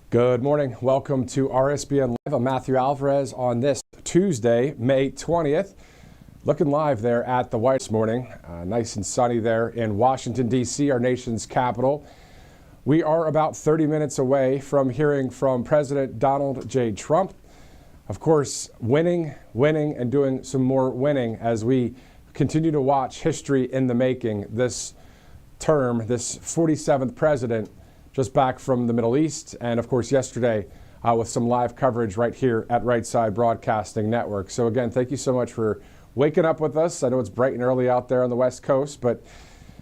Good morning. Welcome to RSBN Live. I'm Matthew Alvarez on this Tuesday, May 20th. Looking live there at the White House this morning. Nice and sunny there in Washington, D.C., our nation's capital. We are about 30 minutes away from hearing from President Donald J. Trump. Of course, winning, and doing some more winning as we continue to watch history in the making this term, this 47th president, just back from the Middle East, and of course yesterday with some live coverage right here at Right Side Broadcasting Network. So again, thank you so much for waking up with us. I know it's bright and early out there on the West Coast, but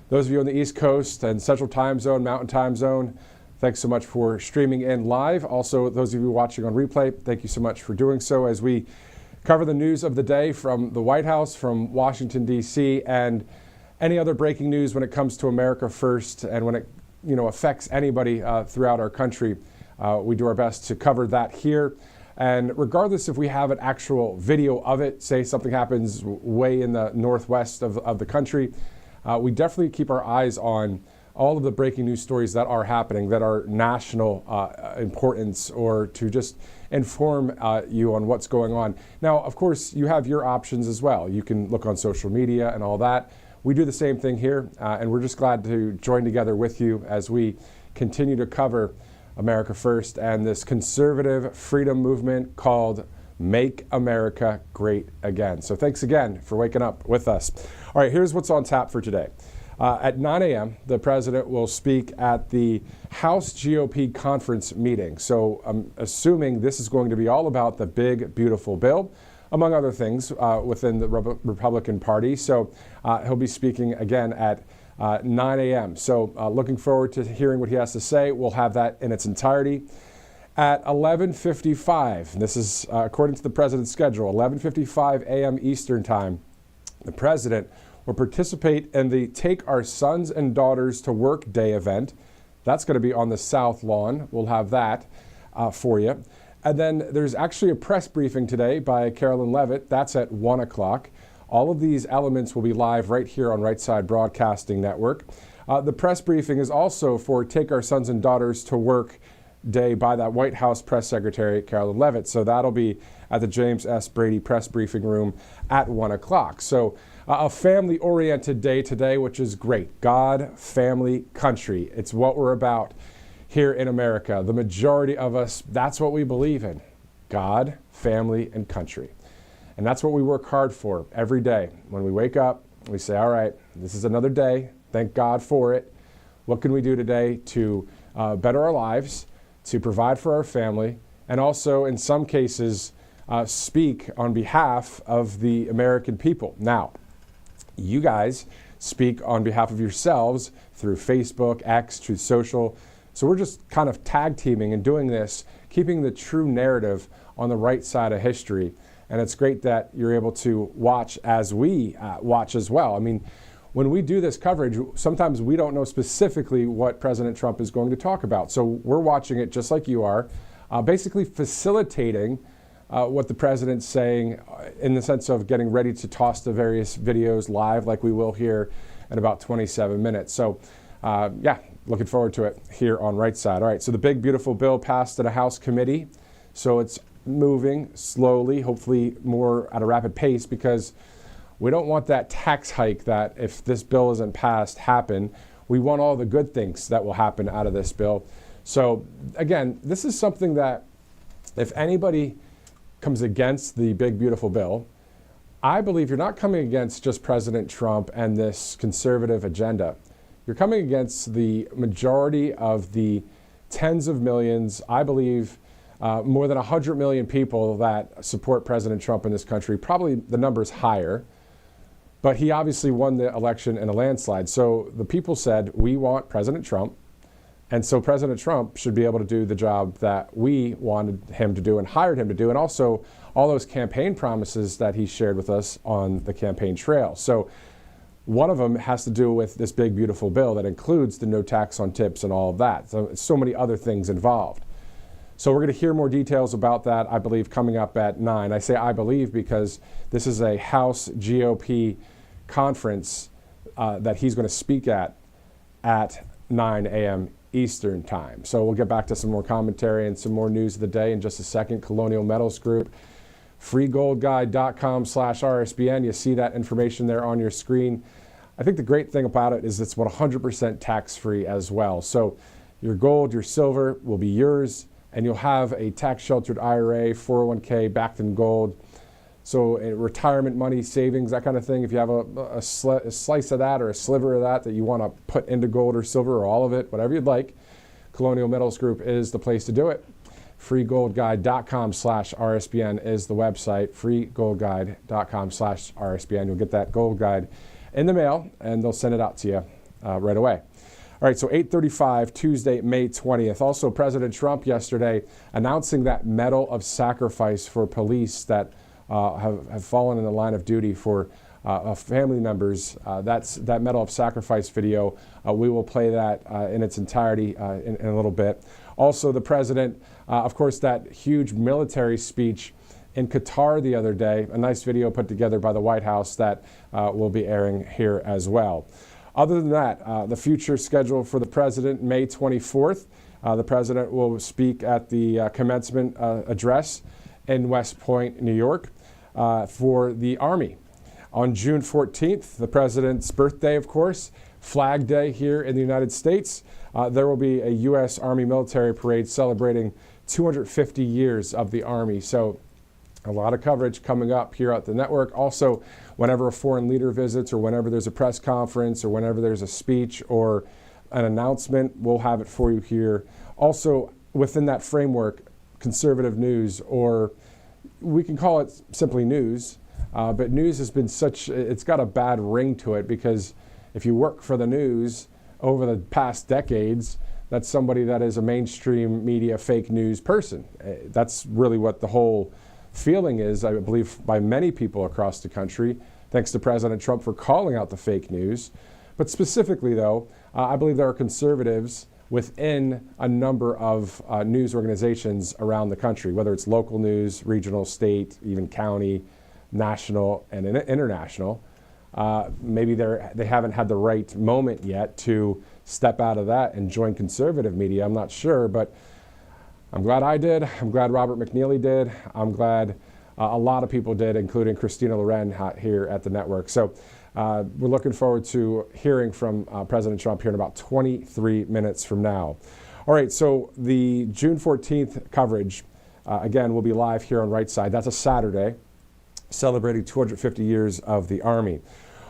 those of you on the East Coast and Central Time Zone, Mountain Time Zone, thanks so much for streaming in live. Also, those of you watching on replay, thank you so much for doing so as we cover the news of the day from the White House, from Washington, D.C., and any other breaking news when it comes to America First and when it affects anybody throughout our country. We do our best to cover that here. And regardless if we have an actual video of it, say something happens way in the northwest of the country, we definitely keep our eyes on all of the breaking news stories that are happening, that are national importance, or to just inform you on what's going on. Now, of course, you have your options as well. You can look on social media and all that. We do the same thing here, and we're just glad to join together with you as we continue to cover America First and this conservative freedom movement called Make America Great Again. So thanks again for waking up with us. All right, here's what's on tap for today. At 9 a.m., the president will speak at the House GOP conference meeting. So I'm assuming this is going to be all about the big, beautiful bill, among other things within the Republican Party. So he'll be speaking again at 9 a.m. So looking forward to hearing what he has to say. We'll have that in its entirety. At 11:55, this is according to the president's schedule, 11:55 a.m. Eastern Time, the president will participate in the Take Our Sons and Daughters to Work Day event. That's going to be on the South Lawn. We'll have that for you. And then there's actually a press briefing today by Carolyn Levitt. That's at 1 o'clock. All of these elements will be live right here on Right Side Broadcasting Network. The press briefing is also for Take Our Sons and Daughters to Work Day by that White House Press Secretary, Carolyn Levitt. So that'll be at the James S. Brady Press Briefing Room at 1 o'clock. So a family-oriented day today, which is great. God, family, country. It's what we're about here in America. The majority of us, that's what we believe in. God, family, and country. And that's what we work hard for every day. When we wake up, we say, all right, this is another day. Thank God for it. What can we do today to better our lives, to provide for our family, and also, in some cases, speak on behalf of the American people? Now, you guys speak on behalf of yourselves through Facebook, X, Truth Social. So we're just kind of tag teaming and doing this, keeping the true narrative on the right side of history. And it's great that you're able to watch as we watch as well. I mean, when we do this coverage, sometimes we don't know specifically what President Trump is going to talk about. So we're watching it just like you are, basically facilitating what the president's saying in the sense of getting ready to toss the various videos live like we will here in about 27 minutes. So yeah, looking forward to it here on Right Side. All right, so the big, beautiful bill passed at a House committee. So it's moving slowly, hopefully more at a rapid pace, because we don't want that tax hike that, if this bill isn't passed, happen. We want all the good things that will happen out of this bill. So again, this is something that if anybody comes against the big, beautiful bill, I believe you're not coming against just President Trump and this conservative agenda. You're coming against the majority of the tens of millions, I believe, more than 100 million people that support President Trump in this country. Probably the number's higher, but he obviously won the election in a landslide. So the people said, we want President Trump, and so President Trump should be able to do the job that we wanted him to do and hired him to do, and also all those campaign promises that he shared with us on the campaign trail. So one of them has to do with this big, beautiful bill that includes the no tax on tips and all of that. So many other things involved. So we're going to hear more details about that, I believe, coming up at 9. I say I believe because this is a House GOP conference that he's going to speak at 9 a.m. Eastern Time. So we'll get back to some more commentary and some more news of the day in just a second. Colonial Metals Group, freegoldguide.com/RSBN. You see that information there on your screen. I think the great thing about it is it's 100% tax-free as well. So your gold, your silver will be yours, and you'll have a tax-sheltered IRA, 401k backed in gold. So retirement money, savings, that kind of thing, if you have a slice of that or a sliver of that you want to put into gold or silver or all of it, whatever you'd like, Colonial Metals Group is the place to do it. freegoldguide.com/RSBN is the website, freegoldguide.com/RSBN. You'll get that gold guide in the mail, and they'll send it out to you right away. All right, so 8:35, Tuesday, May 20th. Also, President Trump yesterday announcing that medal of sacrifice for police that have fallen in the line of duty for family members. That medal of sacrifice video. We will play that in its entirety in a little bit. Also, the president, of course, that huge military speech in Qatar the other day, a nice video put together by the White House that will be airing here as well. Other than that, the future schedule for the president, May 24th, the president will speak at the commencement address in West Point, New York, for the Army. On June 14th, the president's birthday, of course, Flag Day here in the United States, there will be a U.S. Army military parade celebrating 250 years of the Army. So a lot of coverage coming up here at the network. Also, whenever a foreign leader visits or whenever there's a press conference or whenever there's a speech or an announcement, we'll have it for you here. Also, within that framework, conservative news, or we can call it simply news, but news has been it's got a bad ring to it, because if you work for the news over the past decades, that's somebody that is a mainstream media fake news person. That's really what the whole feeling is, I believe, by many people across the country, thanks to President Trump for calling out the fake news. But specifically, though, I believe there are conservatives within a number of news organizations around the country, whether it's local news, regional, state, even county, national, and international. Maybe they haven't had the right moment yet to step out of that and join conservative media. I'm not sure, but I'm glad I did. I'm glad Robert McNeely did. I'm glad a lot of people did, including Christina Loren here at the network. So we're looking forward to hearing from President Trump here in about 23 minutes from now. All right, so the June 14th coverage, again, will be live here on Right Side. That's a Saturday, celebrating 250 years of the Army.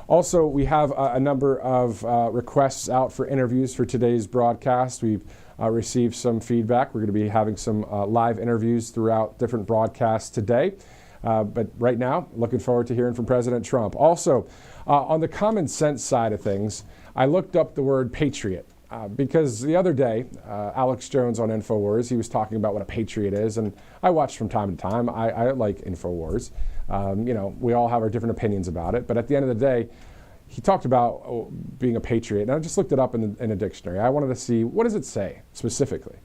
Also, we have a number of requests out for interviews for today's broadcast. We've received some feedback. We're going to be having some live interviews throughout different broadcasts today. But right now, looking forward to hearing from President Trump. Also, on the common sense side of things, I looked up the word patriot because the other day, Alex Jones on Infowars, he was talking about what a patriot is, and I watch from time to time. I like Infowars. We all have our different opinions about it, but at the end of the day, he talked about being a patriot, and I just looked it up in a dictionary. I wanted to see, what does it say specifically?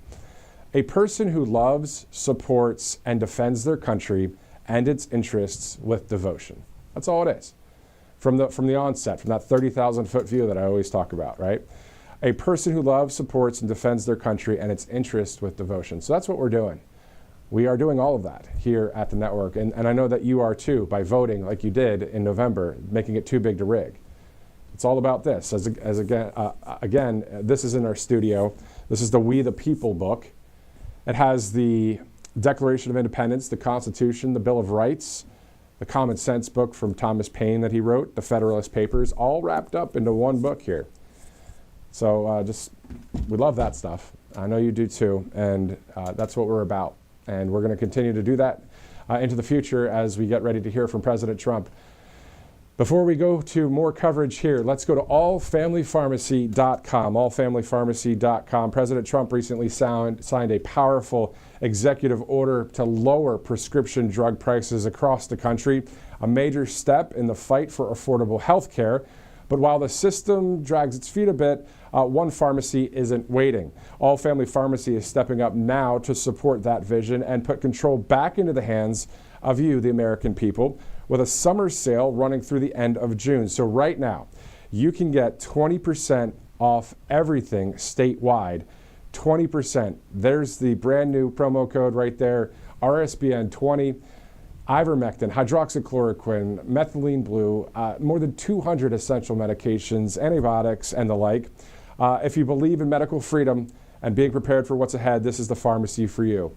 A person who loves, supports, and defends their country and its interests with devotion. That's all it is. From the onset, from that 30,000-foot view that I always talk about, right? A person who loves, supports, and defends their country and its interests with devotion. So that's what we're doing. We are doing all of that here at the network, and I know that you are too, by voting like you did in November, making it too big to rig. It's all about this. Again, this is in our studio. This is the We the People book. It has the Declaration of Independence, the Constitution, the Bill of Rights, the Common Sense book from Thomas Paine that he wrote, the Federalist Papers, all wrapped up into one book here. So we love that stuff. I know you do too, and that's what we're about. And we're going to continue to do that into the future as we get ready to hear from President Trump. Before we go to more coverage here, let's go to allfamilypharmacy.com, allfamilypharmacy.com. President Trump recently signed a powerful executive order to lower prescription drug prices across the country, a major step in the fight for affordable health care. But while the system drags its feet a bit, one pharmacy isn't waiting. All Family Pharmacy is stepping up now to support that vision and put control back into the hands of you, the American people, with a summer sale running through the end of June. So right now, you can get 20% off everything statewide 20%. There's the brand new promo code right there, RSBN 20. Ivermectin, hydroxychloroquine, methylene blue, more than 200 essential medications, antibiotics, and the like. If you believe in medical freedom and being prepared for what's ahead, this is the pharmacy for you.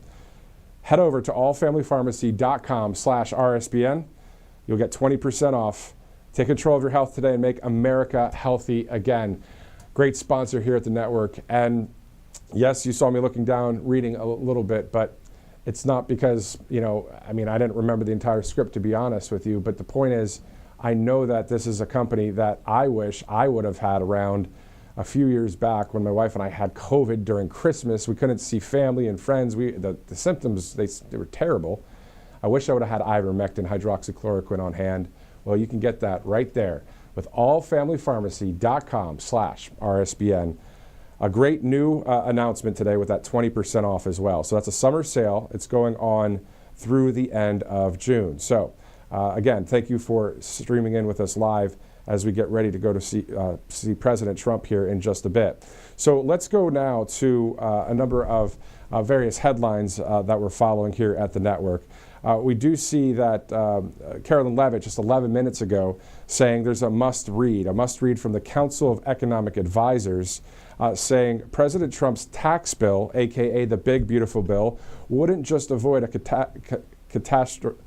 Head over to allfamilypharmacy.com/RSBN. You'll get 20% off. Take control of your health today and make America healthy again. Great sponsor here at the network. And yes, you saw me looking down, reading a little bit, but it's not because, I didn't remember the entire script, to be honest with you. But the point is, I know that this is a company that I wish I would have had around a few years back when my wife and I had COVID during Christmas. We couldn't see family and friends. The symptoms, they were terrible. I wish I would have had ivermectin, hydroxychloroquine on hand. Well, you can get that right there with allfamilypharmacy.com/RSBN. A great new announcement today with that 20% off as well. So that's a summer sale. It's going on through the end of June. So again, thank you for streaming in with us live as we get ready to go to see President Trump here in just a bit. So let's go now to a number of various headlines that we're following here at the network. We do see that Carolyn Levitt just 11 minutes ago saying there's a must read from the Council of Economic Advisors saying President Trump's tax bill, aka the big beautiful bill, wouldn't just avoid a catastrophe.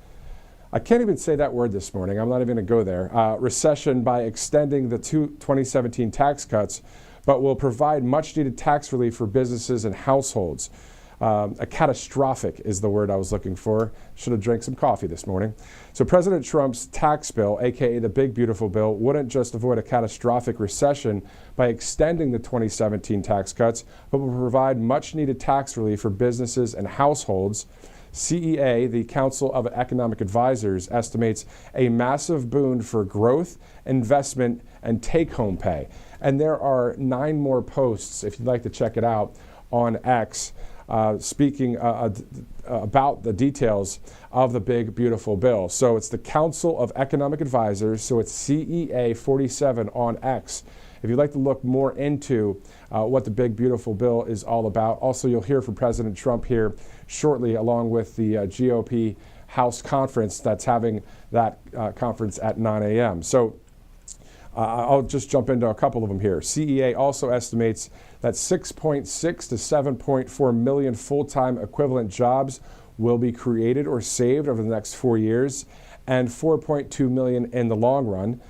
I can't even say that word this morning. I'm not even going to go there. Recession by extending the 2017 tax cuts, but will provide much needed tax relief for businesses and households. A catastrophic is the word I was looking for. Should have drank some coffee this morning. So President Trump's tax bill, aka the big beautiful bill, wouldn't just avoid a catastrophic recession by extending the 2017 tax cuts, but will provide much needed tax relief for businesses and households. CEA, the Council of Economic Advisors, estimates a massive boon for growth, investment, and take-home pay. And there are 9 more posts, if you'd like to check it out, on X, speaking about the details of the big, beautiful bill. So it's the Council of Economic Advisors, so it's CEA 47 on X. If you'd like to look more into what the big, beautiful bill is all about. Also, you'll hear from President Trump here shortly, along with the GOP House conference that's having that conference at 9 a.m. So I'll just jump into a couple of them here. CEA also estimates that 6.6 to 7.4 million full-time equivalent jobs will be created or saved over the next 4 years, and 4.2 million in the long run.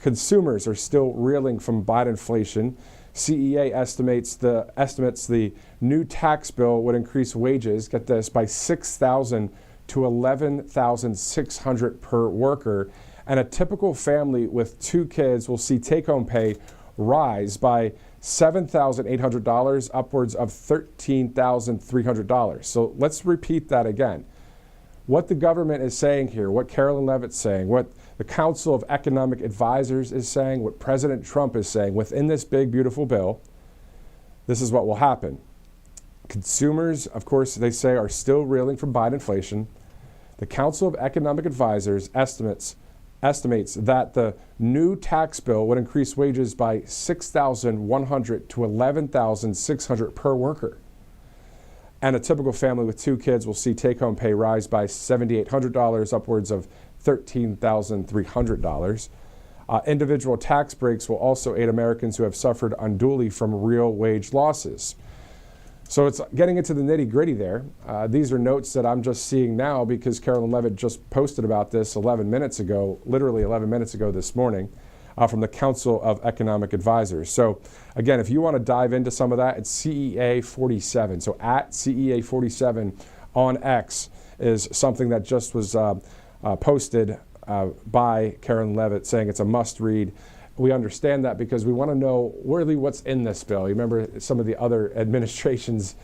Consumers are still reeling from Biden inflation. CEA estimates the new tax bill would increase wages, get this, by $6,000 to $11,600 per worker. And a typical family with 2 kids will see take-home pay rise by $7,800, upwards of $13,300. So let's repeat that again. What the government is saying here, what Carolyn Levitt's saying, what the Council of Economic Advisors is saying, what President Trump is saying within this big, beautiful bill, this is what will happen. Consumers, of course, they say, are still reeling from Biden inflation. The Council of Economic Advisors estimates that the new tax bill would increase wages by $6,100 to $11,600 per worker. And a typical family with 2 kids will see take-home pay rise by $7,800, upwards of $13,300. Individual tax breaks will also aid Americans who have suffered unduly from real wage losses. So it's getting into the nitty-gritty there. These are notes that I'm just seeing now because Carolyn Levitt just posted about this 11 minutes ago, literally 11 minutes ago this morning, from the Council of Economic Advisors. So again, if you want to dive into some of that, it's CEA 47. So at CEA 47 on X is something that just was posted by Carolyn Levitt saying it's a must-read. We understand that because we want to know really what's in this bill. You remember some of the other administrations,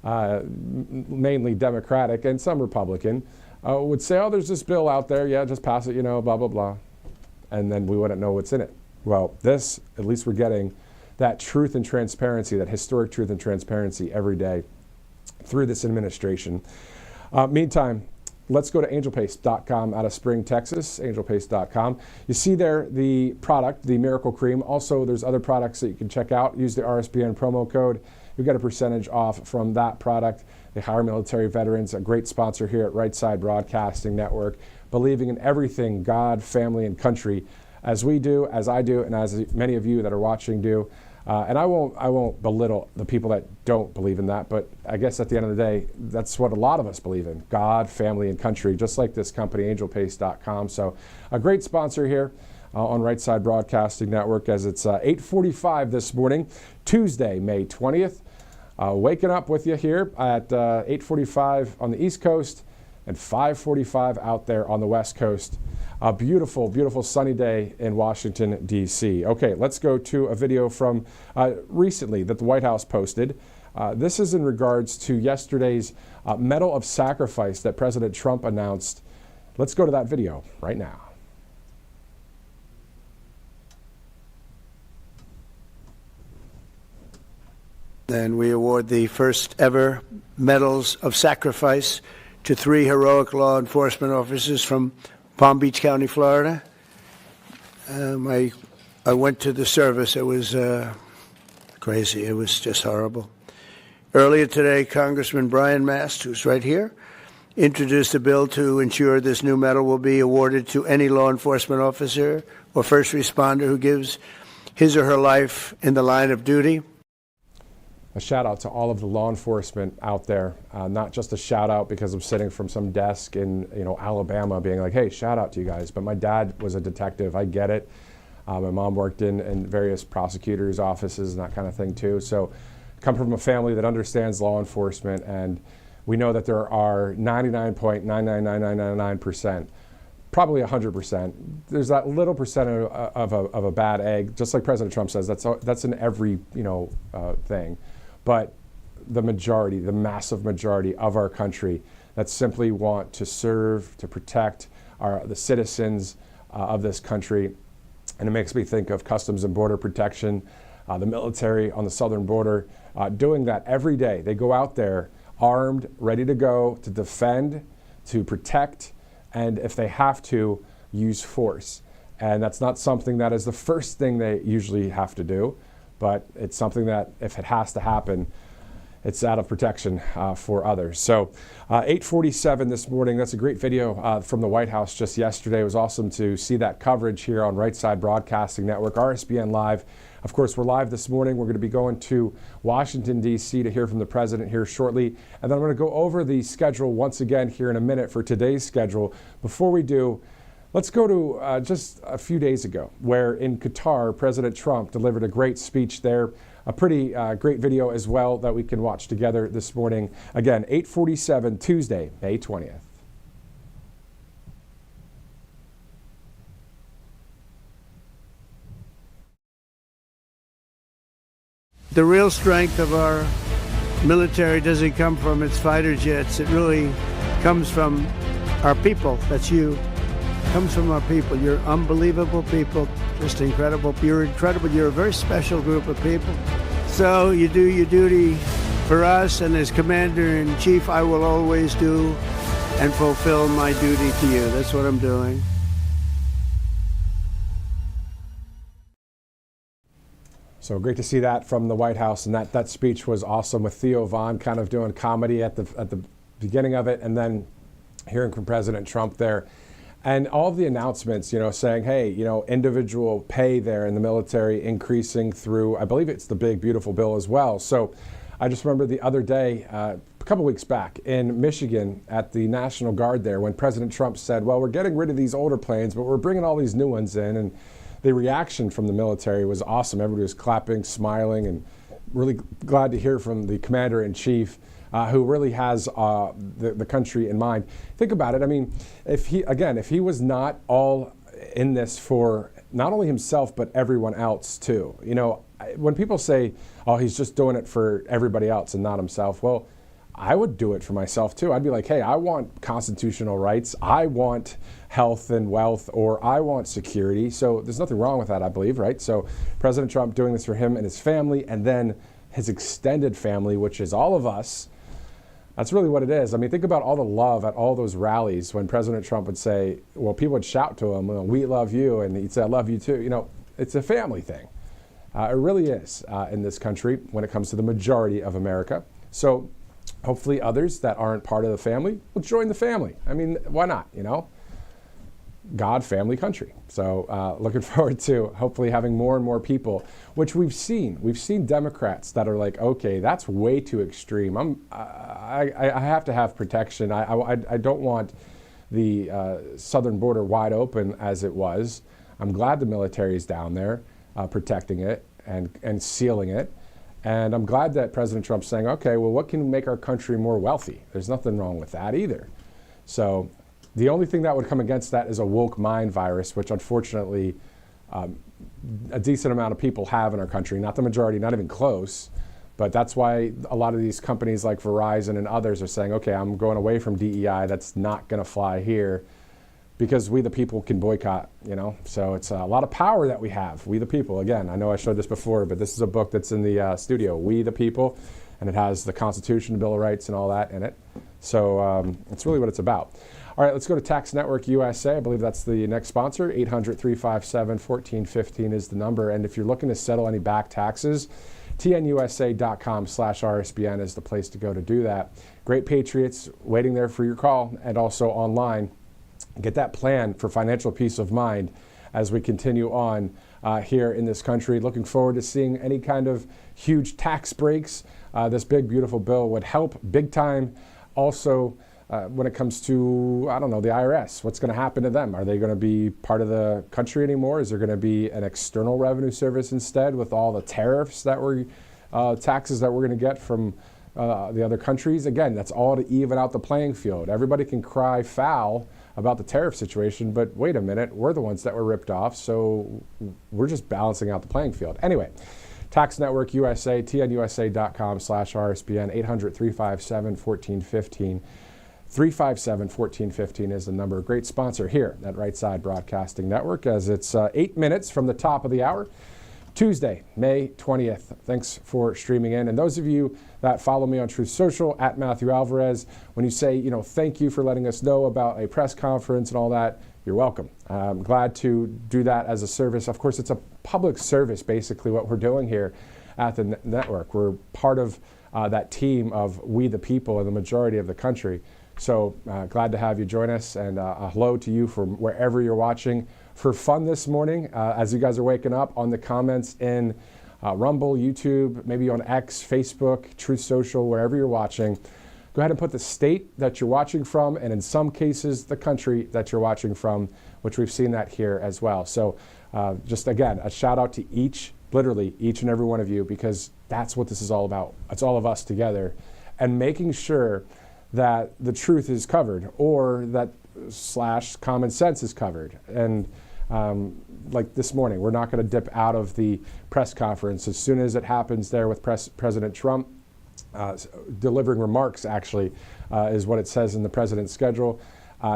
mainly Democratic and some Republican, would say, oh, there's this bill out there. Yeah, just pass it, blah, blah, blah. And then we wouldn't know what's in it. Well, this, at least we're getting that truth and transparency, that historic truth and transparency every day through this administration. Meantime, let's go to angelpaste.com out of Spring, Texas, angelpaste.com. You see there the product, the Miracle Cream. Also, there's other products that you can check out. Use the RSBN promo code. we get a percentage off from that product. They hire military veterans, a great sponsor here at Right Side Broadcasting Network, believing in everything God, family, and country, as we do, as I do, and as many of you that are watching do. And I won't belittle the people that don't believe in that, but I guess at the end of the day, that's what a lot of us believe in: God, family, and country, just like this company, angelpace.com. So a great sponsor here on Right Side Broadcasting Network, as it's 8:45 this morning, Tuesday, May 20th. Waking up with you here at 8:45 on the East Coast and 5:45 out there on the West Coast. A beautiful, beautiful sunny day in Washington, D.C. Okay, let's go to a video from recently that the White House posted. This is in regards to yesterday's Medal of Sacrifice that President Trump announced. Let's go to that video right now. And we award the first ever Medals of Sacrifice to 3 heroic law enforcement officers from Palm Beach County, Florida. I went to the service. It was crazy. It was just horrible. Earlier today, Congressman Brian Mast, who's right here, introduced a bill to ensure this new medal will be awarded to any law enforcement officer or first responder who gives his or her life in the line of duty. A shout out to all of the law enforcement out there, not just a shout out because I'm sitting from some desk in Alabama being like, hey, shout out to you guys. But my dad was a detective. I get it. My mom worked in various prosecutors' offices and that kind of thing too. So I come from a family that understands law enforcement, and we know that there are 99.99999%, probably 100%. There's that little percent of a bad egg, just like President Trump says. That's in every thing. But the majority, the massive majority of our country that simply want to serve, to protect the citizens of this country. And it makes me think of Customs and Border Protection, the military on the southern border, doing that every day. They go out there armed, ready to go, to defend, to protect, and if they have to, use force. And that's not something that is the first thing they usually have to do. But it's something that, if it has to happen, it's out of protection for others. So 8:47 this morning, that's a great video from the White House just yesterday. It was awesome to see that coverage here on Right Side Broadcasting Network, RSBN Live. Of course, we're live this morning. We're going to be going to Washington, D.C. to hear from the president here shortly. And then I'm going to go over the schedule once again here in a minute for today's schedule. Before we do, let's go to just a few days ago, where in Qatar, President Trump delivered a great speech there, a pretty great video as well that we can watch together this morning. Again, 8:47, Tuesday, May 20th. The real strength of our military doesn't come from its fighter jets. It really comes from our people. That's you. Comes from our people. You're unbelievable people, just incredible. You're incredible. You're a very special group of people. So you do your duty for us, and as Commander-in-Chief, I will always do and fulfill my duty to you. That's what I'm doing. So great to see that from the White House, and that speech was awesome, with Theo Von kind of doing comedy at the beginning of it, and then hearing from President Trump there. And all of the announcements, saying, hey, individual pay there in the military increasing through, I believe it's the big, beautiful bill as well. So I just remember the other day, a couple weeks back in Michigan at the National Guard there, when President Trump said, well, we're getting rid of these older planes, but we're bringing all these new ones in. And the reaction from the military was awesome. Everybody was clapping, smiling, and really glad to hear from the Commander-in-Chief, who really has the country in mind. Think about it. I mean, if he was not all in this for not only himself, but everyone else too. When people say, oh, he's just doing it for everybody else and not himself, well, I would do it for myself too. I'd be like, hey, I want constitutional rights. I want health and wealth, or I want security. So there's nothing wrong with that, I believe, right? So President Trump doing this for him and his family, and then his extended family, which is all of us. That's really what it is. I mean, think about all the love at all those rallies when President Trump would say, well, people would shout to him, well, we love you, and he'd say, I love you too. It's a family thing. It really is in this country when it comes to the majority of America. So hopefully others that aren't part of the family will join the family. I mean, why not, you know? God, family, country. So looking forward to hopefully having more and more people, which we've seen. We've seen Democrats that are like, okay, that's way too extreme. I have to have protection. I don't want the southern border wide open as it was. I'm glad the military is down there protecting it and sealing it. And I'm glad that President Trump's saying, okay, well, what can make our country more wealthy? There's nothing wrong with that either. So the only thing that would come against that is a woke mind virus, which unfortunately a decent amount of people have in our country. Not the majority, not even close. But that's why a lot of these companies like Verizon and others are saying, okay, I'm going away from DEI. That's not going to fly here because we the people can boycott, you know. So it's a lot of power that we have, we the people. Again, I know I showed this before, but this is a book that's in the studio, We the People, and it has the Constitution, the Bill of Rights, and all that in it. So it's really what it's about. All right, let's go to Tax Network USA. I believe that's the next sponsor. 800-357-1415 is the number. And if you're looking to settle any back taxes, tnusa.com/RSBN is the place to go to do that. Great Patriots waiting there for your call, and also online. Get that plan for financial peace of mind as we continue on here in this country. Looking forward to seeing any kind of huge tax breaks. This big, beautiful bill would help big time. Also, when it comes to, I don't know, the IRS, what's going to happen to them? Are they going to be part of the country anymore? Is there going to be an external revenue service instead with all the tariffs that we're, taxes that we're going to get from the other countries? Again, that's all to even out the playing field. Everybody can cry foul about the tariff situation, but wait a minute, we're the ones that were ripped off, so we're just balancing out the playing field. Anyway, Tax Network USA, tnusa.com/RSBN, 800-357-1415. 357-1415 is the number. Great sponsor here at Right Side Broadcasting Network, as it's 8 minutes from the top of the hour, Tuesday, May 20th. Thanks for streaming in. And those of you that follow me on Truth Social, at Matthew Alvarez, when you say, you know, thank you for letting us know about a press conference and all that, you're welcome. I'm glad to do that as a service. Of course, it's a public service, basically, what we're doing here at the network. We're part of that team of We the People in the majority of the country. So glad to have you join us, and a hello to you from wherever you're watching. For fun this morning, as you guys are waking up, on the comments in Rumble, YouTube, maybe on X, Facebook, Truth Social, wherever you're watching, go ahead and put the state that you're watching from, and in some cases, the country that you're watching from, which we've seen that here as well. So just again, a shout out to literally each and every one of you, because that's what this is all about. It's all of us together, and making sure that the truth is covered, or that / common sense is covered. And like this morning, we're not going to dip out of the press conference. As soon as it happens there with President Trump delivering remarks, actually, is what it says in the president's schedule.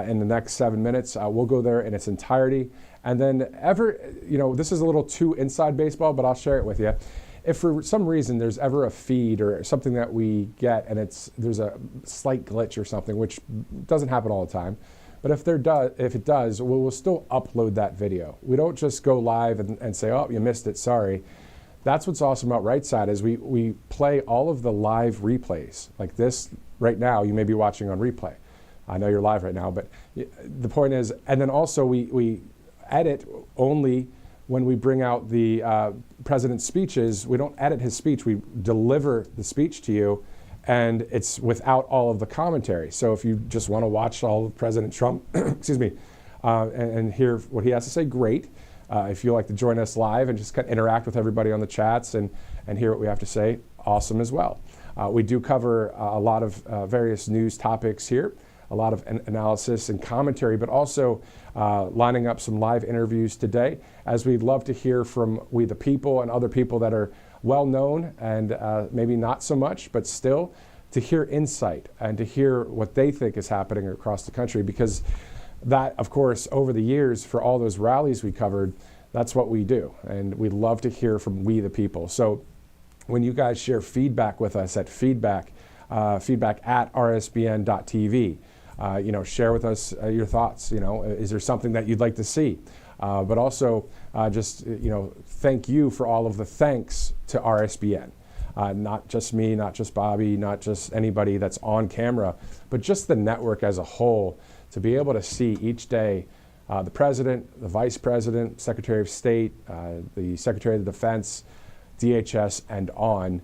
In the next 7 minutes, we'll go there in its entirety. And then this is a little too inside baseball, but I'll share it with you. If for some reason there's ever a feed or something that we get and there's a slight glitch or something, which doesn't happen all the time, but if it does, we'll still upload that video. We don't just go live and say, oh, you missed it, sorry. That's what's awesome about Right Side, is we play all of the live replays. Like this right now, you may be watching on replay. I know you're live right now, but the point is, and then also we edit only when we bring out the president's speeches. We don't edit his speech, we deliver the speech to you, and it's without all of the commentary. So if you just want to watch all of President Trump, excuse me, and hear what he has to say, great. If you like to join us live and just kind of interact with everybody on the chats and hear what we have to say, awesome as well. We do cover a lot of various news topics here, a lot of analysis and commentary, but also lining up some live interviews today, as we'd love to hear from We the People and other people that are well known and maybe not so much, but still to hear insight and to hear what they think is happening across the country. Because that, of course, over the years, for all those rallies we covered, that's what we do. And we'd love to hear from We the People. So when you guys share feedback with us at feedback at rsbn.tv, share with us your thoughts. Is there something that you'd like to see? But also thank you for all of the thanks to RSBN. Not just me, not just Bobby, not just anybody that's on camera, but just the network as a whole, to be able to see each day the president, the vice president, secretary of state, the secretary of the defense, DHS, and on.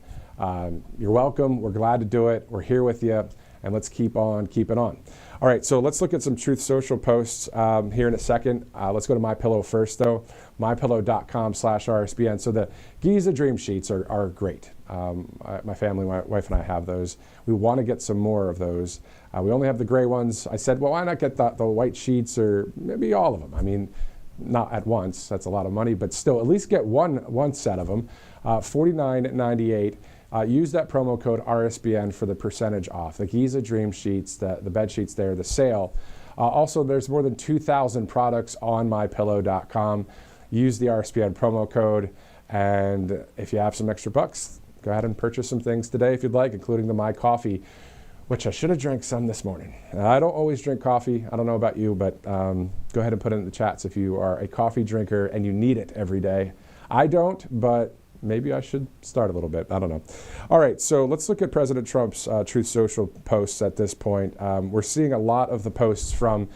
You're welcome. We're glad to do it. We're here with you, and let's keep on keeping on. All right, so let's look at some Truth Social posts here in a second. Let's go to MyPillow first, though. MyPillow.com/RSBN. So the Giza Dream Sheets are great. My family, my wife and I have those. We want to get some more of those. We only have the gray ones. I said, well, why not get the white sheets, or maybe all of them? I mean, not at once. That's a lot of money, but still, at least get one set of them. $49.98. Use that promo code RSBN for the percentage off. The Giza Dream Sheets, the bed sheets there, the sale. Also, there's more than 2,000 products on MyPillow.com. Use the RSBN promo code, and if you have some extra bucks, go ahead and purchase some things today if you'd like, including the My Coffee, which I should have drank some this morning. I don't always drink coffee. I don't know about you, but go ahead and put it in the chats if you are a coffee drinker and you need it every day. I don't, but maybe I should start a little bit. I don't know. All right, so let's look at President Trump's Truth Social posts at this point. We're seeing a lot of the posts from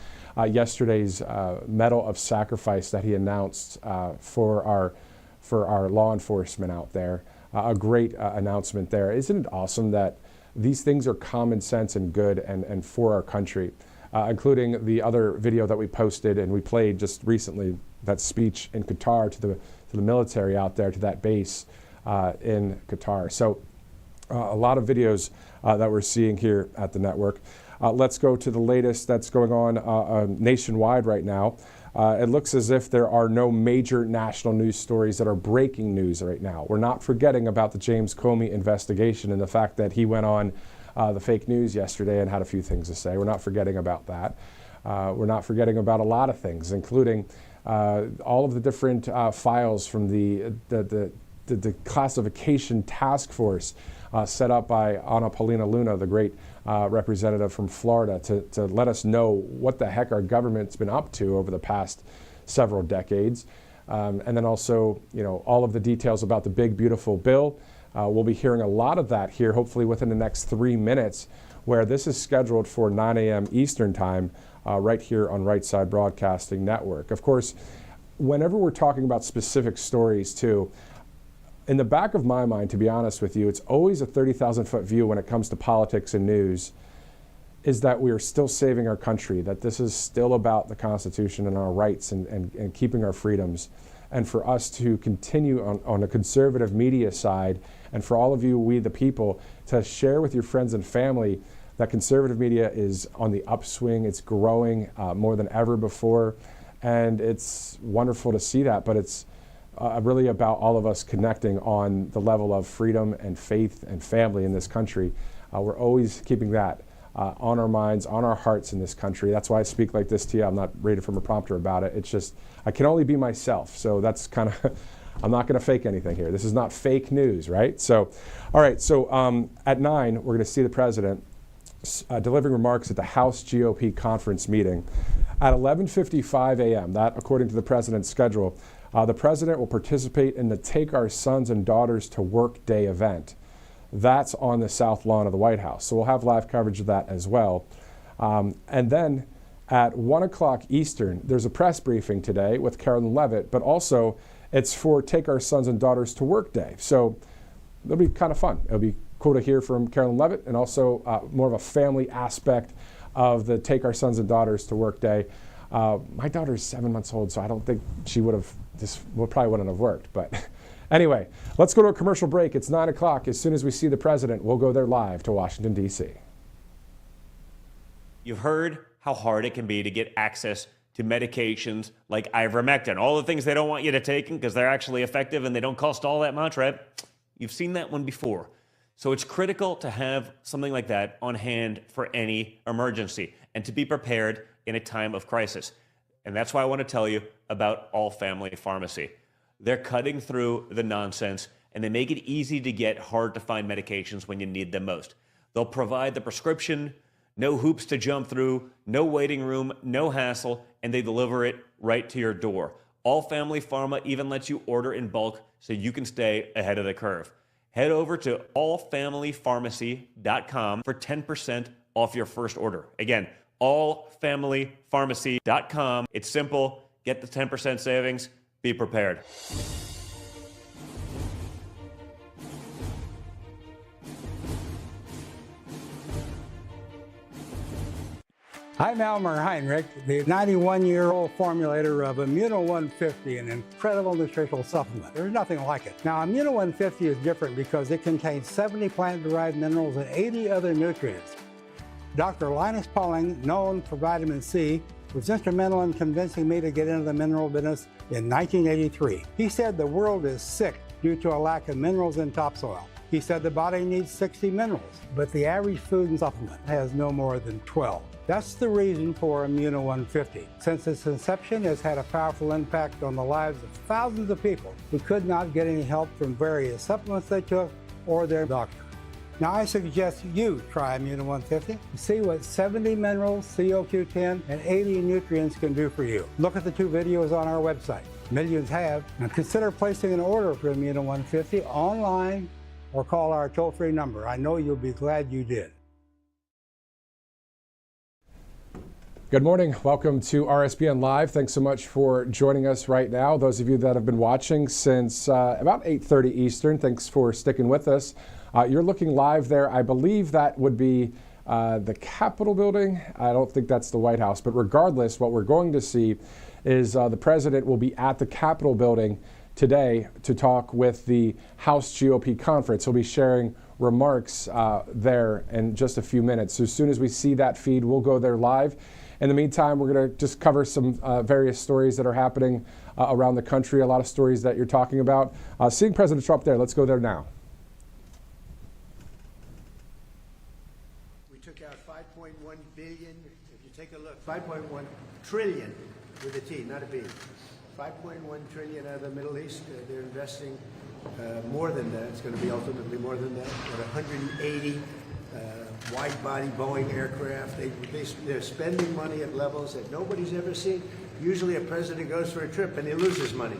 yesterday's Medal of Sacrifice that he announced for our law enforcement out there. A great announcement there. Isn't it awesome that these things are common sense and good and for our country, including the other video that we posted and we played just recently, that speech in Qatar to the military out there, to that base in Qatar. So a lot of videos that we're seeing here at the network. Let's go to the latest that's going on nationwide right now. It looks as if there are no major national news stories that are breaking news right now. We're not forgetting about the James Comey investigation and the fact that he went on the fake news yesterday and had a few things to say. We're not forgetting about that. We're not forgetting about a lot of things, including all of the different files from the classification task force set up by Ana Paulina Luna, the great representative from Florida, to let us know what the heck our government's been up to over the past several decades. And then also, all of the details about the big, beautiful bill. We'll be hearing a lot of that here, hopefully within the next 3 minutes, where this is scheduled for 9 a.m. Eastern Time, right here on Right Side Broadcasting Network. Of course, whenever we're talking about specific stories, too, in the back of my mind, to be honest with you, it's always a 30,000-foot view when it comes to politics and news, is that we are still saving our country, that this is still about the Constitution and our rights and keeping our freedoms. And for us to continue on a conservative media side, and for all of you, we the people, to share with your friends and family that conservative media is on the upswing. It's growing more than ever before. And it's wonderful to see that, but it's really about all of us connecting on the level of freedom and faith and family in this country. We're always keeping that on our minds, on our hearts in this country. That's why I speak like this to you. I'm not rated from a prompter about it. It's just, I can only be myself. So that's kind of, I'm not going to fake anything here. This is not fake news, right? So, all right. So at 9, we're going to see the president delivering remarks at the House GOP conference meeting. At 11:55 a.m., that according to the president's schedule, the president will participate in the Take Our Sons and Daughters to Work Day event. That's on the south lawn of the White House. So we'll have live coverage of that as well. And then at 1 o'clock Eastern, there's a press briefing today with Carolyn Levitt, but also it's for Take Our Sons and Daughters to Work Day. So it'll be kind of fun. It'll be cool to hear from Carolyn Levitt, and also more of a family aspect of the Take Our Sons and Daughters to Work Day. My daughter's 7 months old, so I don't think she would have, probably wouldn't have worked. But anyway, let's go to a commercial break. It's 9 o'clock. As soon as we see the president, we'll go there live to Washington, D.C. You've heard how hard it can be to get access to medications like ivermectin, all the things they don't want you to take because they're actually effective and they don't cost all that much, right? You've seen that one before. So it's critical to have something like that on hand for any emergency and to be prepared in a time of crisis. And that's why I want to tell you about All Family Pharmacy. They're cutting through the nonsense, and they make it easy to get hard to find medications when you need them most. They'll provide the prescription, No hoops to jump through, no waiting room, no hassle, and they deliver it right to your door. All Family Pharma even lets you order in bulk so you can stay ahead of the curve. Head over to allfamilypharmacy.com for 10% off your first order. Again, allfamilypharmacy.com. It's simple. Get the 10% savings. Be prepared. I'm Elmer Heinrich, the 91-year-old formulator of Immuno 150, an incredible nutritional supplement. There's nothing like it. Now, Immuno 150 is different because it contains 70 plant-derived minerals and 80 other nutrients. Dr. Linus Pauling, known for vitamin C, was instrumental in convincing me to get into the mineral business in 1983. He said the world is sick due to a lack of minerals in topsoil. He said the body needs 60 minerals, but the average food and supplement has no more than 12. That's the reason for Immuno 150. Since its inception, it has had a powerful impact on the lives of thousands of people who could not get any help from various supplements they took or their doctor. Now I suggest you try Immuno 150 and see what 70 minerals, CoQ10, and 80 nutrients can do for you. Look at the 2 videos on our website. Millions have. Now consider placing an order for Immuno 150 online or call our toll-free number. I know you'll be glad you did. Good morning. Welcome to RSBN Live. Thanks so much for joining us right now. Those of you that have been watching since about 8:30 Eastern, thanks for sticking with us. You're looking live there. I believe that would be the Capitol building. I don't think that's the White House. But regardless, what we're going to see is the president will be at the Capitol building today to talk with the House GOP conference. He'll be sharing remarks there in just a few minutes. So as soon as we see that feed, we'll go there live. In the meantime, we're going to just cover some various stories that are happening around the country, a lot of stories that you're talking about. Seeing President Trump there, let's go there now. We took out $5.1 billion. If you take a look, 5.1 trillion with a T, not a B. 5.1 trillion out of the Middle East. They're investing more than that. It's going to be ultimately more than that. But 180 wide-body Boeing aircraft. They're spending money at levels that nobody's ever seen. Usually a president goes for a trip and he loses money.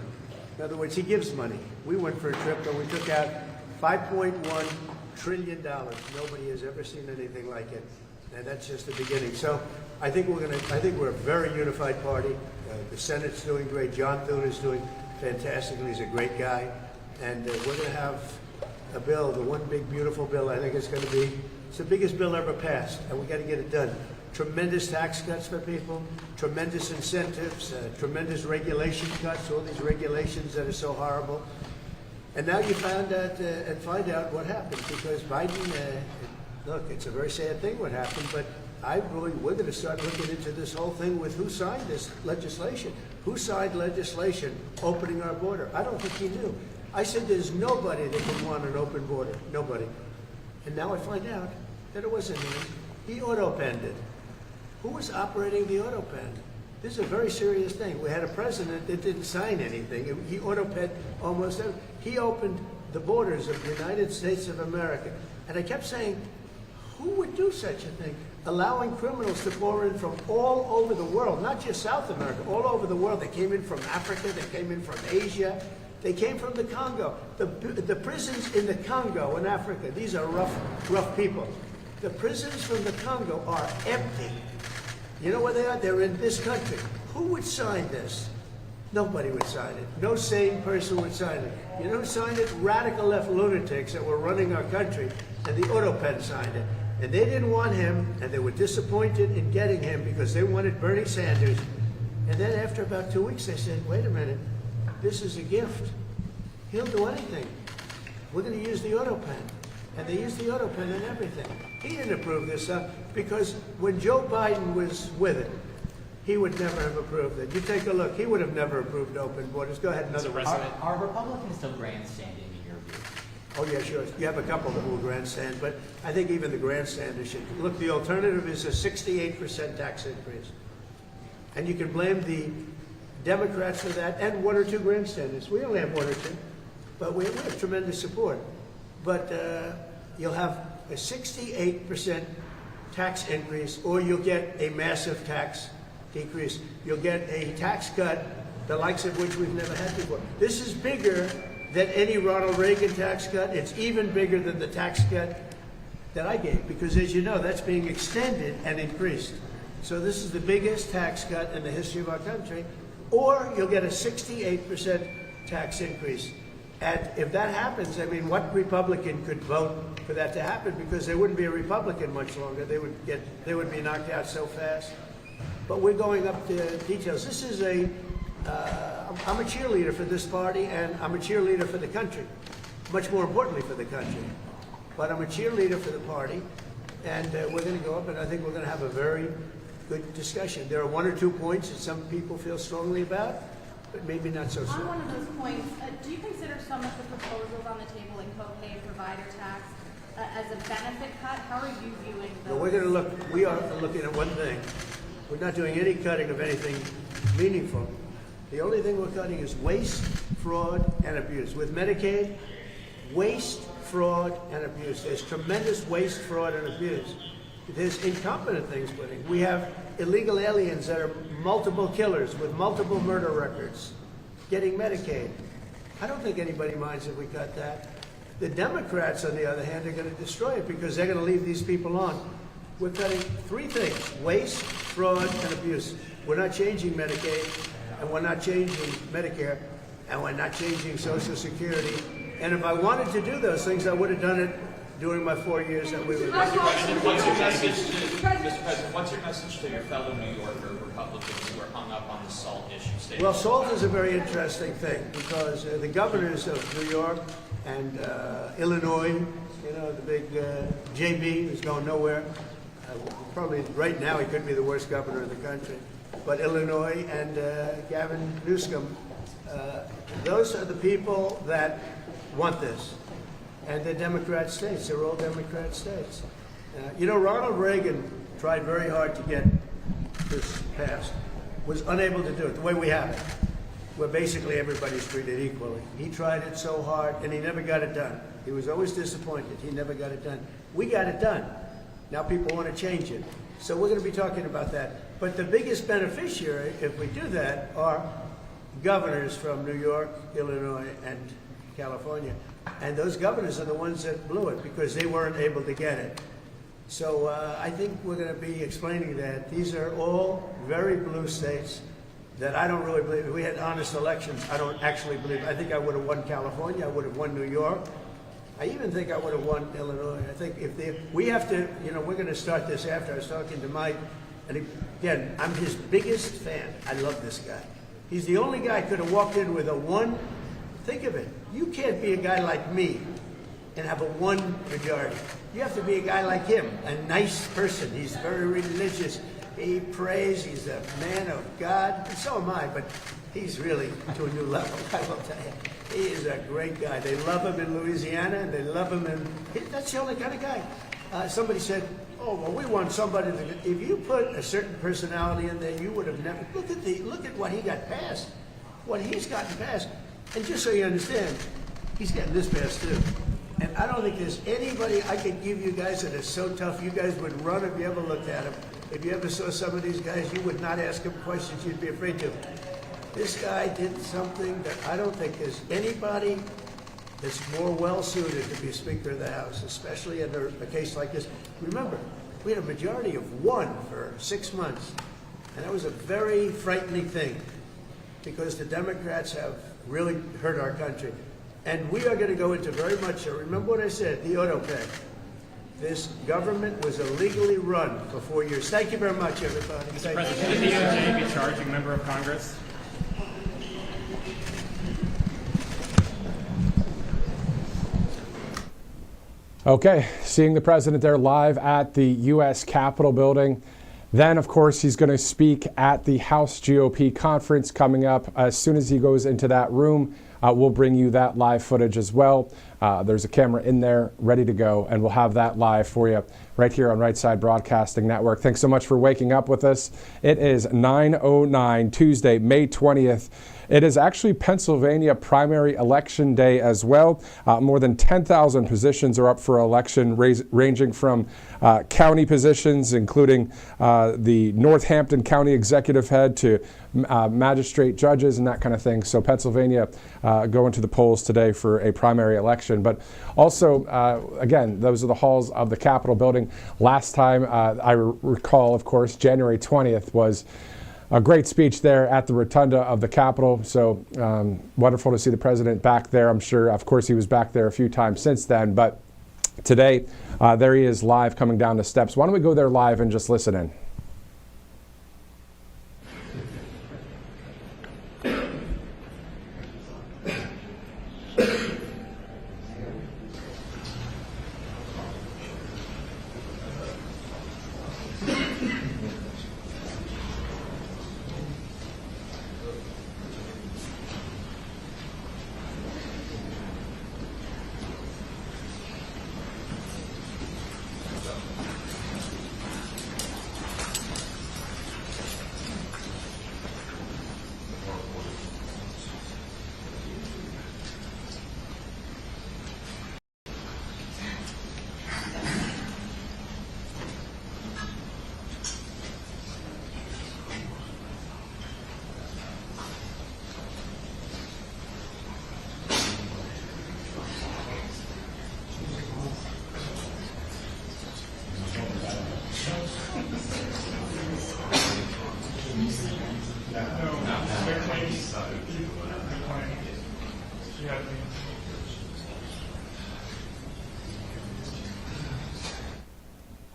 In other words, he gives money. We went for a trip and we took out $5.1 trillion. Nobody has ever seen anything like it. And that's just the beginning. So I think we're a very unified party. The Senate's doing great. John Thune is doing fantastically. He's a great guy. And we're going to have a bill, the one big beautiful bill. I think it's going to be, it's the biggest bill ever passed, and we got to get it done. Tremendous tax cuts for people, tremendous incentives, tremendous regulation cuts, all these regulations that are so horrible. And now you find out what happened, because Biden, look, it's a very sad thing what happened, but we're going to start looking into this whole thing with who signed this legislation. Who signed legislation opening our border? I don't think he knew. I said there's nobody that would want an open border. Nobody. And now I find out that it wasn't him. He auto-penned it. Who was operating the auto-pen? This is a very serious thing. We had a president that didn't sign anything. He auto-penned almost everything. He opened the borders of the United States of America. And I kept saying, who would do such a thing? Allowing criminals to pour in from all over the world, not just South America, all over the world. They came in from Africa, they came in from Asia, they came from the Congo. The prisons in the Congo in Africa, these are rough people. The prisons from the Congo are empty. You know where they are? They're in this country. Who would sign this? Nobody would sign it. No sane person would sign it. You know who signed it? Radical left lunatics that were running our country, and the auto-pen signed it. And they didn't want him, and they were disappointed in getting him because they wanted Bernie Sanders. And then after about 2 weeks, they said, wait a minute, this is a gift. He'll do anything. We're going to use the auto-pen. And they used the auto-pen and everything. He didn't approve this stuff because when Joe Biden was with it, he would never have approved it. You take a look. He would have never approved open borders. Go ahead, another one. Are Republicans still grandstanding in your view? Oh, yeah, sure. You have a couple that will grandstand, but I think even the grandstanders should. Look, the alternative is a 68% tax increase. And you can blame the Democrats for that and one or two grandstanders. We only have one or two, but we have tremendous support. But you'll have a 68% tax increase, or you'll get a massive tax decrease. You'll get a tax cut, the likes of which we've never had before. This is bigger than any Ronald Reagan tax cut. It's even bigger than the tax cut that I gave, because as you know, that's being extended and increased. So this is the biggest tax cut in the history of our country. Or you'll get a 68% tax increase. And if that happens, I mean, what Republican could vote for that to happen? Because there wouldn't be a Republican much longer. They would be knocked out so fast. But we're going up to details. This is I'm a cheerleader for this party, and I'm a cheerleader for the country. Much more importantly for the country. But I'm a cheerleader for the party, and we're going to go up, and I think we're going to have a very good discussion. There are one or two points that some people feel strongly about, but maybe not so strong. On one of those points, do you consider some of the proposals on the table, like copay and provider tax, as a benefit cut? How are you viewing those? Well, we are looking at one thing. We're not doing any cutting of anything meaningful. The only thing we're cutting is waste, fraud, and abuse. With Medicaid, waste, fraud, and abuse. There's tremendous waste, fraud, and abuse. There's incompetent things put in. We have illegal aliens that are multiple killers with multiple murder records getting Medicaid. I don't think anybody minds if we cut that. The Democrats, on the other hand, are going to destroy it because they're going to leave these people on. We're cutting three things: waste, fraud, and abuse. We're not changing Medicaid, and we're not changing Medicare, and we're not changing Social Security. And if I wanted to do those things, I would have done it during my 4 years that we were there. Mr. President, what's your message to your fellow New Yorker Republicans who are hung up on the SALT issue? Well, SALT is a very interesting thing because the governors of New York and Illinois, you know, the big JB who's going nowhere. Probably right now he could be the worst governor in the country. But Illinois and Gavin Newsom, those are the people that want this. And they're Democrat states. They're all Democrat states. You know, Ronald Reagan tried very hard to get this passed, was unable to do it the way we have it, where basically everybody's treated equally. He tried it so hard, and he never got it done. He was always disappointed. He never got it done. We got it done. Now people want to change it. So we're going to be talking about that. But the biggest beneficiary, if we do that, are governors from New York, Illinois, and California. And those governors are the ones that blew it because they weren't able to get it. So I think we're going to be explaining that. These are all very blue states that I don't really believe. If we had honest elections, I don't actually believe. I think I would have won California. I would have won New York. I even think I would have won Illinois. I think we have to, you know, we're going to start this after. I was talking to Mike, and again, I'm his biggest fan. I love this guy. He's the only guy who could have walked in with a one. Think of it. You can't be a guy like me and have a one majority. You have to be a guy like him, a nice person. He's very religious. He prays. He's a man of God. And so am I, but he's really to a new level, I will tell you. He is a great guy. They love him in Louisiana, and they love him that's the only kind of guy. Somebody said, oh, well, we want somebody that, if you put a certain personality in there, you would have never, look at what he got passed, what he's gotten passed. And just so you understand, he's getting this passed too. And I don't think there's anybody I could give you guys that is so tough. You guys would run if you ever looked at him. If you ever saw some of these guys, you would not ask him questions you'd be afraid to. This guy did something that I don't think there's anybody that's more well-suited to be Speaker of the House, especially in a case like this. Remember, we had a majority of one for 6 months, and that was a very frightening thing because the Democrats have really hurt our country. And we are going to go into very much, remember what I said, the auto pay. This government was illegally run for 4 years. Thank you very much, everybody. Mr. President, should the DOJ be charging a member of Congress? Okay, seeing the president there live at the U.S. Capitol building. Then, of course, he's going to speak at the House GOP conference coming up. As soon as he goes into that room, we'll bring you that live footage as well. There's a camera in there ready to go, and we'll have that live for you right here on Right Side Broadcasting Network. Thanks so much for waking up with us. It is 9:09 Tuesday, May 20th. It is actually Pennsylvania primary election day as well. More than 10,000 positions are up for election, ranging from county positions, including the Northampton County Executive Head to magistrate judges and that kind of thing. So Pennsylvania going to the polls today for a primary election. But also, again, those are the halls of the Capitol building. Last time I recall, of course, January 20th was a great speech there at the rotunda of the Capitol. So wonderful to see the president back there. I'm sure, of course, he was back there a few times since then. But today, there he is live coming down the steps. Why don't we go there live and just listen in?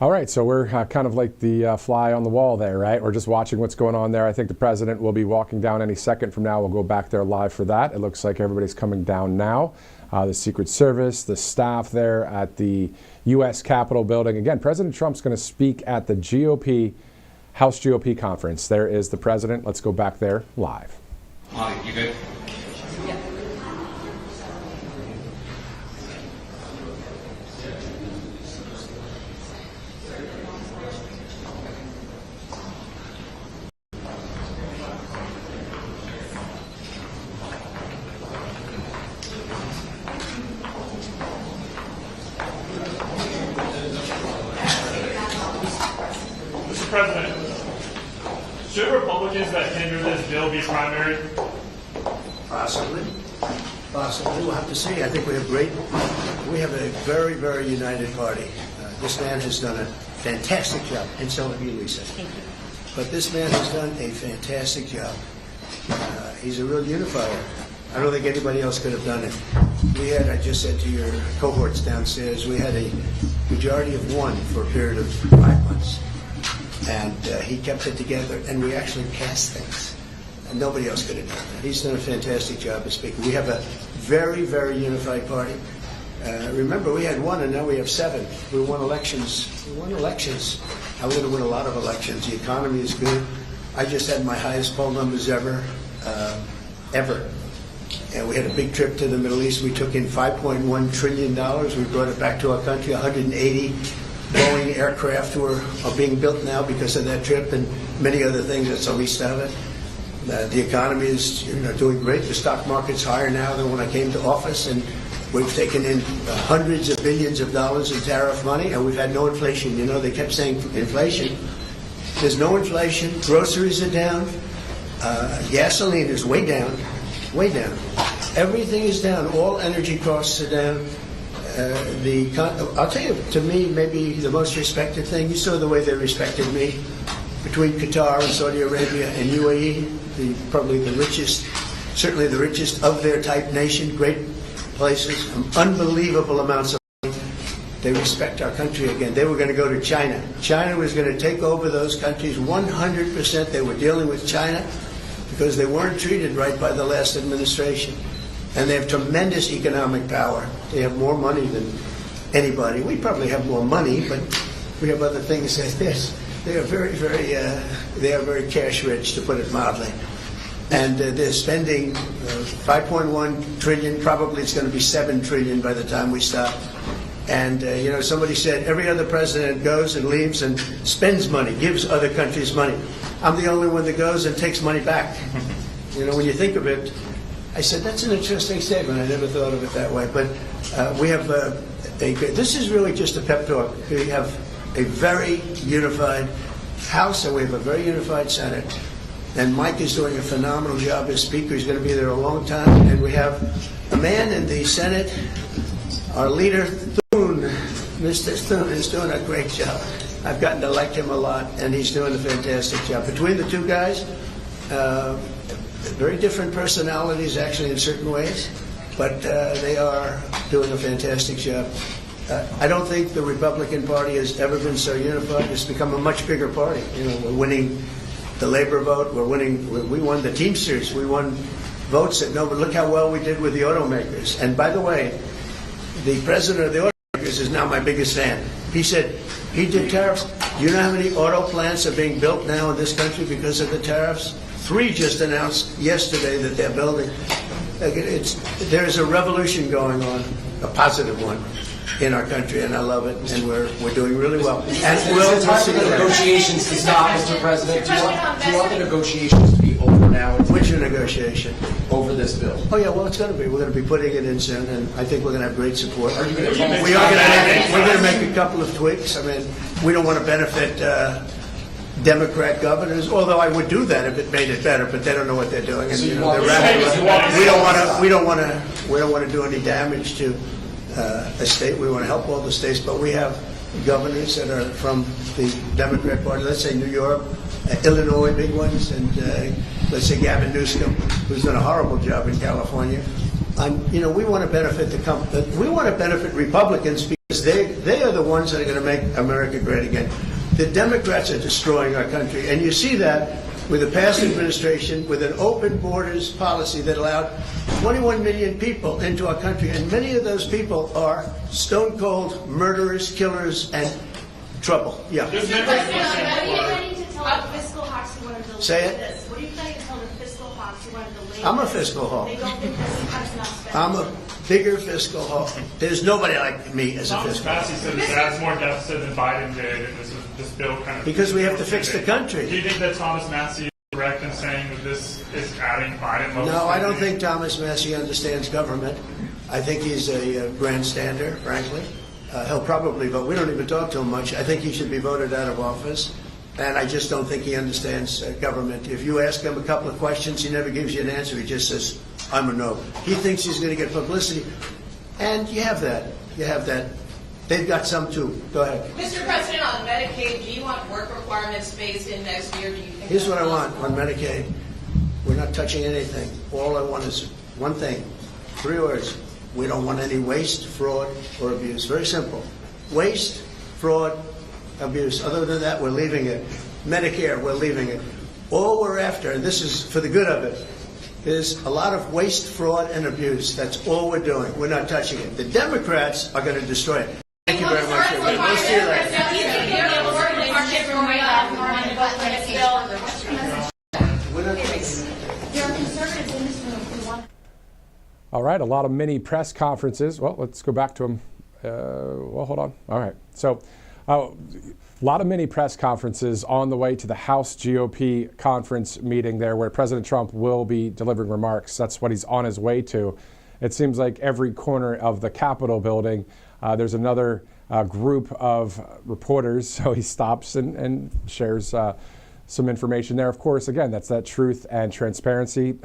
All right, so we're kind of like the fly on the wall there, right? We're just watching what's going on there. I think the president will be walking down any second from now. We'll go back there live for that. It looks like everybody's coming down now. The Secret Service, the staff there at the U.S. Capitol building. Again, President Trump's going to speak at the GOP, House GOP conference. There is the president. Let's go back there live. Molly, you good? President, should Republicans that hinder this bill be primary? Possibly. We'll have to see. I think we have a very, very united party. This man has done a fantastic job, and so have you, Lisa. Thank you. But this man has done a fantastic job. He's a real unifier. I don't think anybody else could have done it. I just said to your cohorts downstairs, we had a majority of one for a period of 5 months. And he kept it together, and we actually passed things. And nobody else could have done that. He's done a fantastic job as Speaker. We have a very, very unified party. Remember, we had one, and now we have 7. We won elections. Now we're going to win a lot of elections. The economy is good. I just had my highest poll numbers ever. And we had a big trip to the Middle East. We took in $5.1 trillion. We brought it back to our country, 180 Boeing aircraft are being built now because of that trip, and many other things. That's the least of it. The economy is doing great. The stock market's higher now than when I came to office, and we've taken in hundreds of billions of dollars in tariff money, and we've had no inflation. They kept saying inflation. There's no inflation. Groceries are down. Gasoline is way down. Everything is down. All energy costs are down. I'll tell you, to me, maybe the most respected thing, you saw the way they respected me between Qatar and Saudi Arabia and UAE, probably the richest, certainly the richest of their type nation, great places, unbelievable amounts of money. They respect our country again. They were going to go to China. China was going to take over those countries 100%. They were dealing with China because they weren't treated right by the last administration. And they have tremendous economic power. They have more money than anybody. We probably have more money, but we have other things like this. They are very, very cash rich, to put it mildly. and they're spending 5.1 trillion. Probably it's going to be 7 trillion by the time we stop. And somebody said every other president goes and leaves and spends money, gives other countries money. I'm the only one that goes and takes money back. When you think of it, I said that's an interesting statement. I never thought of it that way. But we have this is really just a pep talk. We have a very unified House, and we have a very unified Senate. And Mike is doing a phenomenal job as Speaker. He's going to be there a long time. And we have a man in the Senate, our leader, Thune. Mr. Thune is doing a great job. I've gotten to like him a lot, and he's doing a fantastic job. Between the two guys, very different personalities, actually, in certain ways, but they are doing a fantastic job. I don't think the Republican Party has ever been so unified. It's become a much bigger party. We're winning the labor vote. We won the Teamsters. We won votes that nobody. Look how well we did with the automakers. And by the way, the president of the automakers is now my biggest fan. He said he did tariffs. Do you know how many auto plants are being built now in this country because of the tariffs? 3 just announced yesterday that they're building. There's a revolution going on, a positive one, in our country, and I love it, and we're doing really well. And we'll time for the negotiations to stop, Mr. President. Do you want the negotiations to be over now? Which negotiation? Over this bill. Oh yeah, well it's going to be. We're going to be putting it in soon, and I think we're going to have great support. Are you going to? We're going to make a couple of tweaks. I mean, we don't want to benefit Democrat governors, although I would do that if it made it better, but they don't know what they're doing. And, we don't want to do any damage to a state. We want to help all the states, but we have governors that are from the Democrat Party. Let's say New York, Illinois, big ones, and let's say Gavin Newsom, who's done a horrible job in California. We want to benefit we want to benefit Republicans because they are the ones that are going to make America great again. The Democrats are destroying our country, and you see that with a past administration, with an open borders policy that allowed 21 million people into our country, and many of those people are stone-cold murderers, killers, and trouble. Yeah. Mr. President, what are you planning to tell the fiscal hawks who want to delay Say it. this? What are you planning to tell the fiscal hawks who want to delay this? I'm a fiscal hawk. They don't think this cut's not spent. I'm a bigger fiscal hawk. There's nobody like me as a Thomas fiscal hawk. Massey said this adds more deficit than Biden did, and this bill kind of... Because we have to fix the country. Do you think that Thomas Massey is correct in saying that this is adding Biden levels? No, I don't think Thomas Massey understands government. I think he's a grandstander, frankly. He'll probably vote. We don't even talk to him much. I think he should be voted out of office. And I just don't think he understands government. If you ask him a couple of questions, he never gives you an answer. He just says, I'm a no. He thinks he's going to get publicity. And you have that. You have that. They've got some too. Go ahead. Mr. President, on Medicaid, do you want work requirements phased in next year? Do you think Here's what I want on Medicaid. We're not touching anything. All I want is one thing. 3 words. We don't want any waste, fraud, or abuse. Very simple. Waste, fraud, abuse. Other than that, we're leaving it. Medicare, we're leaving it. All we're after, and this is for the good of it, is a lot of waste, fraud, and abuse. That's all we're doing. We're not touching it. The Democrats are going to destroy it. Thank you very much, everybody. We'll see you later. All right, a lot of mini press conferences. Well, let's go back to them. Well, hold on. All right. So a lot of mini press conferences on the way to the House GOP conference meeting there where President Trump will be delivering remarks. That's what he's on his way to. It seems like every corner of the Capitol building, there's another group of reporters. So he stops and shares some information there. Of course, again, that's that truth and transparency,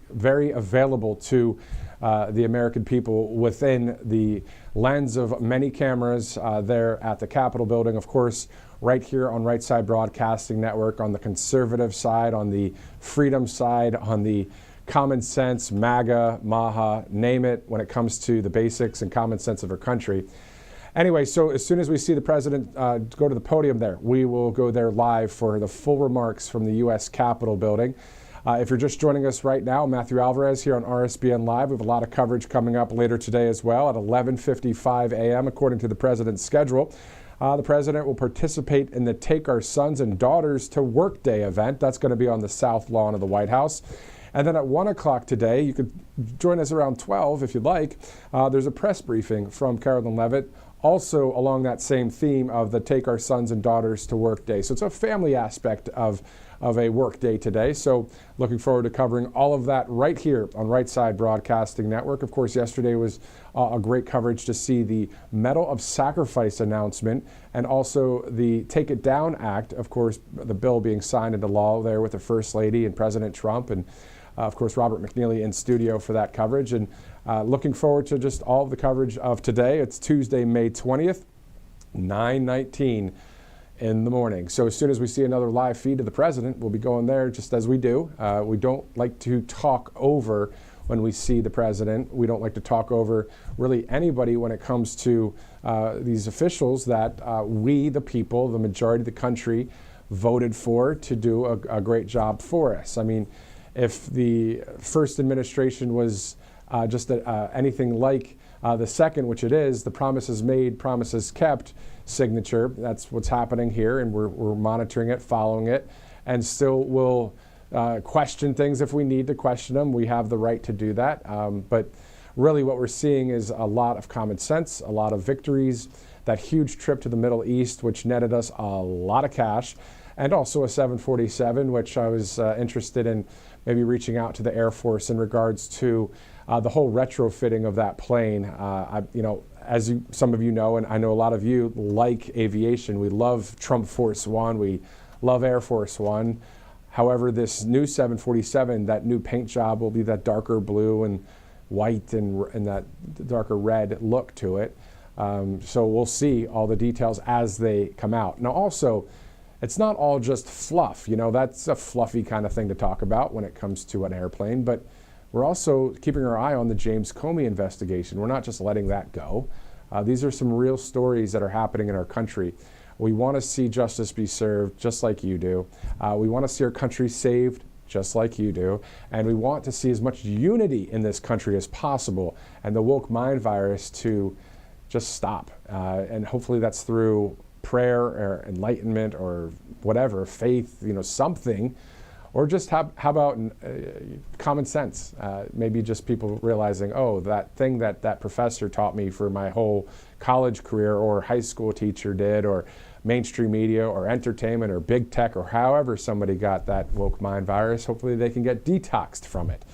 very available to the American people within the lens of many cameras there at the Capitol building. Of course, right here on Right Side Broadcasting Network, on the conservative side, on the freedom side, on the common sense, MAGA, MAHA, name it, when it comes to the basics and common sense of our country. Anyway, so as soon as we see the president go to the podium there, we will go there live for the full remarks from the U.S. Capitol building. If you're just joining us right now, Matthew Alvarez here on RSBN Live. We have a lot of coverage coming up later today as well at 11:55 a.m. according to the president's schedule. The president will participate in the Take Our Sons and Daughters to Work Day event. That's going to be on the south lawn of the White House. And then at 1 o'clock today, you could join us around 12 if you'd like. There's a press briefing from Carolyn Levitt, also along that same theme of the Take Our Sons and Daughters to Work Day. So it's a family aspect of a work day today. So looking forward to covering all of that right here on Right Side Broadcasting Network. Of course, yesterday was a great coverage to see the Medal of Sacrifice announcement and also the Take It Down Act, of course, the bill being signed into law there with the First Lady and President Trump and of course, Robert McNeely in studio for that coverage. And looking forward to just all of the coverage of today. It's Tuesday, May 20th, 9:19 in the morning. So as soon as we see another live feed of the president, we'll be going there just as we do. We don't like to talk over when we see the president. We don't like to talk over really anybody when it comes to these officials that we, the people, the majority of the country, voted for to do a great job for us. I mean, if the first administration was just anything like the second, which it is, the promises made, promises kept signature, that's what's happening here, and we're monitoring it, following it, and still will question things if we need to question them. We have the right to do that. But really what we're seeing is a lot of common sense, a lot of victories, that huge trip to the Middle East, which netted us a lot of cash, and also a 747, which I was interested in maybe reaching out to the Air Force in regards to the whole retrofitting of that plane. As some of you know, and I know a lot of you like aviation, we love Trump Force One, we love Air Force One. However, this new 747, that new paint job will be that darker blue and white and that darker red look to it. So we'll see all the details as they come out. Now also, it's not all just fluff. That's a fluffy kind of thing to talk about when it comes to an airplane, but we're also keeping our eye on the James Comey investigation. We're not just letting that go. These are some real stories that are happening in our country. We want to see justice be served just like you do. We want to see our country saved just like you do. And we want to see as much unity in this country as possible and the woke mind virus to just stop. And hopefully that's through prayer or enlightenment or whatever, faith, something, or just how about common sense? Maybe just people realizing, oh, that thing that professor taught me for my whole college career or high school teacher did, or mainstream media or entertainment or big tech or however somebody got that woke mind virus, hopefully they can get detoxed from it.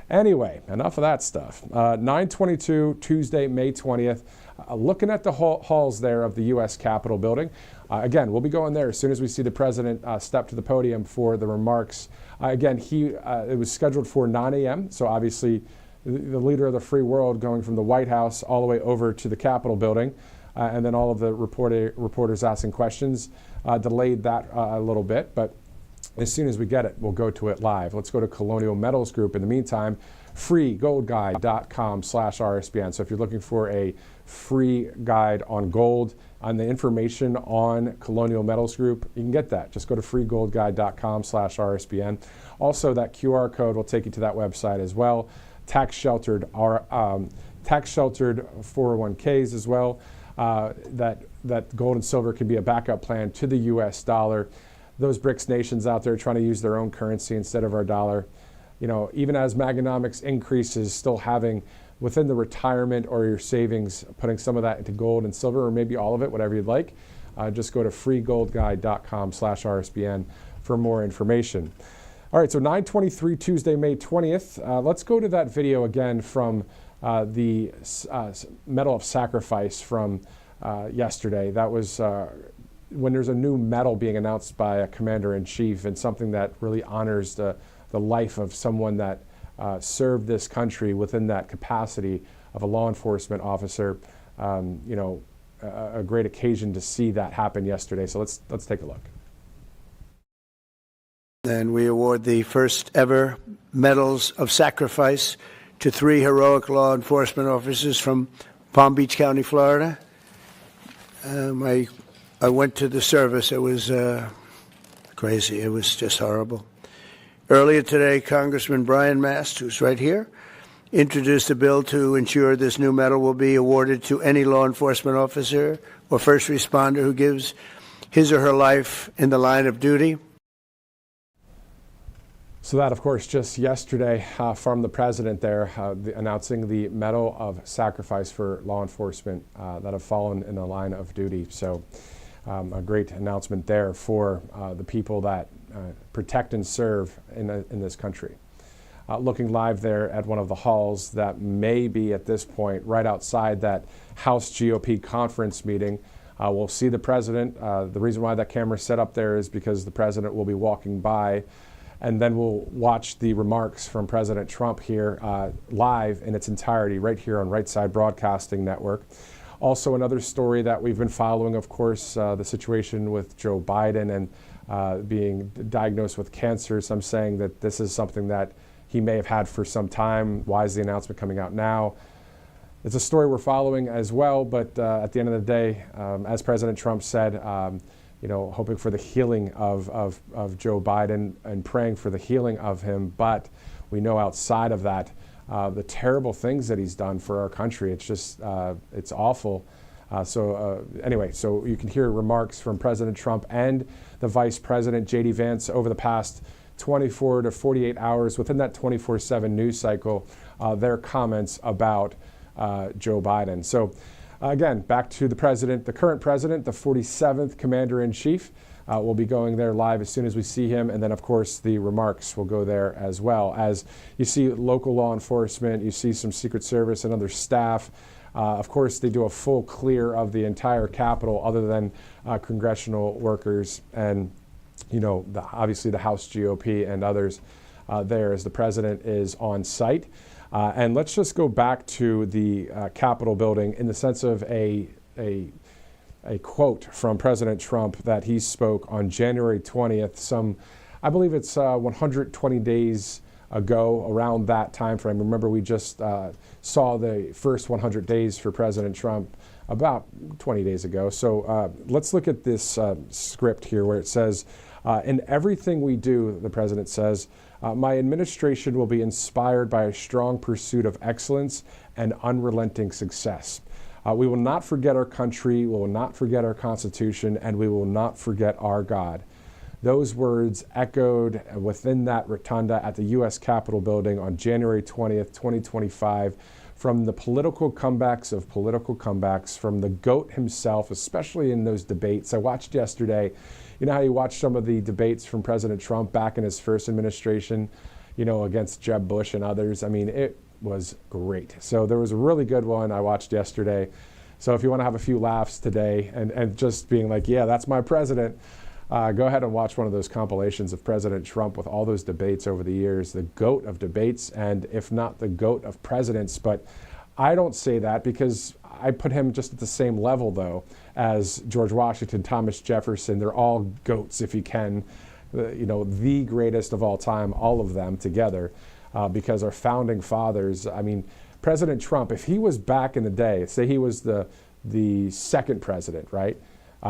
Anyway, enough of that stuff. 9:22, Tuesday, May 20th. Looking at the halls there of the U.S. Capitol building. Again, we'll be going there as soon as we see the president step to the podium for the remarks. Again, it was scheduled for 9 a.m., so obviously the leader of the free world going from the White House all the way over to the Capitol building, and then all of the reporters asking questions delayed that a little bit, but as soon as we get it, we'll go to it live. Let's go to Colonial Metals Group. In the meantime, freegoldguide.com/RSBN. So if you're looking for a free guide on gold, on the information on Colonial Metals Group, you can get that. Just go to freegoldguide.com/RSBN. Also, that QR code will take you to that website as well. Tax sheltered 401ks as well. That gold and silver can be a backup plan to the U.S. dollar. Those BRICS nations out there trying to use their own currency instead of our dollar. Even as Maganomics increases, still having within the retirement or your savings, putting some of that into gold and silver, or maybe all of it, whatever you'd like. Just go to freegoldguide.com/RSBN for more information. All right, so 9:23, Tuesday, May 20th. Let's go to that video again from the Medal of Sacrifice from yesterday. That was when there's a new medal being announced by a commander-in-chief, and something that really honors the life of someone that served this country within that capacity of a law enforcement officer. A great occasion to see that happen yesterday. So let's take a look. And we award the first ever Medals of Sacrifice to 3 heroic law enforcement officers from Palm Beach County, Florida. I went to the service. It was crazy. It was just horrible. Earlier today, Congressman Brian Mast, who's right here, introduced a bill to ensure this new medal will be awarded to any law enforcement officer or first responder who gives his or her life in the line of duty. So that, of course, just yesterday from the president there, announcing the Medal of Sacrifice for law enforcement that have fallen in the line of duty. So a great announcement there for the people that protect and serve in this country. Looking live there at one of the halls that may be at this point right outside that House GOP conference meeting. We'll see the president. The reason why that camera's set up there is because the president will be walking by, and then we'll watch the remarks from President Trump here live in its entirety right here on Right Side Broadcasting Network. Also, another story that we've been following, of course, the situation with Joe Biden and being diagnosed with cancer. Some saying that this is something that he may have had for some time. Why is the announcement coming out now? It's a story we're following as well, but at the end of the day, as President Trump said, hoping for the healing of Joe Biden and praying for the healing of him. But we know outside of that, the terrible things that he's done for our country. It's just, it's awful. Anyway, so you can hear remarks from President Trump and the Vice President, J.D. Vance, over the past 24 to 48 hours within that 24/7 news cycle, their comments about Joe Biden. So again, back to the president, the current president, the 47th Commander-in-Chief. We'll be going there live as soon as we see him. And then, of course, the remarks will go there as well. As you see local law enforcement, you see some Secret Service and other staff. Of course, they do a full clear of the entire Capitol other than congressional workers and obviously the House GOP and others there as the president is on site. And let's just go back to the Capitol building in the sense of a quote from President Trump that he spoke on January 20th, I believe it's 120 days ago, around that time frame. Remember, we just saw the first 100 days for President Trump about 20 days ago. So let's look at this script here where it says, in everything we do, the president says, my administration will be inspired by a strong pursuit of excellence and unrelenting success. We will not forget our country, we will not forget our Constitution, and we will not forget our God. Those words echoed within that rotunda at the U.S. Capitol building on January 20th, 2025, from the political comebacks from the GOAT himself, especially in those debates. I watched yesterday. You know how you watch some of the debates from President Trump back in his first administration, against Jeb Bush and others? I mean, it was great. So there was a really good one I watched yesterday. So if you want to have a few laughs today and just being like, yeah, that's my president, go ahead and watch one of those compilations of President Trump with all those debates over the years, the GOAT of debates, and if not the GOAT of presidents. But I don't say that because I put him just at the same level, though, as George Washington, Thomas Jefferson. They're all GOATs, if you can, the greatest of all time, all of them together, because our founding fathers, I mean, President Trump, if he was back in the day, say he was the second president, right,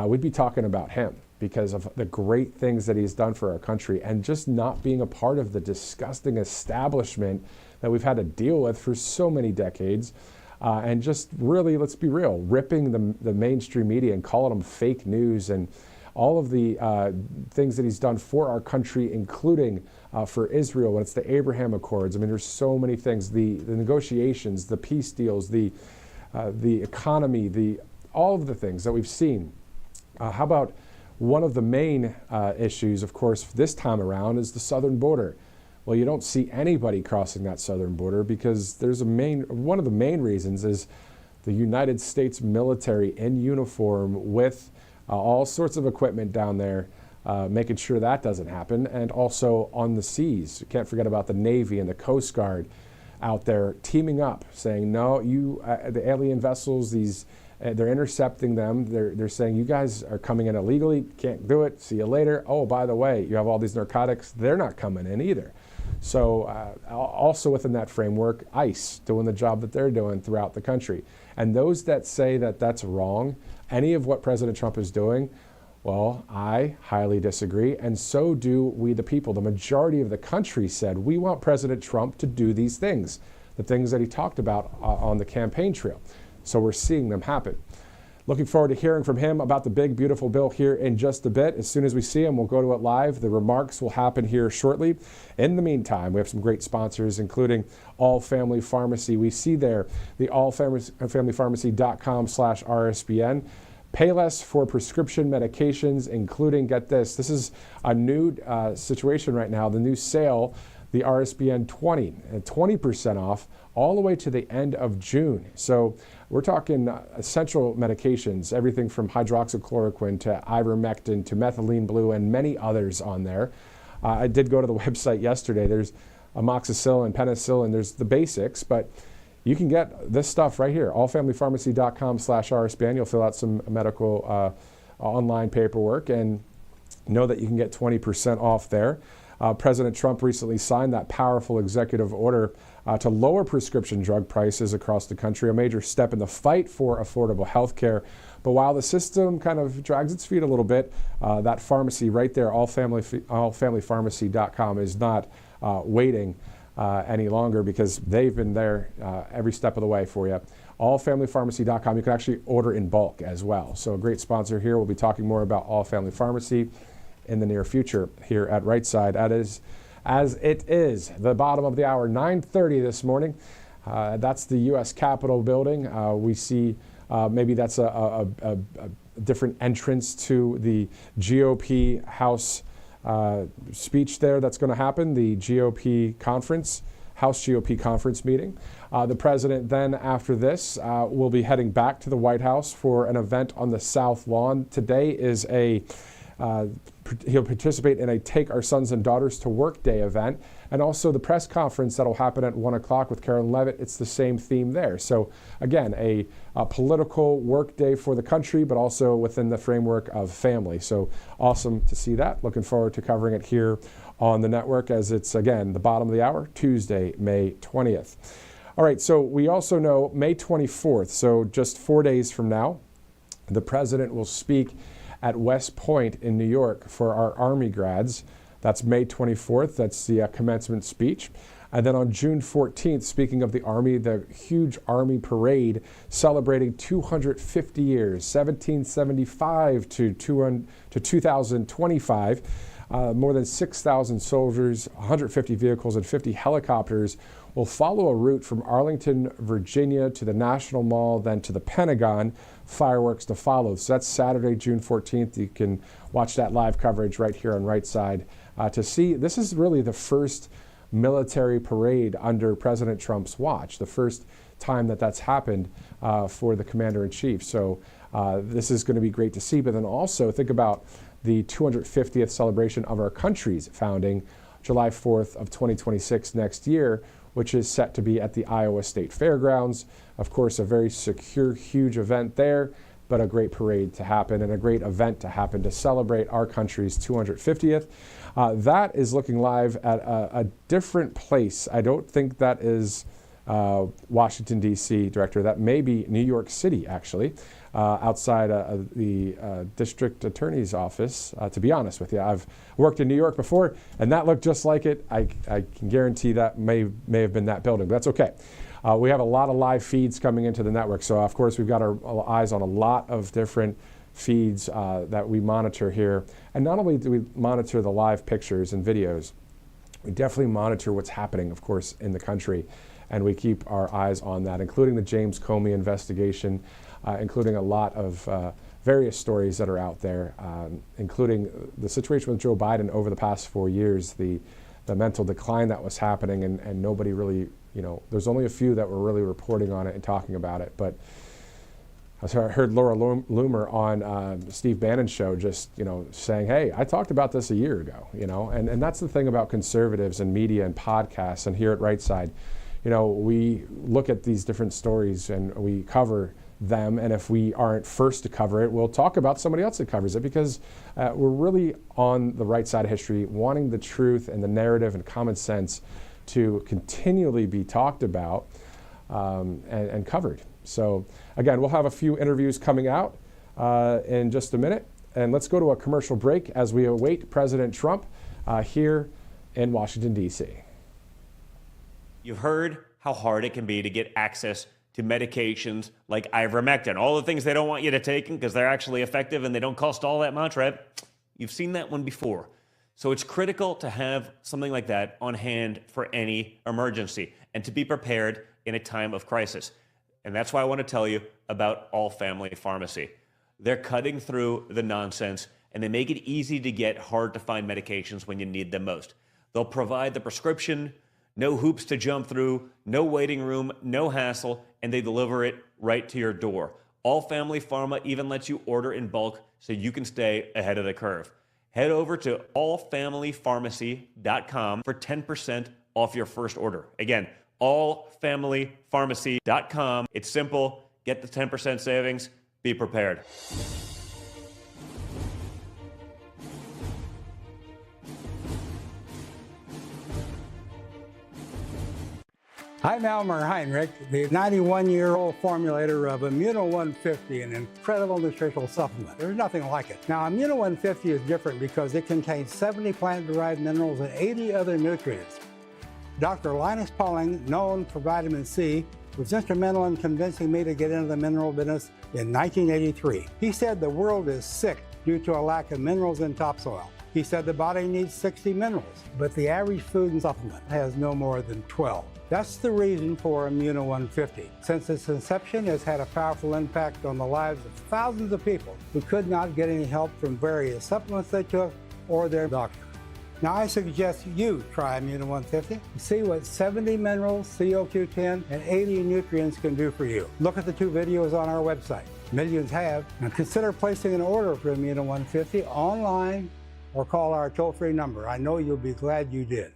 we'd be talking about him because of the great things that he's done for our country and just not being a part of the disgusting establishment that we've had to deal with for so many decades. And just really, let's be real, ripping the mainstream media and calling them fake news and all of the things that he's done for our country, including for Israel when it's the Abraham Accords. I mean, there's so many things, the negotiations, the peace deals, the economy, all of the things that we've seen. How about one of the main issues, of course, this time around is the southern border. Well, you don't see anybody crossing that southern border because one of the main reasons is the United States military in uniform with all sorts of equipment down there, making sure that doesn't happen. And also on the seas, you can't forget about the Navy and the Coast Guard out there teaming up, saying, no, the alien vessels, they're intercepting them. They're saying, you guys are coming in illegally, can't do it, see you later. Oh, by the way, you have all these narcotics, they're not coming in either. So also within that framework, ICE doing the job that they're doing throughout the country. And those that say that that's wrong, any of what President Trump is doing, well, I highly disagree. And so do we, the people. The majority of the country said, we want President Trump to do these things. the things that he talked about on the campaign trail. So we're seeing them happen. Looking forward to hearing from him about the big, beautiful bill here in just a bit. As soon as we see him, we'll go to it live. The remarks will happen here shortly. In the meantime, we have some great sponsors, including All Family Pharmacy. We see there the allfamilypharmacy.com/RSBN. Pay less for prescription medications, including, get this is a new situation right now, the new sale, the RSBN 20, 20% off all the way to the end of June. So we're talking essential medications, everything from hydroxychloroquine to ivermectin to methylene blue and many others on there. I did go to the website yesterday. There's amoxicillin, penicillin, there's the basics, but you can get this stuff right here, allfamilypharmacy.com/RSBN. You'll fill out some medical online paperwork and know that you can get 20% off there. President Trump recently signed that powerful executive order to lower prescription drug prices across the country, a major step in the fight for affordable health care. But while the system kind of drags its feet a little bit, that pharmacy right there, allfamilypharmacy.com, is not waiting any longer, because they've been there every step of the way for you. Allfamilypharmacy.com. You can actually order in bulk as well. So a great sponsor here. We'll be talking more about All Family Pharmacy in the near future here at Right Side. As it is the bottom of the hour, 9:30 this morning. That's the U.S. Capitol building. We see maybe that's a different entrance to the GOP House speech there that's going to happen, the GOP conference, House GOP conference meeting. The president then, after this, will be heading back to the White House for an event on the South Lawn. Today is he'll participate in a Take Our Sons and Daughters to Work Day event, and also the press conference that'll happen at 1 o'clock with Carolyn Levitt. It's the same theme there. So again, a political work day for the country, but also within the framework of family. So awesome to see that. Looking forward to covering it here on the network, as it's, again, the bottom of the hour, Tuesday, May 20th. All right, so we also know May 24th, so just 4 days from now, the president will speak at West Point in New York for our Army grads. That's May 24th. That's the commencement speech. And then on June 14th, speaking of the Army, the huge Army parade celebrating 250 years, 1775 to 2025. More than 6,000 soldiers, 150 vehicles, and 50 helicopters will follow a route from Arlington, Virginia to the National Mall, then to the Pentagon. Fireworks to follow. So that's Saturday, June 14th. You can watch that live coverage right here on Right Side to see. This is really the first military parade under President Trump's watch, the first time that that's happened for the Commander-in-Chief. So this is going to be great to see. But then also think about the 250th celebration of our country's founding, July 4th of 2026 next year, which is set to be at the Iowa State Fairgrounds. Of course, a very secure, huge event there, but a great parade to happen and a great event to happen to celebrate our country's 250th. That is looking live at a different place. I don't think that is Washington, D.C., Director. That may be New York City, actually, outside the district attorney's office. To be honest with you, I've worked in New York before, and that looked just like it. I can guarantee that may have been that building, but that's okay. We have a lot of live feeds coming into the network, so of course we've got our eyes on a lot of different feeds that we monitor here. And not only do we monitor the live pictures and videos, we definitely monitor what's happening, of course, in the country. And we keep our eyes on that, including the James Comey investigation, including a lot of various stories that are out there, including the situation with Joe Biden over the past 4 years, the mental decline that was happening, and nobody really, there's only a few that were really reporting on it and talking about it. But I heard Laura Loomer on Steve Bannon's show just, saying, hey, I talked about this a year ago, and that's the thing about conservatives and media and podcasts, and here at Right Side, we look at these different stories and we cover them, and if we aren't first to cover it, we'll talk about somebody else that covers it, because we're really on the right side of history, wanting the truth and the narrative and common sense to continually be talked about and covered. So again, we'll have a few interviews coming out in just a minute, and let's go to a commercial break as we await President Trump here in Washington, D.C. You've heard how hard it can be to get access to medications like ivermectin, all the things they don't want you to take because they're actually effective and they don't cost all that much, right? You've seen that one before. So it's critical to have something like that on hand for any emergency and to be prepared in a time of crisis. And that's why I want to tell you about All Family Pharmacy. They're cutting through the nonsense and they make it easy to get hard to find medications when you need them most. They'll provide the prescription, no hoops to jump through, no waiting room, no hassle, and they deliver it right to your door. All Family Pharma even lets you order in bulk so you can stay ahead of the curve. Head over to allfamilypharmacy.com for 10% off your first order. Again, allfamilypharmacy.com. It's simple. Get the 10% savings. Be prepared. I'm Elmer Heinrich, the 91-year-old formulator of Immuno 150, an incredible nutritional supplement. There's nothing like it. Now, Immuno 150 is different because it contains 70 plant-derived minerals and 80 other nutrients. Dr. Linus Pauling, known for vitamin C, was instrumental in convincing me to get into the mineral business in 1983. He said the world is sick due to a lack of minerals in topsoil. He said the body needs 60 minerals, but the average food and supplement has no more than 12. That's the reason for Immuno 150. Since its inception, it's had a powerful impact on the lives of thousands of people who could not get any help from various supplements they took or their doctor. Now I suggest you try Immuno 150 and see what 70 minerals, CoQ10, and 80 nutrients can do for you. Look at the 2 videos on our website. Millions have. Now consider placing an order for Immuno 150 online or call our toll-free number. I know you'll be glad you did.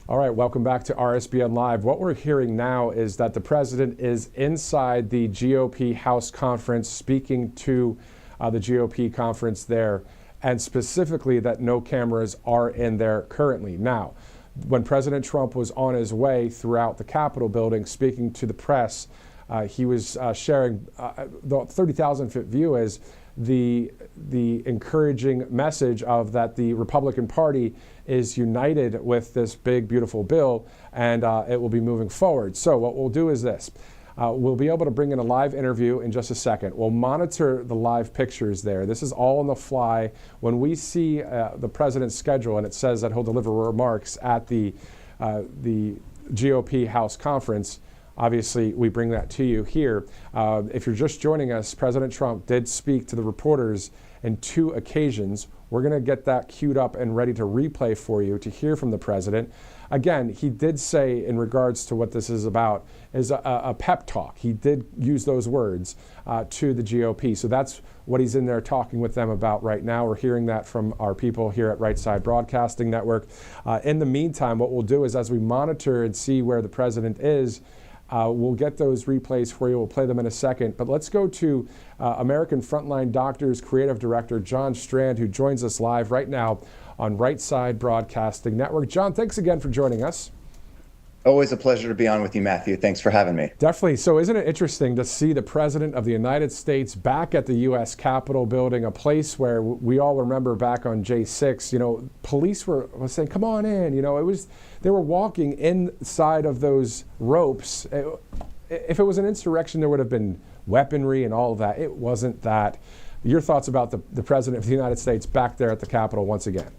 All right, welcome back to RSBN Live. What we're hearing now is that the president is inside the GOP House conference speaking to the GOP conference there, and specifically that no cameras are in there currently. Now, when President Trump was on his way throughout the Capitol building speaking to the press, he was sharing the 30,000-foot view as the encouraging message of that the Republican Party is united with this big, beautiful bill, and it will be moving forward. So what we'll do is this. We'll be able to bring in a live interview in just a second. We'll monitor the live pictures there. This is all on the fly. When we see the president's schedule and it says that he'll deliver remarks at the GOP House conference, obviously, we bring that to you here. If you're just joining us, President Trump did speak to the reporters in 2 occasions. We're going to get that queued up and ready to replay for you to hear from the president. Again, he did say in regards to what this is about is a pep talk. He did use those words to the GOP. So that's what he's in there talking with them about right now. We're hearing that from our people here at Right Side Broadcasting Network. In the meantime, what we'll do is as we monitor and see where the president is, we'll get those replays for you. We'll play them in a second. But let's go to American Frontline Doctors Creative Director John Strand, who joins us live right now on Right Side Broadcasting Network. John, thanks again for joining us. Always a pleasure to be on with you, Matthew. Thanks for having me. Definitely. So isn't it interesting to see the President of the United States back at the U.S. Capitol building, a place where we all remember back on J6, police were saying, come on in. They were walking inside of those ropes. If it was an insurrection, there would have been weaponry and all of that. It wasn't that. Your thoughts about the President of the United States back there at the Capitol once again?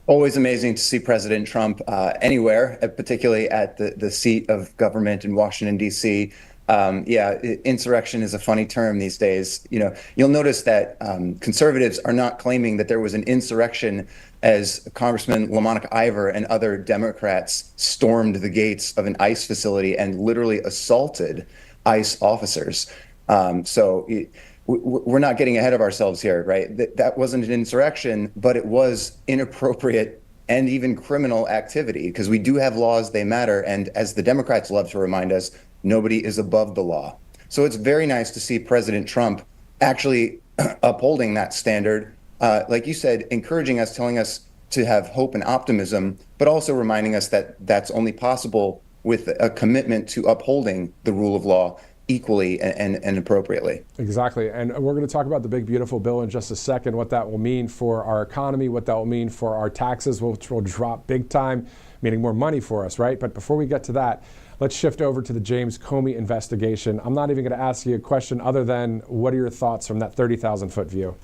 Always amazing to see President Trump anywhere, particularly at the seat of government in Washington, D.C. Insurrection is a funny term these days. You'll notice that conservatives are not claiming that there was an insurrection as Congressman Lamonica Ivor and other Democrats stormed the gates of an ICE facility and literally assaulted ICE officers. We're not getting ahead of ourselves here, right? That wasn't an insurrection, but it was inappropriate and even criminal activity, because we do have laws, they matter. And as the Democrats love to remind us, nobody is above the law. So it's very nice to see President Trump actually upholding that standard. Like you said, encouraging us, telling us to have hope and optimism, but also reminding us that that's only possible with a commitment to upholding the rule of law equally and appropriately. Exactly. And we're going to talk about the big, beautiful bill in just a second, what that will mean for our economy, what that will mean for our taxes, which will drop big time, meaning more money for us, right? But before we get to that, let's shift over to the James Comey investigation. I'm not even going to ask you a question other than what are your thoughts from that 30,000-foot view?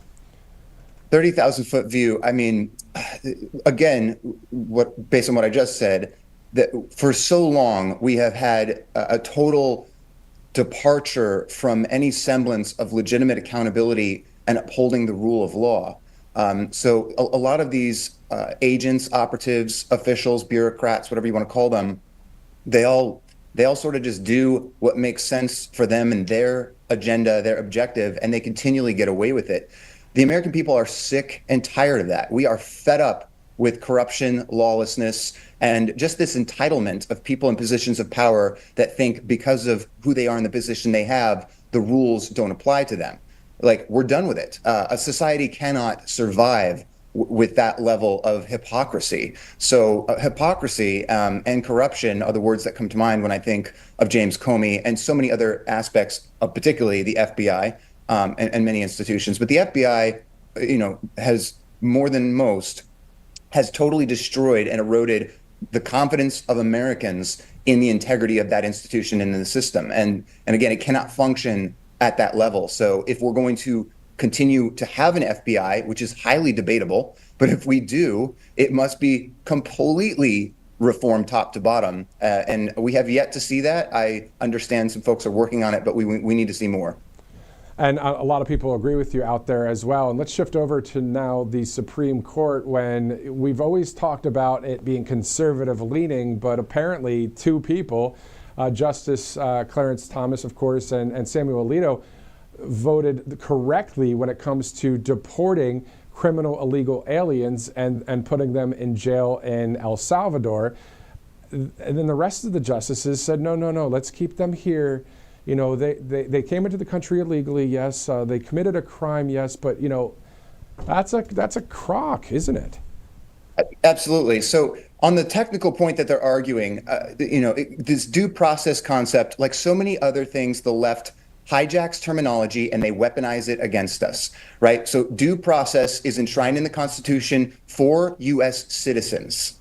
30,000-foot view. I mean, again, based on what I just said, that for so long we have had a total departure from any semblance of legitimate accountability and upholding the rule of law. So a lot of these agents, operatives, officials, bureaucrats, whatever you want to call them, they all sort of just do what makes sense for them and their agenda, their objective, and they continually get away with it. The American people are sick and tired of that. We are fed up with corruption, lawlessness, and just this entitlement of people in positions of power that think because of who they are in the position they have, the rules don't apply to them. Like, we're done with it. A society cannot survive with that level of hypocrisy. So hypocrisy and corruption are the words that come to mind when I think of James Comey and so many other aspects of particularly the FBI and many institutions. But the FBI, has more than most, has totally destroyed and eroded the confidence of Americans in the integrity of that institution and in the system. And again, it cannot function at that level. So if we're going to continue to have an FBI, which is highly debatable, but if we do, it must be completely reformed top to bottom. And we have yet to see that. I understand some folks are working on it, but we need to see more. And a lot of people agree with you out there as well. And let's shift over to now the Supreme Court, when we've always talked about it being conservative leaning, but apparently two people, Justice Clarence Thomas, of course, and Samuel Alito, voted correctly when it comes to deporting criminal illegal aliens and putting them in jail in El Salvador. And then the rest of the justices said, no, let's keep them here. They came into the country illegally, yes. They committed a crime, yes. But, that's a crock, isn't it? Absolutely. So on the technical point that they're arguing, this due process concept, like so many other things, the left hijacks terminology and they weaponize it against us, right? So due process is enshrined in the Constitution for U.S. citizens.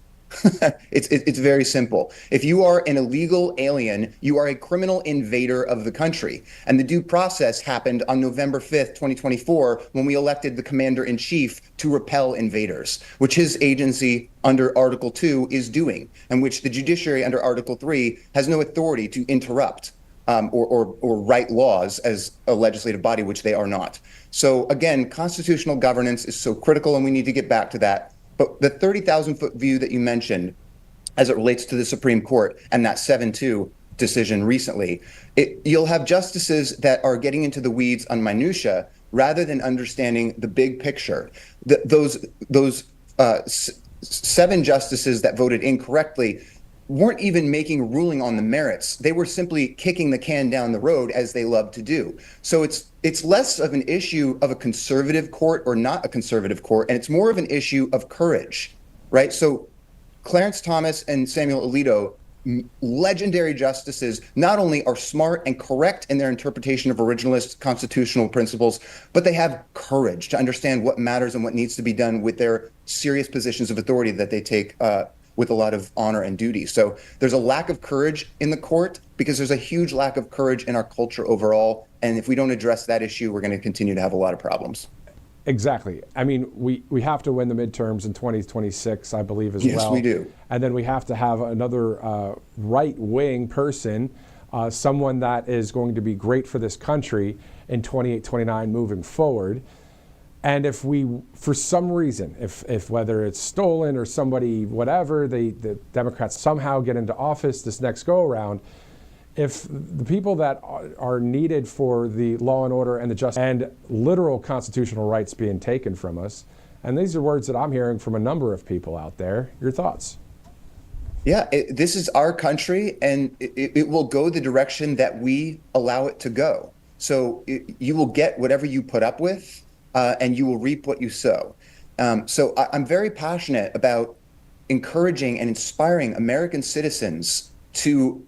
It's very simple. If you are an illegal alien, you are a criminal invader of the country. And the due process happened on November 5th, 2024, when we elected the commander-in-chief to repel invaders, which his agency under Article 2 is doing, and which the judiciary under Article 3 has no authority to interrupt or write laws as a legislative body, which they are not. So again, constitutional governance is so critical, and we need to get back to that. But the 30,000-foot view that you mentioned, as it relates to the Supreme Court and that 7-2 decision recently, you'll have justices that are getting into the weeds on minutia rather than understanding the big picture. Those 7 justices that voted incorrectly weren't even making a ruling on the merits. They were simply kicking the can down the road, as they love to do. So it's less of an issue of a conservative court or not a conservative court, and it's more of an issue of courage, right? So Clarence Thomas and Samuel Alito, legendary justices, not only are smart and correct in their interpretation of originalist constitutional principles, but they have courage to understand what matters and what needs to be done with their serious positions of authority that they take with a lot of honor and duty. So there's a lack of courage in the court because there's a huge lack of courage in our culture overall. And if we don't address that issue, we're going to continue to have a lot of problems. Exactly. I mean, we have to win the midterms in 2026, I believe, as well. Yes, we do. And then we have to have another right-wing person, someone that is going to be great for this country in 28, 29 moving forward. And if we, for some reason, if whether it's stolen or somebody, whatever, the Democrats somehow get into office this next go around, if the people that are needed for the law and order and the justice and literal constitutional rights being taken from us, and these are words that I'm hearing from a number of people out there, your thoughts? Yeah, this is our country, and it will go the direction that we allow it to go. So you will get whatever you put up with. And you will reap what you sow. So I'm very passionate about encouraging and inspiring American citizens to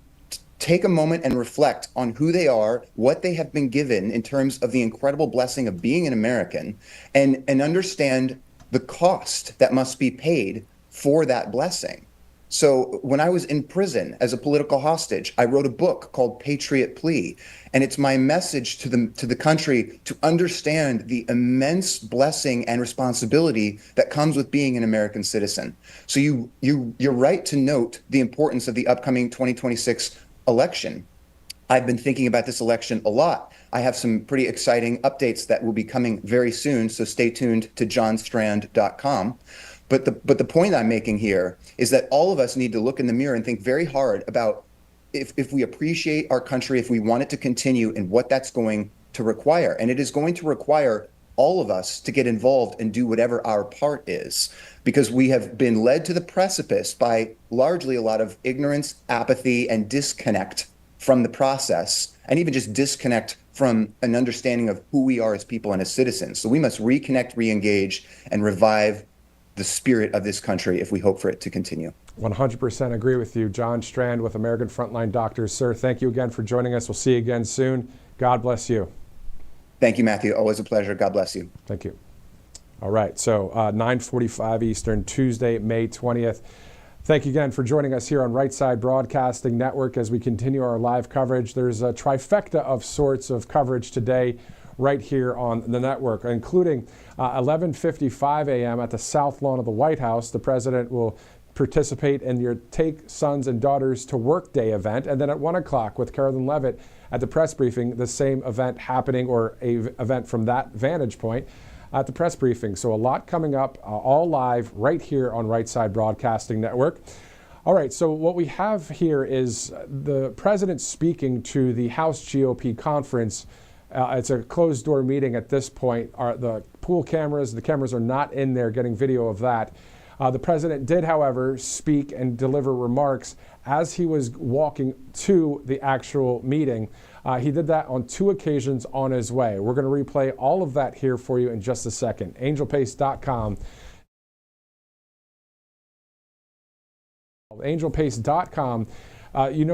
take a moment and reflect on who they are, what they have been given in terms of the incredible blessing of being an American, and understand the cost that must be paid for that blessing. So when I was in prison as a political hostage, I wrote a book called Patriot Plea, and it's my message to the country to understand the immense blessing and responsibility that comes with being an American citizen. So you're right to note the importance of the upcoming 2026 election. I've been thinking about this election a lot. I have some pretty exciting updates that will be coming very soon, so stay tuned to johnstrand.com. But the point I'm making here is that all of us need to look in the mirror and think very hard about if we appreciate our country, if we want it to continue, and what that's going to require. And it is going to require all of us to get involved and do whatever our part is, because we have been led to the precipice by largely a lot of ignorance, apathy, and disconnect from the process, and even just disconnect from an understanding of who we are as people and as citizens. So we must reconnect, re-engage, and revive the spirit of this country if we hope for it to continue. 100% agree with you. John Strand with American Frontline Doctors. Sir, thank you again for joining us. We'll see you again soon. God bless you. Thank you, Matthew. Always a pleasure. God bless you. Thank you. All right, so 9:45 Eastern, Tuesday, May 20th. Thank you again for joining us here on Right Side Broadcasting Network as we continue our live coverage. There's a trifecta of sorts of coverage today right here on the network, including 11:55 a.m. at the South Lawn of the White House. The president will participate in your Take Sons and Daughters to Work Day event. And then at 1 o'clock with Carolyn Levitt at the press briefing, the same event happening, or a event from that vantage point at the press briefing. So a lot coming up, all live right here on Right Side Broadcasting Network. All right, so what we have here is the president speaking to the House GOP conference. It's a closed-door meeting at this point. The pool cameras, the cameras are not in there getting video of that. The president did, however, speak and deliver remarks as he was walking to the actual meeting. He did that on 2 occasions on his way. We're going to replay all of that here for you in just a second. Angelpace.com. Angelpace.com.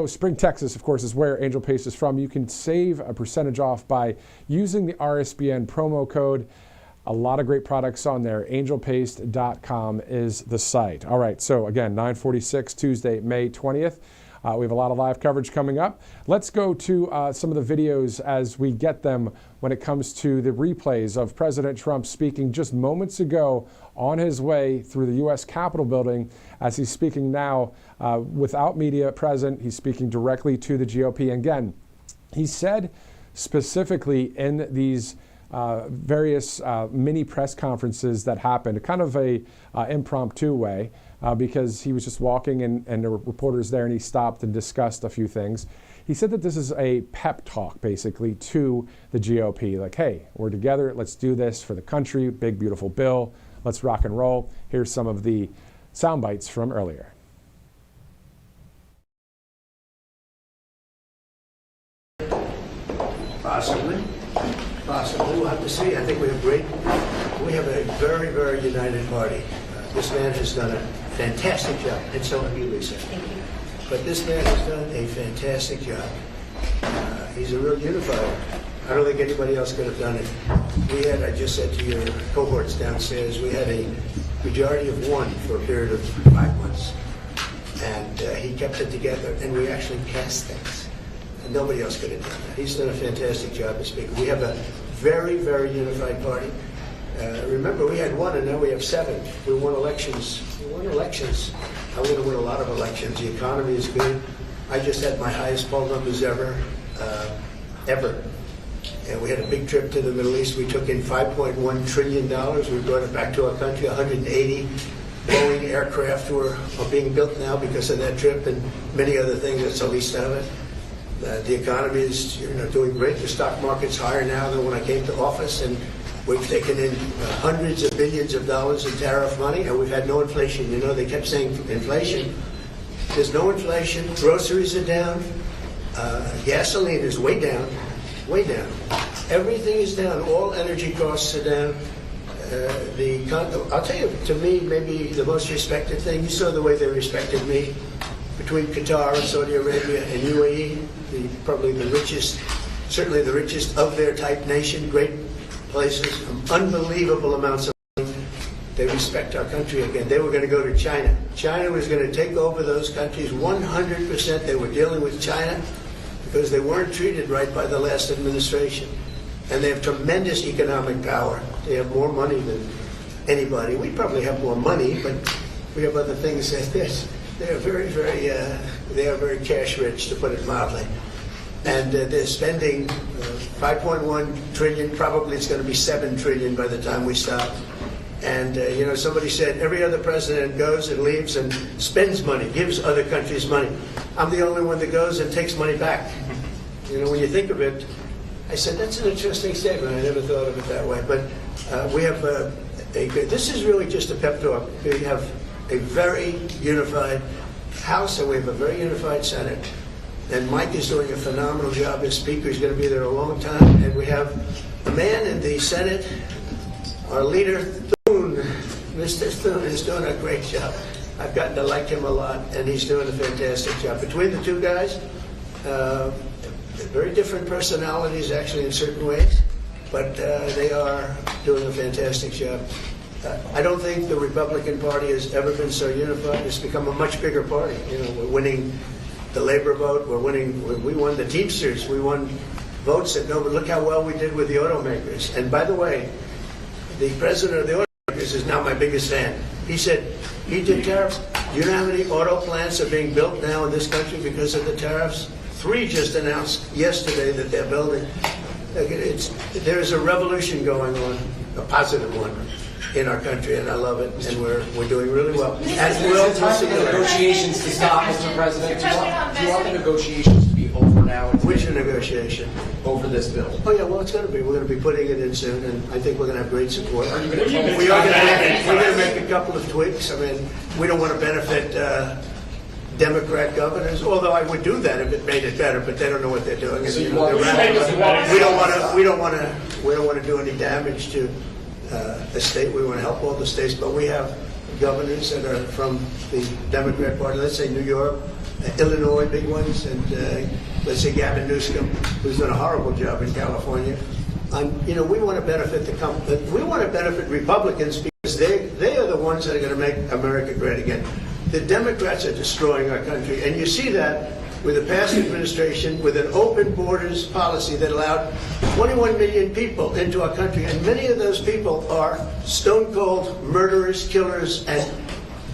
Spring, Texas, of course, is where Angel Pace is from. You can save a percentage off by using the RSBN promo code. A lot of great products on there. Angelpace.com is the site. All right, so again, 9:46 Tuesday, May 20th. We have a lot of live coverage coming up. Let's go to some of the videos as we get them when it comes to the replays of President Trump speaking just moments ago on his way through the U.S. Capitol building, as he's speaking now without media present. He's speaking directly to the GOP. And again, he said specifically in these various mini press conferences that happened, kind of a impromptu way, because he was just walking and there were reporters there and he stopped and discussed a few things. He said that this is a pep talk basically to the GOP, like, hey, we're together, let's do this for the country, big beautiful bill, let's rock and roll. Here's some of the sound bites from earlier. Possibly. We'll have to see. I think we have a very, very united party. This man has done a fantastic job, and so have you, Lisa. Thank you. But this man has done a fantastic job. He's a real unifier. I don't think anybody else could have done it. I just said to your cohorts downstairs, we had a majority of 1 for a period of 5 months. And he kept it together, and we actually passed things. And nobody else could have done that. He's done a fantastic job as Speaker. We have a very, very unified party. Remember, we had 1, and now we have 7. We won elections. We're going to win a lot of elections. The economy is good. I just had my highest poll numbers ever. And we had a big trip to the Middle East. We took in $5.1 trillion. We brought it back to our country. 180 Boeing aircraft are being built now because of that trip, and many other things. That's the least of it. The economy is doing great. The stock market's higher now than when I came to office, and we've taken in hundreds of billions of dollars in tariff money, and we've had no inflation. They kept saying inflation. There's no inflation. Groceries are down. Gasoline is way down. Everything is down. All energy costs are down. I'll tell you, to me, maybe the most respected thing, you saw the way they respected me. between Qatar and Saudi Arabia and UAE, probably the richest, certainly the richest of their type nation, great places, unbelievable amounts of money. They respect our country again. They were going to go to China. China was going to take over those countries 100%. They were dealing with China because they weren't treated right by the last administration. And they have tremendous economic power. They have more money than anybody. We probably have more money, but we have other things. They are very cash rich, to put it mildly. And they're spending 5.1 trillion. Probably it's going to be 7 trillion by the time we stop. And somebody said every other president goes and leaves and spends money, gives other countries money. I'm the only one that goes and takes money back. When you think of it, I said that's an interesting statement. I never thought of it that way. But we have this is really just a pep talk. We have a very unified House and we have a very unified Senate. And Mike is doing a phenomenal job as Speaker. He's going to be there a long time. And we have a man in the Senate, our leader, Mr. Thune, is doing a great job. I've gotten to like him a lot, and he's doing a fantastic job. Between the two guys, very different personalities, actually, in certain ways, but they are doing a fantastic job. I don't think the Republican Party has ever been so unified. It's become a much bigger party. We're winning the labor vote. We won the Teamsters. We won votes that nobody. Look how well we did with the automakers. And by the way, the president of the automakers is now my biggest fan. He said he did tariffs. Do you know how many auto plants are being built now in this country because of the tariffs? 3 just announced yesterday that they're building. There's a revolution going on, a positive one, in our country, and I love it, and we're doing really well. As will the time for the negotiations to stop, Mr. President. Do you want the negotiations to be over now? Which negotiation? Over this bill. Oh yeah, well it's going to be. We're going to be putting it in soon, and I think we're going to have great support. Are you going to we're going to make a couple of tweaks. I mean, we don't want to benefit Democrat governors, although I would do that if it made it better, but they don't know what they're doing. So we don't want to do any damage to a state. We want to help all the states, but we have governors that are from the Democrat Party. Let's say New York, Illinois, big ones, and let's say Gavin Newsom, who's done a horrible job in California. We want to benefit we want to benefit Republicans because they are the ones that are going to make America great again. The Democrats are destroying our country, and you see that with the past administration, with an open borders policy that allowed 21 million people into our country, and many of those people are stone cold murderers, killers, and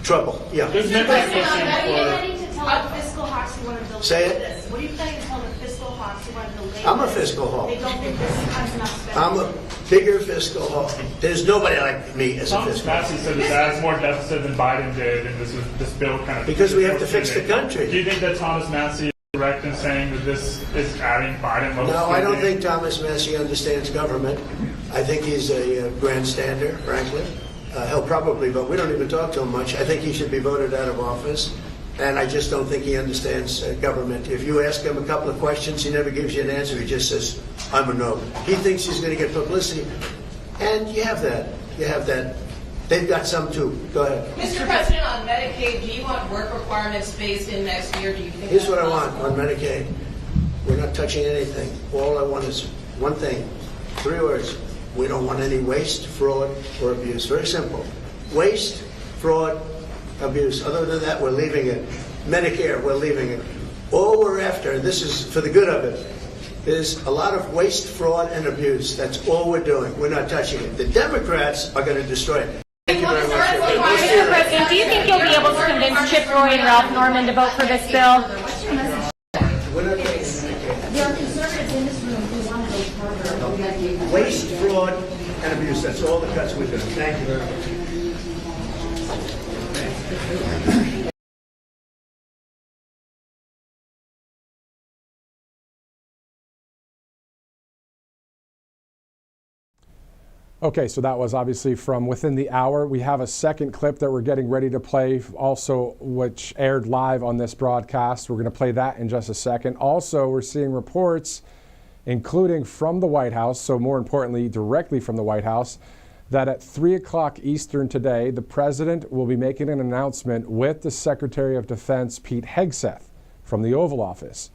trouble. Yeah. What are you planning to tell the fiscal hawks who want to build Say it. this? What are you planning to tell the fiscal hawks who want to build this? I'm a fiscal hawk. They don't think this has enough spending. I'm a bigger fiscal hawk. There's nobody like me as a fiscal hawk. Massey said this adds more deficit than Biden did, and this bill kind of... Because we have to fix the country. Do you think that Thomas Massey is correct in saying that this is adding Biden level? No, I don't think Thomas Massey understands government. I think he's a grandstander, frankly. He'll probably vote. We don't even talk to him much. I think he should be voted out of office. And I just don't think he understands government. If you ask him a couple of questions, he never gives you an answer. He just says, I'm a no. He thinks he's going to get publicity. And you have that. You have that. They've got some too. Go ahead. Mr. President, on Medicaid, do you want work requirements phased in next year? Do you think Here's what I want on Medicaid. We're not touching anything. All I want is one thing. 3 words. We don't want any waste, fraud, or abuse. Very simple. Waste, fraud, abuse. Other than that, we're leaving it. Medicare, we're leaving it. All we're after, and this is for the good of it, is a lot of waste, fraud, and abuse. That's all we're doing. We're not touching it. The Democrats are going to destroy it. Thank you very much. Mr. President, do you think you'll be able to convince Chip Roy and Ralph Norman to vote for this bill? We're not taking Medicare. There are conservatives in this room who want to go further. Waste, fraud, and abuse. That's all the cuts we're doing. Thank you very much. Okay, so that was obviously from within the hour. We have a second clip that we're getting ready to play, also which aired live on this broadcast. We're going to play that in just a second. Also, we're seeing reports, including from the White House, so more importantly, directly from the White House, that at 3 o'clock Eastern today, the president will be making an announcement with the Secretary of Defense, Pete Hegseth, from the Oval Office.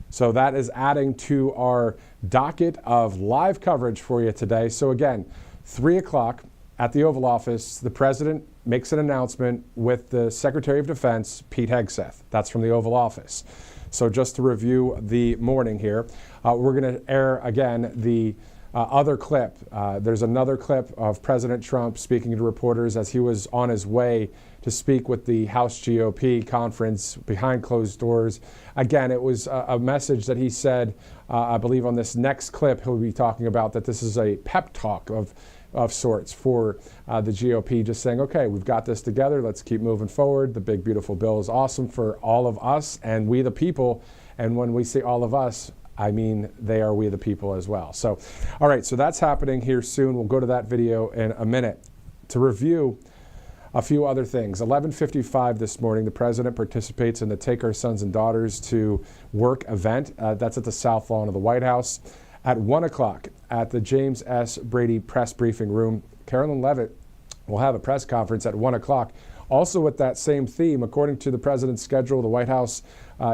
So that is adding to our docket of live coverage for you today. So again, 3 o'clock at the Oval Office, the president makes an announcement with the Secretary of Defense, Pete Hegseth. That's from the Oval Office. So just to review the morning here, we're going to air again the other clip. There's another clip of President Trump speaking to reporters as he was on his way to speak with the House GOP conference behind closed doors. Again, it was a message that he said, I believe on this next clip, he'll be talking about that this is a pep talk of sorts for the GOP, just saying, okay, we've got this together. Let's keep moving forward. The big, beautiful bill is awesome for all of us and we the people. And when we say all of us, I mean, they are we the people as well. So, all right, so that's happening here soon. We'll go to that video in a minute. To review a few other things, 11:55 this morning, the president participates in the Take Our Sons and Daughters to Work event. That's at the South Lawn of the White House. At 1 o'clock at the James S. Brady press briefing room, Carolyn Leavitt will have a press conference at 1 o'clock. Also with that same theme, according to the president's schedule, the White House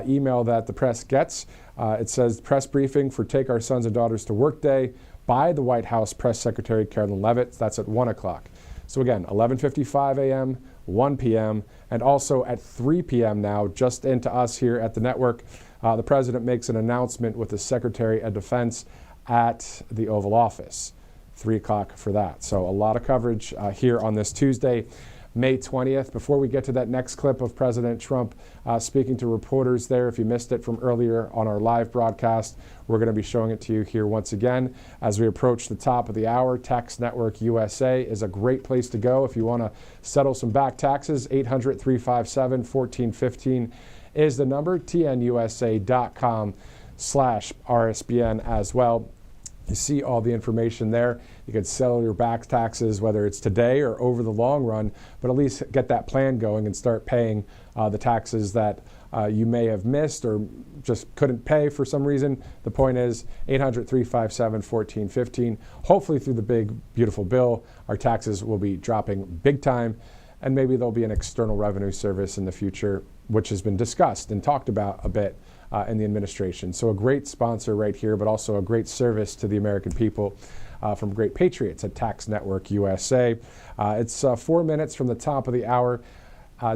email that the press gets, it says press briefing for Take Our Sons and Daughters to Work Day by the White House Press Secretary Carolyn Leavitt. That's at 1 o'clock. So again, 11:55 a.m., 1 p.m., and also at 3 p.m. now, just into us here at the network, the president makes an announcement with the Secretary of Defense at the Oval Office. 3 o'clock for that. So a lot of coverage here on this Tuesday, May 20th. Before we get to that next clip of President Trump speaking to reporters there, if you missed it from earlier on our live broadcast, we're going to be showing it to you here once again. As we approach the top of the hour, Tax Network USA is a great place to go if you want to settle some back taxes. 800-357-1415 is the number. tnusa.com/RSBN as well. You see all the information there. You can settle your back taxes, whether it's today or over the long run, but at least get that plan going and start paying the taxes that you may have missed or just couldn't pay for some reason. The point is 800-357-1415. Hopefully through the big, beautiful bill, our taxes will be dropping big time, and maybe there'll be an external revenue service in the future, which has been discussed and talked about a bit in the administration. So a great sponsor right here, but also a great service to the American people from great patriots at Tax Network USA. It's 4 minutes from the top of the hour.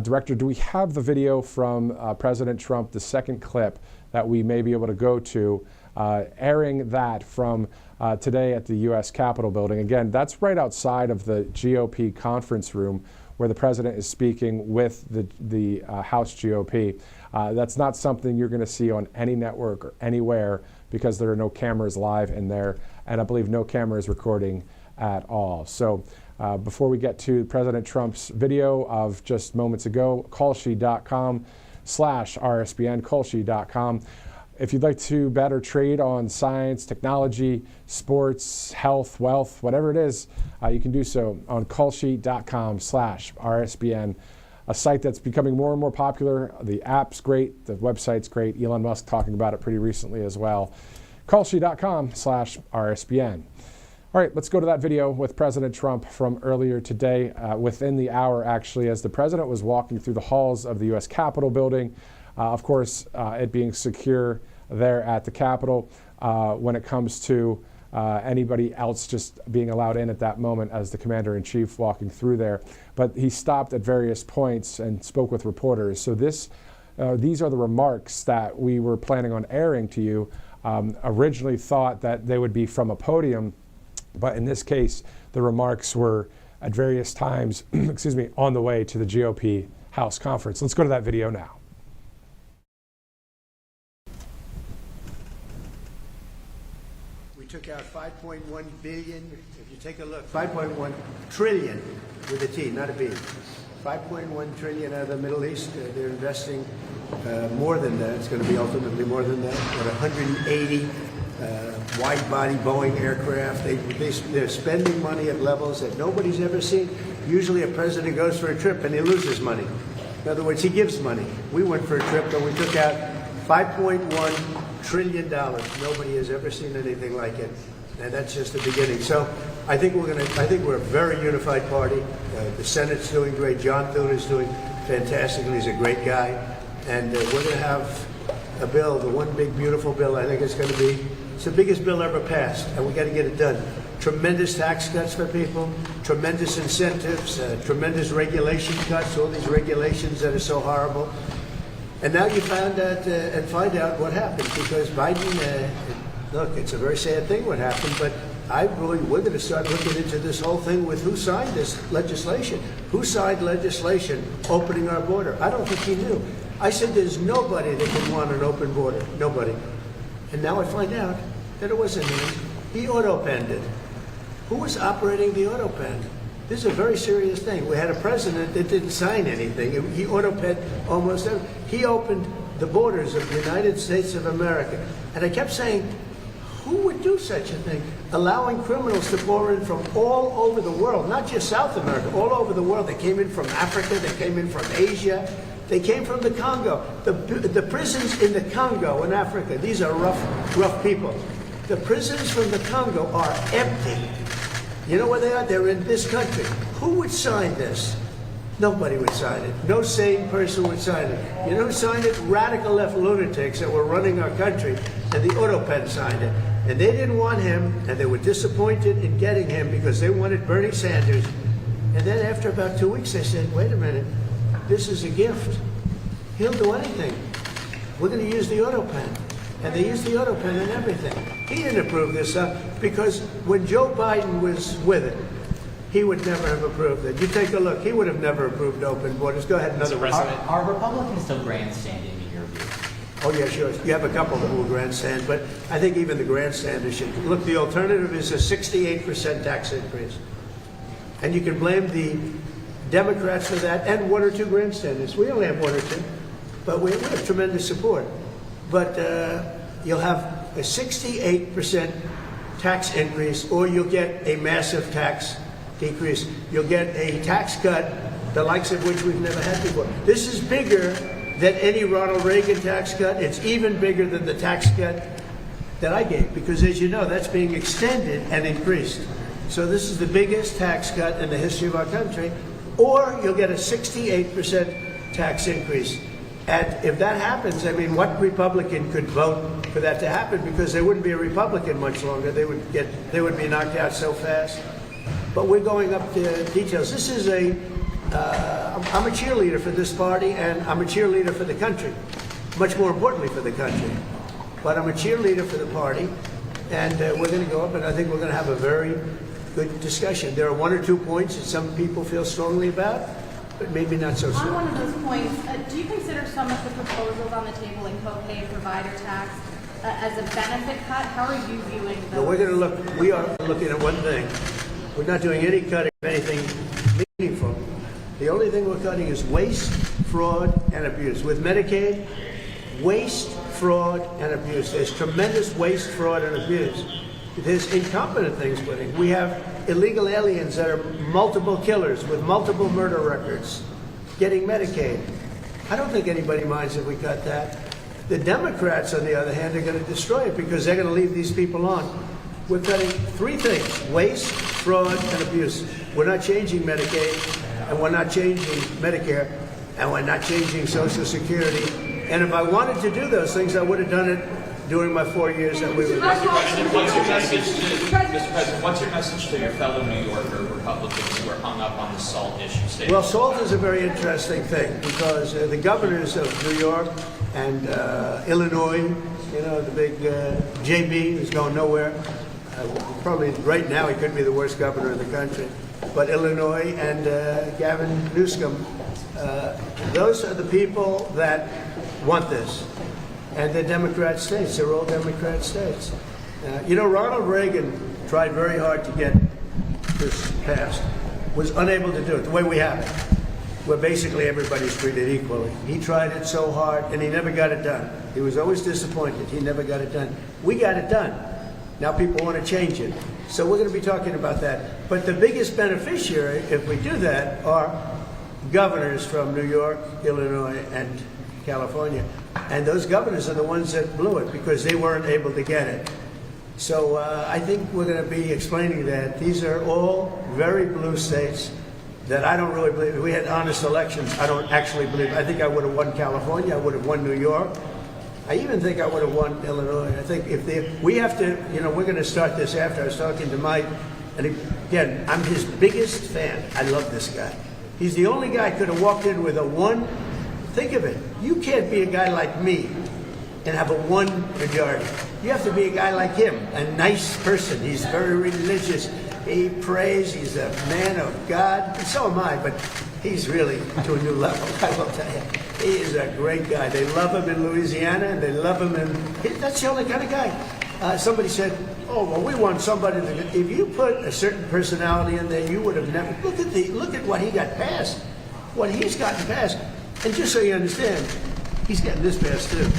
Director, do we have the video from President Trump, the second clip that we may be able to go to, airing that from today at the U.S. Capitol building? Again, that's right outside of the GOP conference room where the president is speaking with the House GOP. That's not something you're going to see on any network or anywhere because there are no cameras live in there, and I believe no cameras recording at all. So before we get to President Trump's video of just moments ago, Kalshi.com/RSBN, Kalshi.com. If you'd like to better trade on science, technology, sports, health, wealth, whatever it is, you can do so on Kalshi.com/RSBN, a site that's becoming more and more popular. The app's great, the website's great. Elon Musk talking about it pretty recently as well. Kalshi.com/RSBN. All right, let's go to that video with President Trump from earlier today, within the hour actually, as the president was walking through the halls of the U.S. Capitol building. Of course, it being secure there at the Capitol when it comes to anybody else just being allowed in at that moment as the commander-in-chief walking through there. But he stopped at various points and spoke with reporters. So these are the remarks that we were planning on airing to you. Originally thought that they would be from a podium, but in this case, the remarks were at various times, excuse me, on the way to the GOP House conference. Let's go to that video now. We took out $5.1 billion. If you take a look, 5.1 trillion with a T, not a B. 5.1 trillion out of the Middle East. They're investing more than that. It's going to be ultimately more than that. But 180 wide-body Boeing aircraft. They're spending money at levels that nobody's ever seen. Usually a president goes for a trip and he loses money. In other words, he gives money. We went for a trip and we took out $5.1 trillion. Nobody has ever seen anything like it. and that's just the beginning. So I think we're a very unified party. The Senate's doing great. John Thune is doing fantastically. He's a great guy, and we're going to have a bill, the one big beautiful bill. I think it's the biggest bill ever passed, and we got to get it done. Tremendous tax cuts for people, tremendous incentives, tremendous regulation cuts. All these regulations that are so horrible. And now you find out what happened, because Biden, look, it's a very sad thing what happened, but we're going to start looking into this whole thing with who signed this legislation. Who signed legislation opening our border? I don't think he knew. I said there's nobody that would want an open border. Nobody. And now I find out that it wasn't him. He auto-penned it. Who was operating the auto-pen? This is a very serious thing. We had a president that didn't sign anything. He auto-penned almost everything. He opened the borders of the United States of America. And I kept saying, who would do such a thing? Allowing criminals to pour in from all over the world, not just South America, all over the world. They came in from Africa, they came in from Asia, they came from the Congo. The prisons in the Congo in Africa, these are rough people. The prisons from the Congo are empty. You know where they are? They're in this country. Who would sign this? Nobody would sign it. No sane person would sign it. You know who signed it? Radical left lunatics that were running our country, and the auto-pen signed it. And they didn't want him, and they were disappointed in getting him because they wanted Bernie Sanders. And then after about 2 weeks, they said, wait a minute, this is a gift. He'll do anything. We're going to use the auto-pen. And they used the auto-pen and everything. He didn't approve this stuff because when Joe Biden was with it, he would never have approved it. You take a look. He would have never approved open borders. Go ahead, another one. Are Republicans still grandstanding in your view? Oh, yeah, sure. You have a couple that will grandstand, but I think even the grandstanders should. Look, the alternative is a 68% tax increase. And you can blame the Democrats for that and one or two grandstanders. We only have one or two, but we have tremendous support. But you'll have a 68% tax increase, or you'll get a massive tax decrease. You'll get a tax cut, the likes of which we've never had before. This is bigger than any Ronald Reagan tax cut. It's even bigger than the tax cut that I gave, because as you know, that's being extended and increased. So this is the biggest tax cut in the history of our country, or you'll get a 68% tax increase. And if that happens, I mean, what Republican could vote for that to happen? Because they wouldn't be a Republican much longer. They would be knocked out so fast. But we're going up to details. This is I'm a cheerleader for this party, and I'm a cheerleader for the country. Much more importantly for the country. But I'm a cheerleader for the party, and we're going to go up, and I think we're going to have a very good discussion. There are one or two points that some people feel strongly about, but maybe not so strong. On one of those points, do you consider some of the proposals on the table in co-pay provider tax as a benefit cut? How are you viewing those? No, we are looking at one thing. We're not doing any cutting of anything meaningful. The only thing we're cutting is waste, fraud, and abuse. With Medicaid, waste, fraud, and abuse. There's tremendous waste, fraud, and abuse. There's incompetent things put in. We have illegal aliens that are multiple killers with multiple murder records getting Medicaid. I don't think anybody minds if we cut that. The Democrats, on the other hand, are going to destroy it because they're going to leave these people on. We're cutting three things: waste, fraud, and abuse. We're not changing Medicaid, and we're not changing Medicare, and we're not changing Social Security. And if I wanted to do those things, I would have done it during my 4 years that we were. Mr. President, what's your message to your fellow New Yorker Republicans who are hung up on the SALT issue? Well, SALT is a very interesting thing because the governors of New York and Illinois, you know, the big JB who's going nowhere. Probably right now he could be the worst governor in the country. But Illinois and Gavin Newsom, those are the people that want this. And they're Democrat states. They're all Democrat states. You know, Ronald Reagan tried very hard to get this passed, was unable to do it the way we have it, where basically everybody's treated equally. He tried it so hard, and he never got it done. He was always disappointed. He never got it done. We got it done. Now people want to change it. So we're going to be talking about that. But the biggest beneficiary, if we do that, are governors from New York, Illinois, and California. And those governors are the ones that blew it because they weren't able to get it. So I think we're going to be explaining that these are all very blue states that I don't really believe. If we had honest elections, I don't actually believe. I think I would have won California. I would have won New York. I even think I would have won Illinois. I think we have to, we're going to start this after. I was talking to Mike, and again, I'm his biggest fan. I love this guy. He's the only guy who could have walked in with a one. Think of it. You can't be a guy like me and have a one majority. You have to be a guy like him, a nice person. He's very religious. He prays. He's a man of God. And so am I, but he's really to a new level, I will tell you. He is a great guy. They love him in Louisiana, and they love him that's the only kind of guy. Somebody said, oh, well, we want somebody if you put a certain personality in there, you would have never, look at what he got passed, what he's gotten passed. And just so you understand, he's getting this passed too.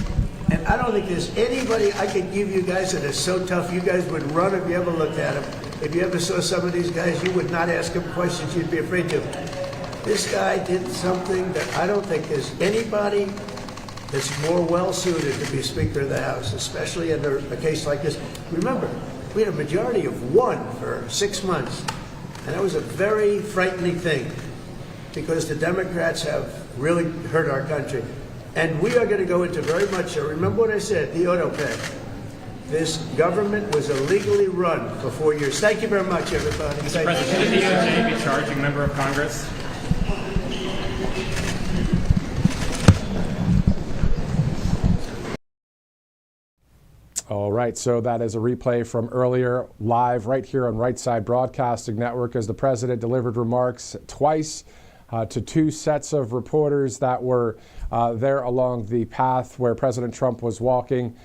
And I don't think there's anybody I could give you guys that is so tough you guys would run if you ever looked at him. If you ever saw some of these guys, you would not ask him questions you'd be afraid to. This guy did something that I don't think there's anybody that's more well-suited to be Speaker of the House, especially under a case like this. Remember, we had a majority of 1 for 6 months, and that was a very frightening thing because the Democrats have really hurt our country. And we are going to go into very much, remember what I said, the auto pay. This government was illegally run for 4 years. Thank you very much, everybody. Mr. President, should the DOJ be charging a member of Congress? All right, so that is a replay from earlier, live right here on Right Side Broadcasting Network, as the president delivered remarks twice to 2 sets of reporters that were there along the path where President Trump was walking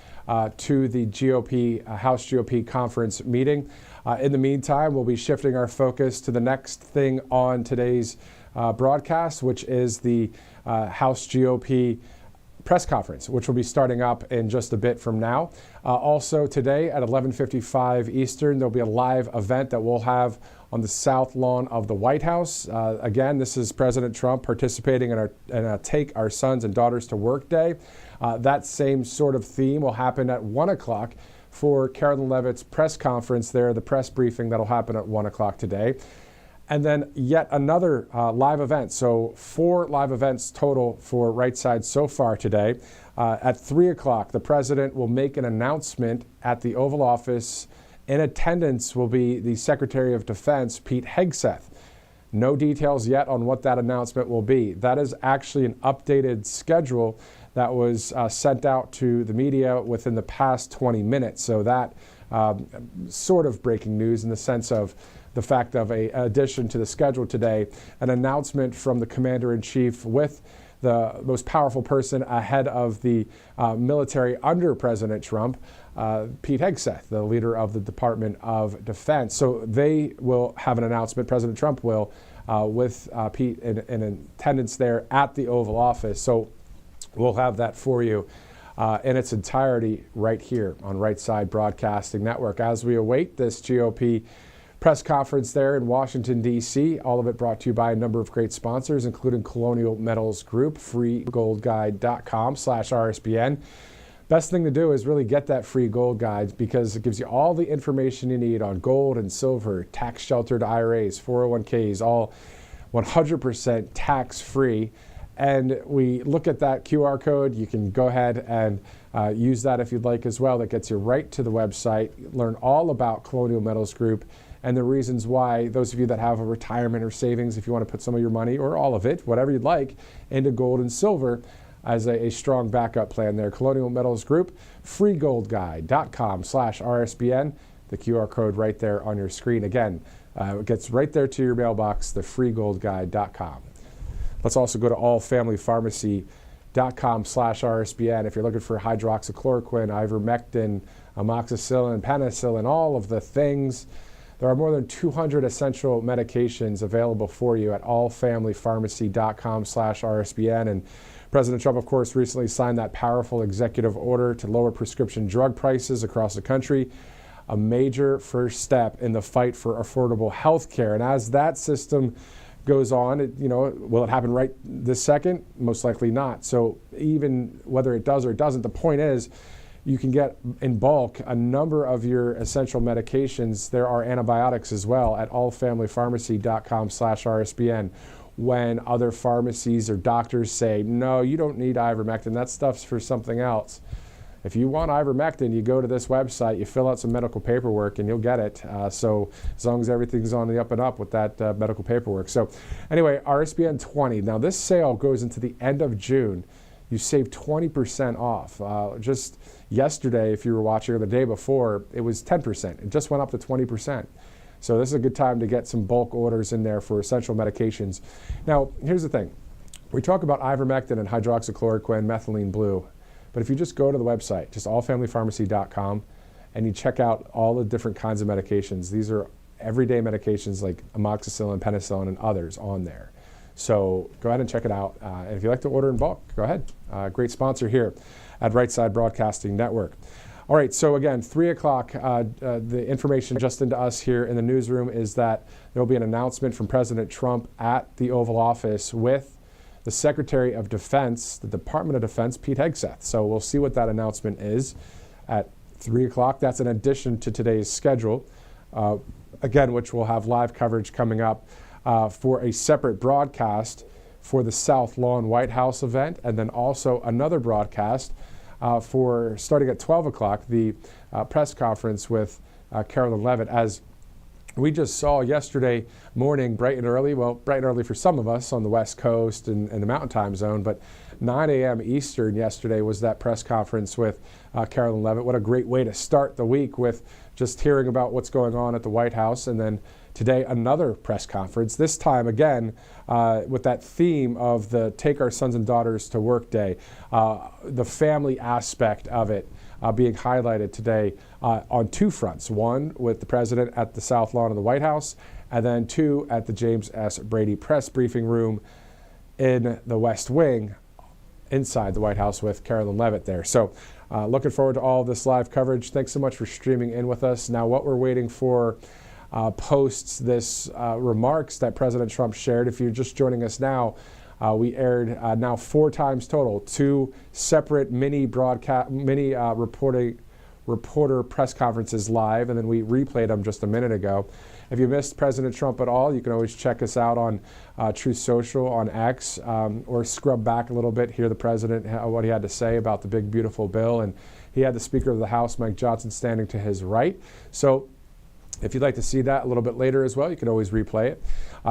to the GOP, House GOP conference meeting. In the meantime, we'll be shifting our focus to the next thing on today's broadcast, which is the House GOP press conference, which will be starting up in just a bit from now. Also today at 11:55 Eastern, there'll be a live event that we'll have on the south lawn of the White House. Again, this is President Trump participating in a Take Our Sons and Daughters to Work Day. That same sort of theme will happen at 1 o'clock for Carolyn Leavitt's press conference there, the press briefing that'll happen at 1 o'clock today. And then yet another live event. So 4 live events total for Right Side so far today. At 3 o'clock, the president will make an announcement at the Oval Office. In attendance will be the Secretary of Defense, Pete Hegseth. No details yet on what that announcement will be. That is actually an updated schedule that was sent out to the media within the past 20 minutes. So that sort of breaking news in the sense of the fact of an addition to the schedule today, an announcement from the Commander-in-Chief with the most powerful person ahead of the military under President Trump, Pete Hegseth, the leader of the Department of Defense. So they will have an announcement, President Trump will, with Pete in attendance there at the Oval Office. So we'll have that for you in its entirety right here on Right Side Broadcasting Network as we await this GOP press conference there in Washington, D.C. All of it brought to you by a number of great sponsors, including Colonial Metals Group, freegoldguide.com/RSBN. Best thing to do is really get that free gold guide because it gives you all the information you need on gold and silver, tax-sheltered IRAs, 401ks, all 100% tax-free. And we look at that QR code. You can go ahead and use that if you'd like as well. That gets you right to the website. Learn all about Colonial Metals Group and the reasons why those of you that have a retirement or savings, if you want to put some of your money or all of it, whatever you'd like, into gold and silver as a strong backup plan there. Colonial Metals Group, freegoldguide.com/RSBN. The QR code right there on your screen. Again, it gets right there to your mailbox, the freegoldguide.com. Let's also go to allfamilypharmacy.com/RSBN if you're looking for hydroxychloroquine, ivermectin, amoxicillin, penicillin, all of the things. There are more than 200 essential medications available for you at allfamilypharmacy.com/RSBN. And President Trump, of course, recently signed that powerful executive order to lower prescription drug prices across the country, a major first step in the fight for affordable health care. And as that system goes on, will it happen right this second? Most likely not. So even whether it does or doesn't, the point is you can get in bulk a number of your essential medications. There are antibiotics as well at allfamilypharmacy.com/RSBN. When other pharmacies or doctors say, no, you don't need ivermectin, that stuff's for something else. If you want ivermectin, you go to this website, you fill out some medical paperwork, and you'll get it. So as long as everything's on the up and up with that medical paperwork. So anyway, RSBN 20. Now this sale goes into the end of June. You save 20% off. Just yesterday, if you were watching, or the day before, it was 10%. It just went up to 20%. So this is a good time to get some bulk orders in there for essential medications. Now, here's the thing. We talk about ivermectin and hydroxychloroquine, methylene blue. But if you just go to the website, just allfamilypharmacy.com, and you check out all the different kinds of medications, these are everyday medications like amoxicillin, penicillin, and others on there. So go ahead and check it out. And if you'd like to order in bulk, go ahead. Great sponsor here at Right Side Broadcasting Network. All right, so again, 3 o'clock, the information just into us here in the newsroom is that there will be an announcement from President Trump at the Oval Office with the Secretary of Defense, the Department of Defense, Pete Hegseth. So we'll see what that announcement is at 3 o'clock. That's in addition to today's schedule, again, which will have live coverage coming up for a separate broadcast for the South Lawn White House event, and then also another broadcast for starting at 12 o'clock, the press conference with Carolyn Levitt. As we just saw yesterday morning, bright and early, well, bright and early for some of us on the West Coast and the Mountain Time Zone, but 9 a.m. Eastern yesterday was that press conference with Carolyn Levitt. What a great way to start the week, with just hearing about what's going on at the White House. And then today, another press conference, this time again with that theme of the Take Our Sons and Daughters to Work Day, the family aspect of it being highlighted today on two fronts. One, with the president at the South Lawn of the White House, and then two, at the James S. Brady press briefing room in the West Wing, inside the White House, with Carolyn Levitt there. So looking forward to all of this live coverage. Thanks so much for streaming in with us. Now, what we're waiting for posts this remarks that President Trump shared. If you're just joining us now, we aired now 4 times total, 2 separate reporter press conferences live, and then we replayed them just a minute ago. If you missed President Trump at all, you can always check us out on Truth Social, on X, or scrub back a little bit, hear the president, what he had to say about the big, beautiful bill. And he had the Speaker of the House, Mike Johnson, standing to his right. So if you'd like to see that a little bit later as well, you can always replay it.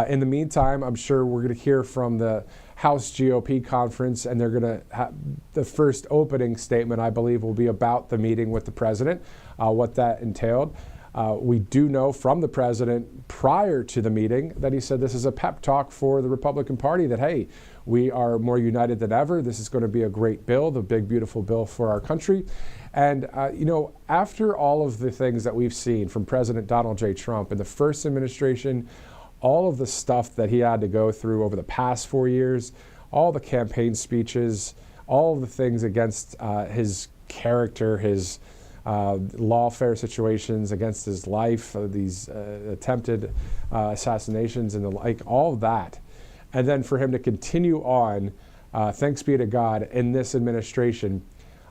In the meantime, I'm sure we're going to hear from the House GOP conference, and they're going to have the first opening statement, I believe, will be about the meeting with the president, what that entailed. We do know from the president prior to the meeting that he said this is a pep talk for the Republican Party, that, hey, we are more united than ever. This is going to be a great bill, the big, beautiful bill for our country. And, after all of the things that we've seen from President Donald J. Trump in the first administration, all of the stuff that he had to go through over the past 4 years, all the campaign speeches, all of the things against his character, his lawfare situations, against his life, these attempted assassinations and the like, all of that. And then for him to continue on, thanks be to God, in this administration,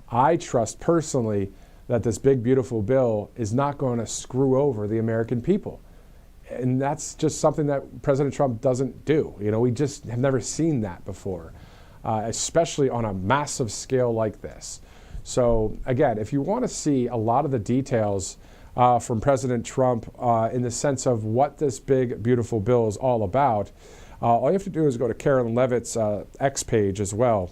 I trust personally that this big, beautiful bill is not going to screw over the American people. And that's just something that President Trump doesn't do. We just have never seen that before, especially on a massive scale like this. So again, if you want to see a lot of the details from President Trump in the sense of what this big, beautiful bill is all about, all you have to do is go to Carolyn Levitt's X page as well.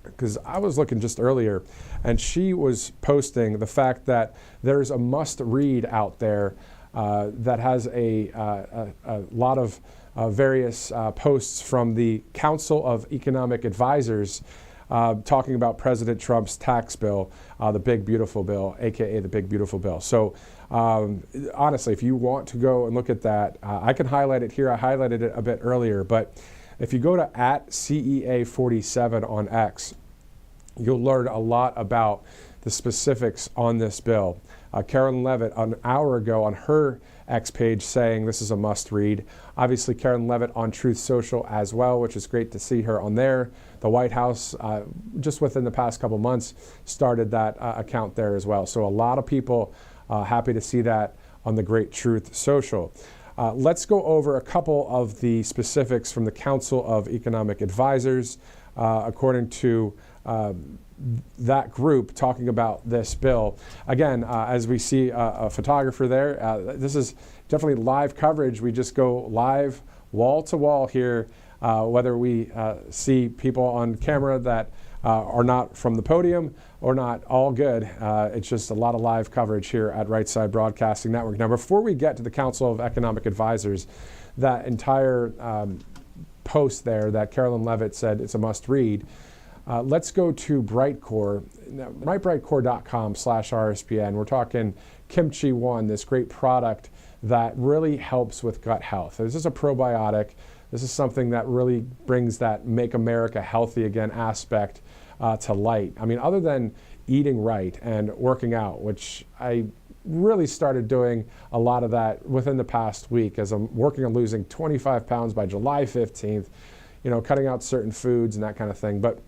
Because I was looking just earlier, and she was posting the fact that there's a must-read out there that has a lot of various posts from the Council of Economic Advisors talking about President Trump's tax bill, the big, beautiful bill, aka the big, beautiful bill. So honestly, if you want to go and look at that, I can highlight it here. I highlighted it a bit earlier, but if you go to @CEA47 on X, you'll learn a lot about the specifics on this bill. Carolyn Levitt, an hour ago on her X page saying this is a must read. Obviously, Karen Levitt on Truth Social as well, which is great to see her on there. The White House, just within the past couple months, started that account there as well. So a lot of people happy to see that on the great Truth Social. Let's go over a couple of the specifics from the Council of Economic Advisors, according to that group talking about this bill. Again, as we see a photographer there, this is definitely live coverage. We just go live wall to wall here, whether we see people on camera that are not from the podium or not, all good. It's just a lot of live coverage here at Right Side Broadcasting Network. Now, before we get to the Council of Economic Advisors, that entire post there that Carolyn Levitt said it's a must read, let's go to Brightcore, brightcore.com/RSBN. We're talking Kimchi One, this great product that really helps with gut health. This is a probiotic. This is something that really brings that Make America Healthy Again aspect to light. I mean, other than eating right and working out, which I really started doing a lot of that within the past week as I'm working on losing 25 pounds by July 15th, cutting out certain foods and that kind of thing. But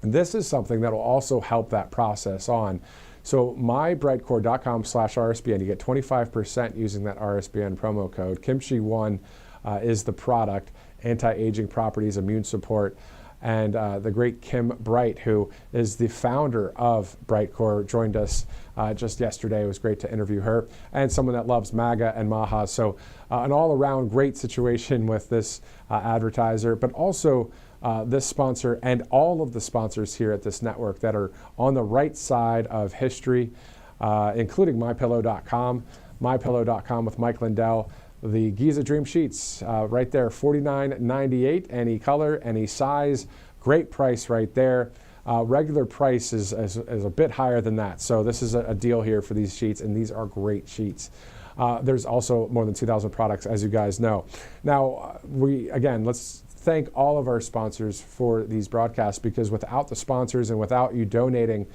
this is something that will also help that process on. So mybrightcore.com/RSBN, you get 25% using that RSBN promo code. Kimchi One is the product, anti-aging properties, immune support. And the great Kim Bright, who is the founder of Brightcore, joined us just yesterday. It was great to interview her, and someone that loves MAGA and Maha. So an all-around great situation with this advertiser, but also this sponsor and all of the sponsors here at this network that are on the right side of history, including MyPillow.com, MyPillow.com with Mike Lindell. The Giza Dream Sheets right there, $49.98, any color, any size, great price right there. Regular price is a bit higher than that, so this is a deal here for these sheets, and these are great sheets. There's also more than 2,000 products, as you guys know. Now, let's thank all of our sponsors for these broadcasts, because without the sponsors and without you donating,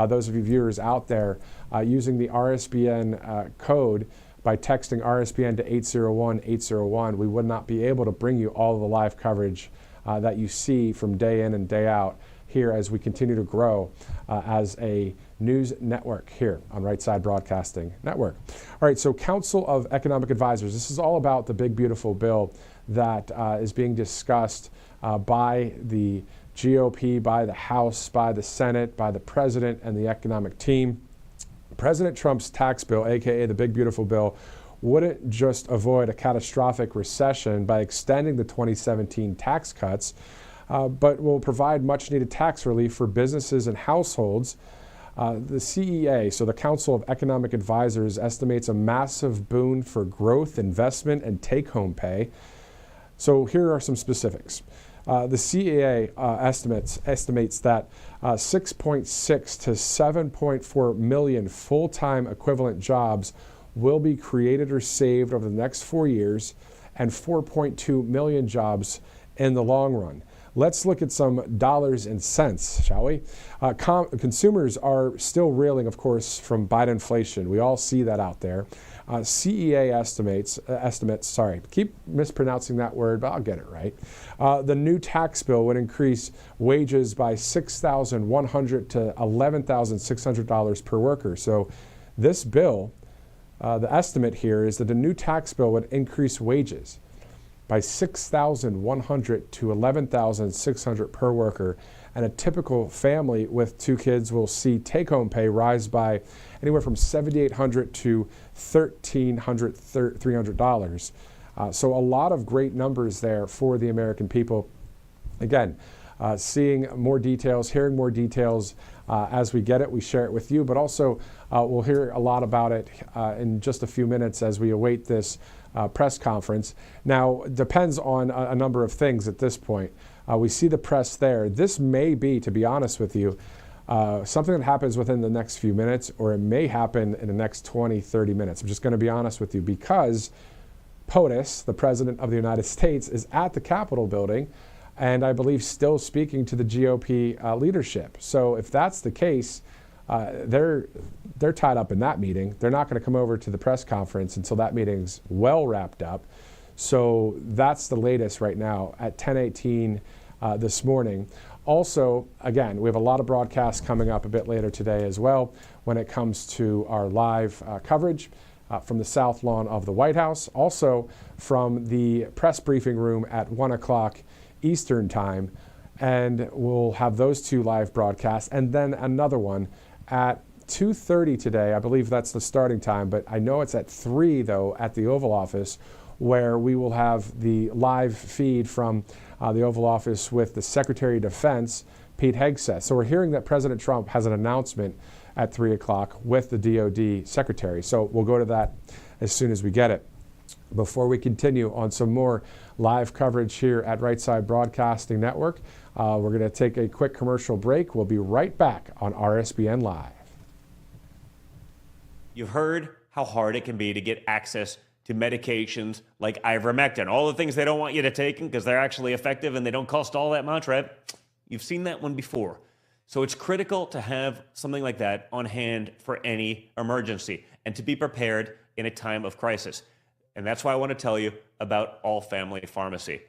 those of you viewers out there, using the RSBN code, by texting RSBN to 801-801, we would not be able to bring you all of the live coverage that you see from day in and day out here as we continue to grow as a news network here on Right Side Broadcasting Network. All right, so Council of Economic Advisors. This is all about the big, beautiful bill that is being discussed by the GOP, by the House, by the Senate, by the President, and the economic team. President Trump's tax bill, aka the big beautiful bill, wouldn't just avoid a catastrophic recession by extending the 2017 tax cuts, but will provide much needed tax relief for businesses and households. The CEA, so the Council of Economic Advisors, estimates a massive boon for growth, investment, and take-home pay. So here are some specifics. The CEA estimates that 6.6 to 7.4 million full-time equivalent jobs will be created or saved over the next 4 years, and 4.2 million jobs in the long run. Let's look at some dollars and cents, shall we? Consumers are still reeling, of course, from Biden inflation. We all see that out there. CEA estimates, keep mispronouncing that word, but I'll get it right. The new tax bill would increase wages by $6,100 to $11,600 per worker. So this bill, the estimate here is that the new tax bill would increase wages by $6,100 to $11,600 per worker, and a typical family with 2 kids will see take-home pay rise by anywhere from $7,800 to $1,300. So a lot of great numbers there for the American people. Again, seeing more details, hearing more details as we get it, we share it with you, but also we'll hear a lot about it in just a few minutes as we await this press conference. Now, it depends on a number of things at this point. We see the press there. This may be, to be honest with you, something that happens within the next few minutes, or it may happen in the next 20, 30 minutes. I'm just going to be honest with you, because POTUS, the President of the United States, is at the Capitol building, and I believe still speaking to the GOP leadership. So if that's the case, they're tied up in that meeting. They're not going to come over to the press conference until that meeting's well wrapped up. So that's the latest right now at 10:18 this morning. Also, again, we have a lot of broadcasts coming up a bit later today as well when it comes to our live coverage from the South Lawn of the White House, also from the press briefing room at 1 o'clock Eastern Time. And we'll have those two live broadcasts, and then another one at 2:30 today. I believe that's the starting time, but I know it's at 3, though, at the Oval Office, where we will have the live feed from the Oval Office with the Secretary of Defense, Pete Hegseth. So we're hearing that President Trump has an announcement at 3 o'clock with the DOD Secretary. So we'll go to that as soon as we get it. Before we continue on some more live coverage here at Right Side Broadcasting Network, we're going to take a quick commercial break. We'll be right back on RSBN Live. You've heard how hard it can be to get access to medications like ivermectin, all the things they don't want you to take because they're actually effective and they don't cost all that much, right? You've seen that one before. So it's critical to have something like that on hand for any emergency and to be prepared in a time of crisis. And that's why I want to tell you about All Family Pharmacy.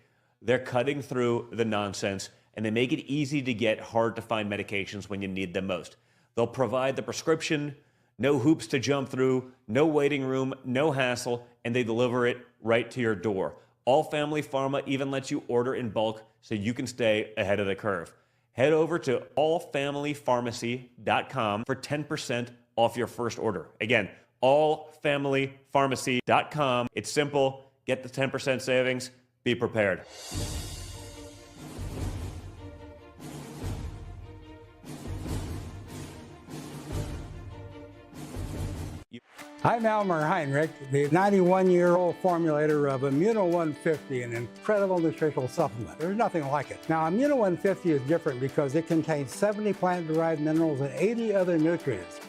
They're cutting through the nonsense, and they make it easy to get hard-to-find medications when you need them most. They'll provide the prescription, no hoops to jump through, no waiting room, no hassle, and they deliver it right to your door. All Family Pharma even lets you order in bulk so you can stay ahead of the curve. Head over to allfamilypharmacy.com for 10% off your first order. Again, allfamilypharmacy.com. It's simple. Get the 10% savings. Be prepared. I'm Elmer Heinrich, the 91-year-old formulator of Immuno 150, an incredible nutritional supplement. There's nothing like it. Now, Immuno 150 is different because it contains 70 plant-derived minerals and 80 other nutrients.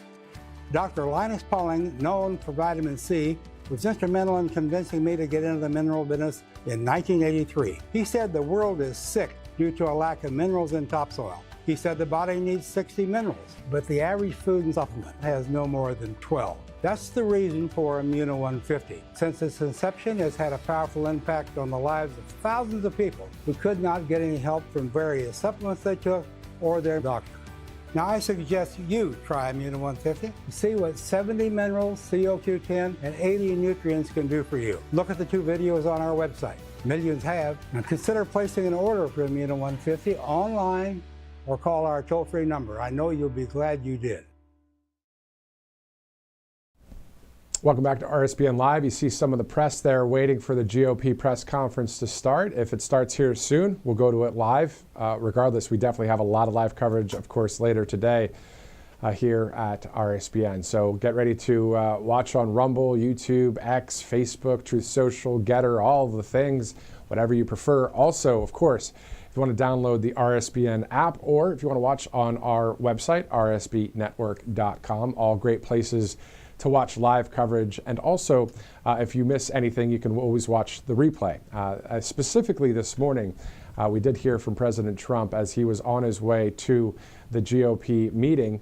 Dr. Linus Pauling, known for vitamin C, was instrumental in convincing me to get into the mineral business in 1983. He said the world is sick due to a lack of minerals in topsoil. He said the body needs 60 minerals, but the average food and supplement has no more than 12. That's the reason for Immuno 150. Since its inception, it's had a powerful impact on the lives of thousands of people who could not get any help from various supplements they took or their doctor. Now, I suggest you try Immuno 150 to see what 70 minerals, CoQ10, and 80 nutrients can do for you. Look at the 2 videos on our website. Millions have. Now, consider placing an order for Immuno 150 online or call our toll-free number. I know you'll be glad you did. Welcome back to RSBN Live. You see some of the press there waiting for the GOP press conference to start. If it starts here soon, we'll go to it live. Regardless, we definitely have a lot of live coverage, of course, later today here at RSBN. So get ready to watch on Rumble, YouTube, X, Facebook, Truth Social, Getter, all of the things, whatever you prefer. Also, of course, if you want to download the RSBN app or if you want to watch on our website, rsbnetwork.com, all great places to watch live coverage. And also, if you miss anything, you can always watch the replay. Specifically this morning, we did hear from President Trump as he was on his way to the GOP meeting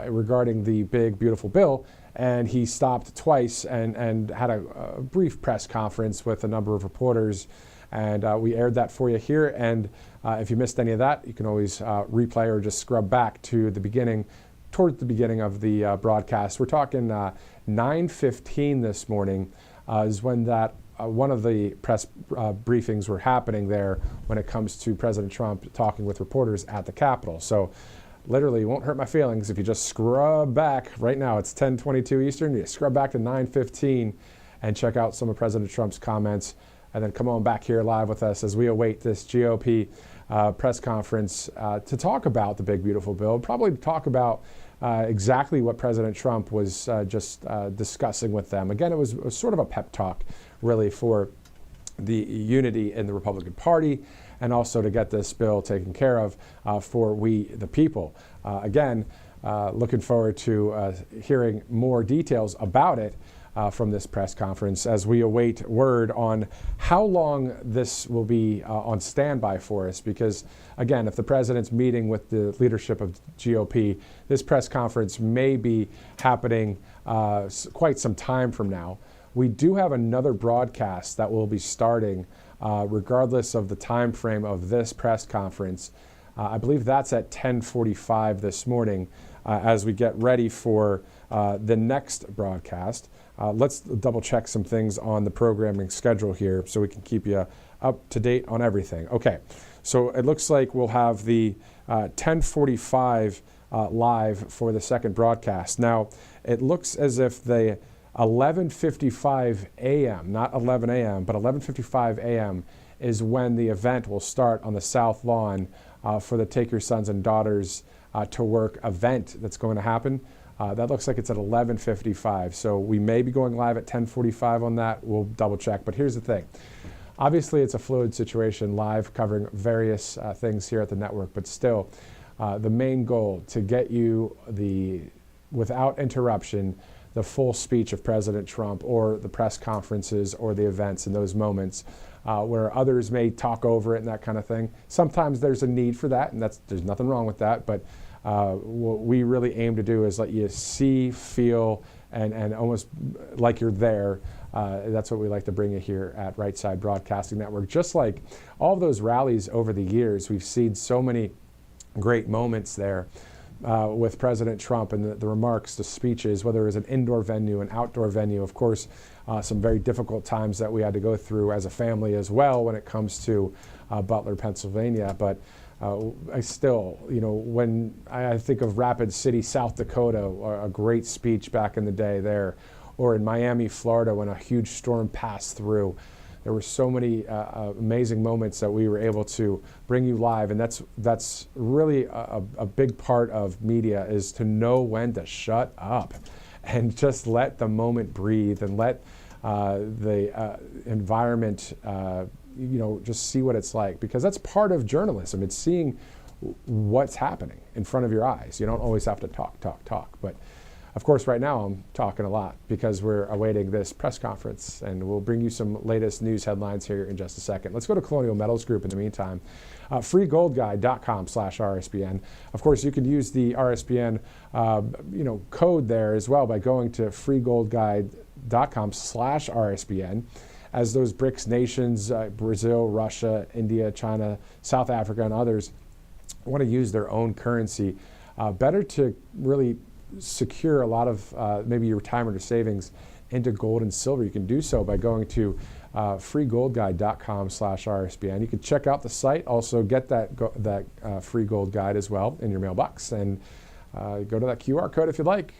regarding the big, beautiful bill. And he stopped twice and had a brief press conference with a number of reporters. And we aired that for you here. And if you missed any of that, you can always replay or just scrub back to the beginning, towards the beginning of the broadcast. We're talking 9:15 this morning is when that one of the press briefings were happening there when it comes to President Trump talking with reporters at the Capitol. So literally, it won't hurt my feelings if you just scrub back. Right now, it's 10:22 Eastern. You scrub back to 9:15 and check out some of President Trump's comments. And then come on back here live with us as we await this GOP press conference to talk about the big, beautiful bill, probably to talk about exactly what President Trump was just discussing with them. Again, it was sort of a pep talk, really, for the unity in the Republican Party and also to get this bill taken care of for we, the people. Again, looking forward to hearing more details about it. from this press conference as we await word on how long this will be on standby for us. Because, again, if the president's meeting with the leadership of GOP, this press conference may be happening quite some time from now. We do have another broadcast that will be starting regardless of the time frame of this press conference. I believe that's at 10:45 this morning as we get ready for the next broadcast. Let's double check some things on the programming schedule here so we can keep you up to date on everything. Okay, so it looks like we'll have the 10:45 live for the second broadcast. Now, it looks as if the 11:55 a.m., not 11 a.m., but 11:55 a.m. is when the event will start on the South Lawn for the Take Your Sons and Daughters to Work event that's going to happen. That looks like it's at 11:55. So we may be going live at 10:45 on that. We'll double check. But here's the thing. Obviously, it's a fluid situation, live covering various things here at the network. But still, the main goal to get you without interruption, the full speech of President Trump or the press conferences or the events in those moments where others may talk over it and that kind of thing. Sometimes there's a need for that, and there's nothing wrong with that. But what we really aim to do is let you see, feel, and almost like you're there. That's what we like to bring you here at Right Side Broadcasting Network. Just like all of those rallies over the years, we've seen so many great moments there with President Trump and the remarks, the speeches, whether it was an indoor venue, an outdoor venue. Of course, some very difficult times that we had to go through as a family as well when it comes to Butler, Pennsylvania. But I still, when I think of Rapid City, South Dakota, a great speech back in the day there, or in Miami, Florida, when a huge storm passed through. There were so many amazing moments that we were able to bring you live, and that's really a big part of media, is to know when to shut up and just let the moment breathe and let the environment just see what it's like, because that's part of journalism. It's seeing what's happening in front of your eyes. You don't always have to talk, but of course right now I'm talking a lot because we're awaiting this press conference, and we'll bring you some latest news headlines here in just a second. Let's go to Colonial Metals Group in the meantime. freegoldguide.com/RSBN. Of course, you can use the RSBN code there as well by going to freegoldguide.com/RSBN. As those BRICS nations, Brazil, Russia, India, China, South Africa, and others want to use their own currency, better to really secure a lot of maybe your retirement or savings into gold and silver. You can do so by going to freegoldguide.com/RSBN. You can check out the site, also get that free gold guide as well in your mailbox, and go to that QR code if you'd like,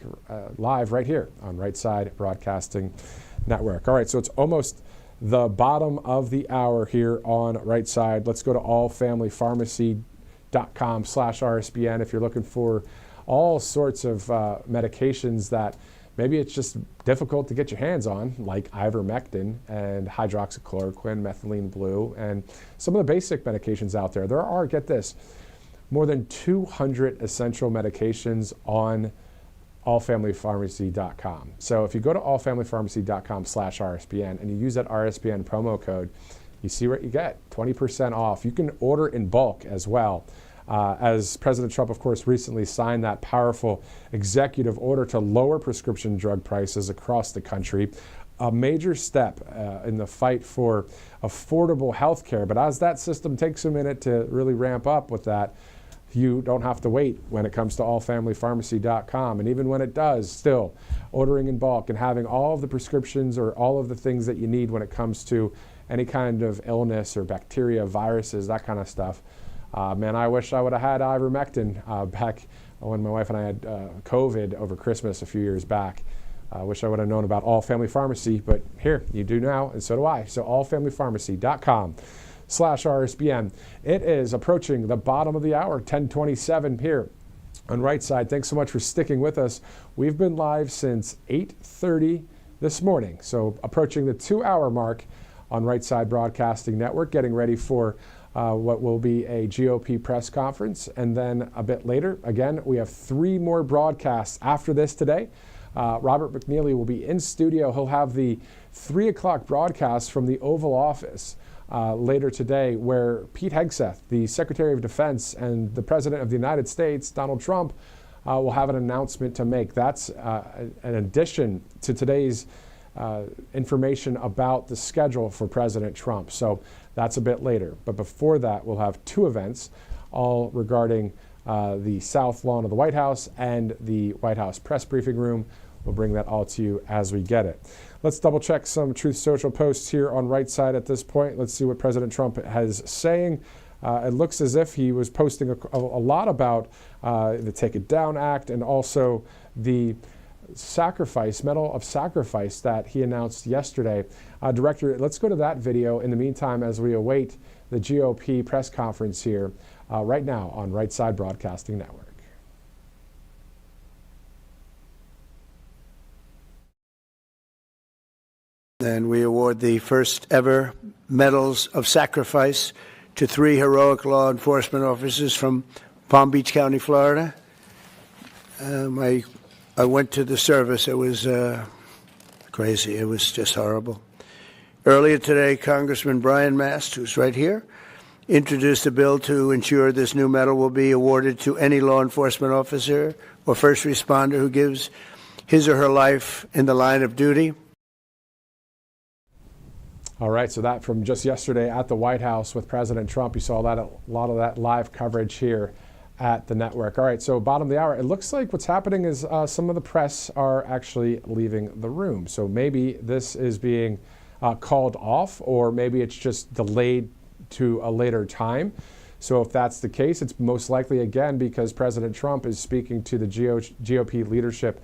live right here on Right Side Broadcasting Network. All right, so it's almost the bottom of the hour here on Right Side. Let's go to allfamilypharmacy.com/RSBN if you're looking for all sorts of medications that maybe it's just difficult to get your hands on, like ivermectin and hydroxychloroquine, methylene blue, and some of the basic medications out there. There are, get this, more than 200 essential medications on allfamilypharmacy.com. So if you go to allfamilypharmacy.com/RSBN and you use that RSBN promo code, you see what you get, 20% off. You can order in bulk as well. As President Trump, of course, recently signed that powerful executive order to lower prescription drug prices across the country, a major step in the fight for affordable health care. But as that system takes a minute to really ramp up with that, you don't have to wait when it comes to allfamilypharmacy.com. And even when it does, still ordering in bulk and having all of the prescriptions or all of the things that you need when it comes to any kind of illness or bacteria, viruses, that kind of stuff. Man, I wish I would have had ivermectin back when my wife and I had COVID over Christmas a few years back. I wish I would have known about All Family Pharmacy, but here, you do now, and so do I. So allfamilypharmacy.com/RSBN. It is approaching the bottom of the hour, 10:27 here on Right Side. Thanks so much for sticking with us. We've been live since 8:30 this morning, so approaching the 2-hour mark on Right Side Broadcasting Network, getting ready for what will be a GOP press conference. And then a bit later, again, we have 3 more broadcasts after this today. Robert McNeely will be in studio. He'll have the 3 o'clock broadcast from the Oval Office later today, where Pete Hegseth, the Secretary of Defense, and the President of the United States, Donald Trump, will have an announcement to make. That's an addition to today's information about the schedule for President Trump. So that's a bit later. But before that, we'll have 2 events, all regarding the South Lawn of the White House and the White House press briefing room. We'll bring that all to you as we get it. Let's double check some Truth Social posts here on Right Side at this point. Let's see what President Trump has saying. It looks as if he was posting a lot about the Take It Down Act and also the medal of sacrifice that he announced yesterday. Director, let's go to that video in the meantime as we await the GOP press conference here right now on Right Side Broadcasting Network. And we award the first ever medals of sacrifice to 3 heroic law enforcement officers from Palm Beach County, Florida. I went to the service. It was crazy. It was just horrible. Earlier today, Congressman Brian Mast, who's right here, introduced a bill to ensure this new medal will be awarded to any law enforcement officer or first responder who gives his or her life in the line of duty. All right, so that from just yesterday at the White House with President Trump. You saw a lot of that live coverage here at the network. All right, so bottom of the hour, it looks like what's happening is some of the press are actually leaving the room. So maybe this is being called off, or maybe it's just delayed to a later time. So if that's the case, it's most likely, again, because President Trump is speaking to the GOP leadership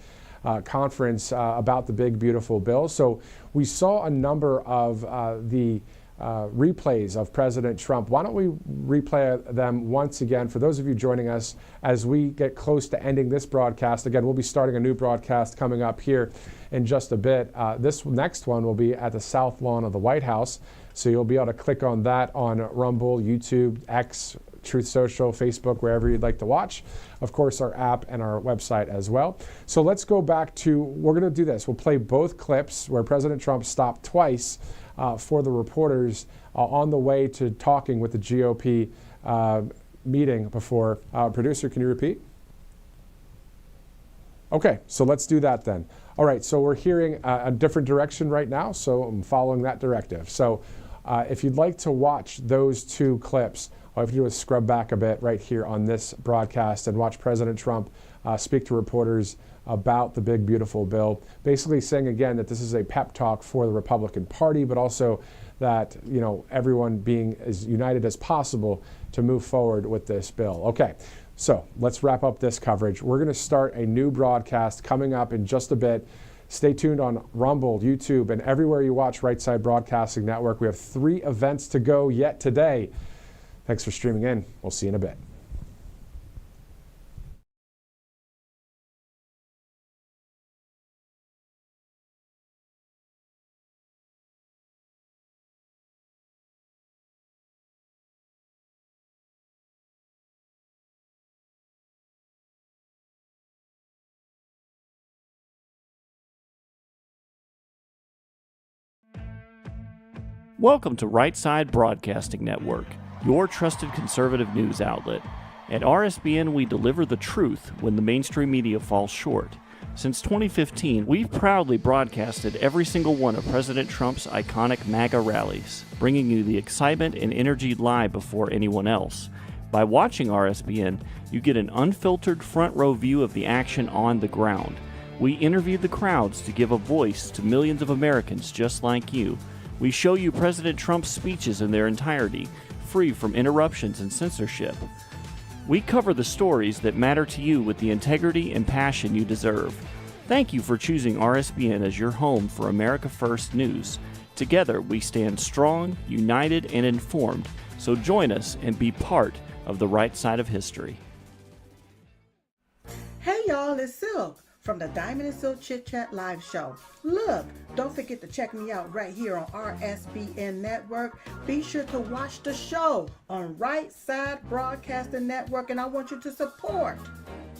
conference about the big, beautiful bill. So we saw a number of the replays of President Trump. Why don't we replay them once again for those of you joining us as we get close to ending this broadcast. Again, we'll be starting a new broadcast coming up here in just a bit. This next one will be at the South Lawn of the White House. So you'll be able to click on that on Rumble, YouTube, X, Truth Social, Facebook, wherever you'd like to watch. Of course, our app and our website as well. So let's go back to, we're going to do this. We'll play both clips where President Trump stopped twice for the reporters on the way to talking with the GOP meeting before. Producer, can you repeat? Okay, so let's do that then. All right, so we're hearing a different direction right now, so I'm following that directive. So if you'd like to watch those 2 clips, all you have to do is scrub back a bit right here on this broadcast and watch President Trump speak to reporters about the big, beautiful bill, basically saying again that this is a pep talk for the Republican Party, but also that, you know, everyone being as united as possible to move forward with this bill. Okay, so let's wrap up this coverage. We're going to start a new broadcast coming up in just a bit. Stay tuned on Rumble, YouTube, and everywhere you watch Right Side Broadcasting Network. We have 3 events to go yet today. Thanks for streaming in. We'll see you in a bit. Welcome to Right Side Broadcasting Network, your trusted conservative news outlet. At RSBN, we deliver the truth when the mainstream media falls short. Since 2015, we've proudly broadcasted every single one of President Trump's iconic MAGA rallies, bringing you the excitement and energy live before anyone else. By watching RSBN, you get an unfiltered front row view of the action on the ground. We interview the crowds to give a voice to millions of Americans just like you. We show you President Trump's speeches in their entirety, free from interruptions and censorship. We cover the stories that matter to you with the integrity and passion you deserve. Thank you for choosing RSBN as your home for America First News. Together, we stand strong, united, and informed. So join us and be part of the right side of history. Hey y'all, it's Silk from the Diamond and Silk Chit Chat live show. Look, don't forget to check me out right here on RSBN Network. Be sure to watch the show on Right Side Broadcasting Network, and I want you to support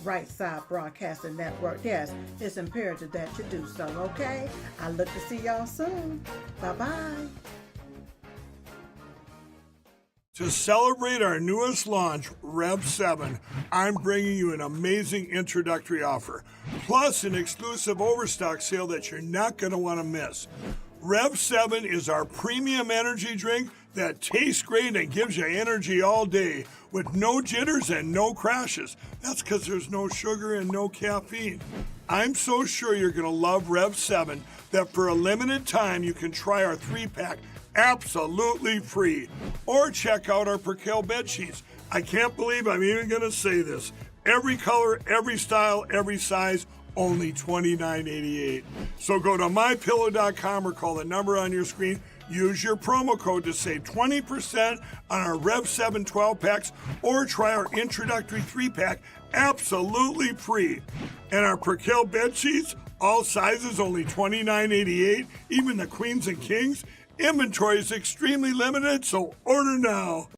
Right Side Broadcasting Network. Yes, it's imperative that you do so, okay? I look to see y'all soon. Bye-bye. To celebrate our newest launch, Rev 7, I'm bringing you an amazing introductory offer, plus an exclusive overstock sale that you're not going to want to miss. Rev 7 is our premium energy drink that tastes great and gives you energy all day with no jitters and no crashes. That's because there's no sugar and no caffeine. I'm so sure you're going to love Rev 7 that for a limited time you can try our 3-pack absolutely free. Or check out our Percale bed sheets. I can't believe I'm even going to say this. Every color, every style, every size, only $29.88. So go to mypillow.com or call the number on your screen. Use your promo code to save 20% on our Rev 7 12-packs or try our introductory 3-pack absolutely free. And our Percale bed sheets, all sizes only $29.88, even the queens and kings. Inventory is extremely limited, so order now.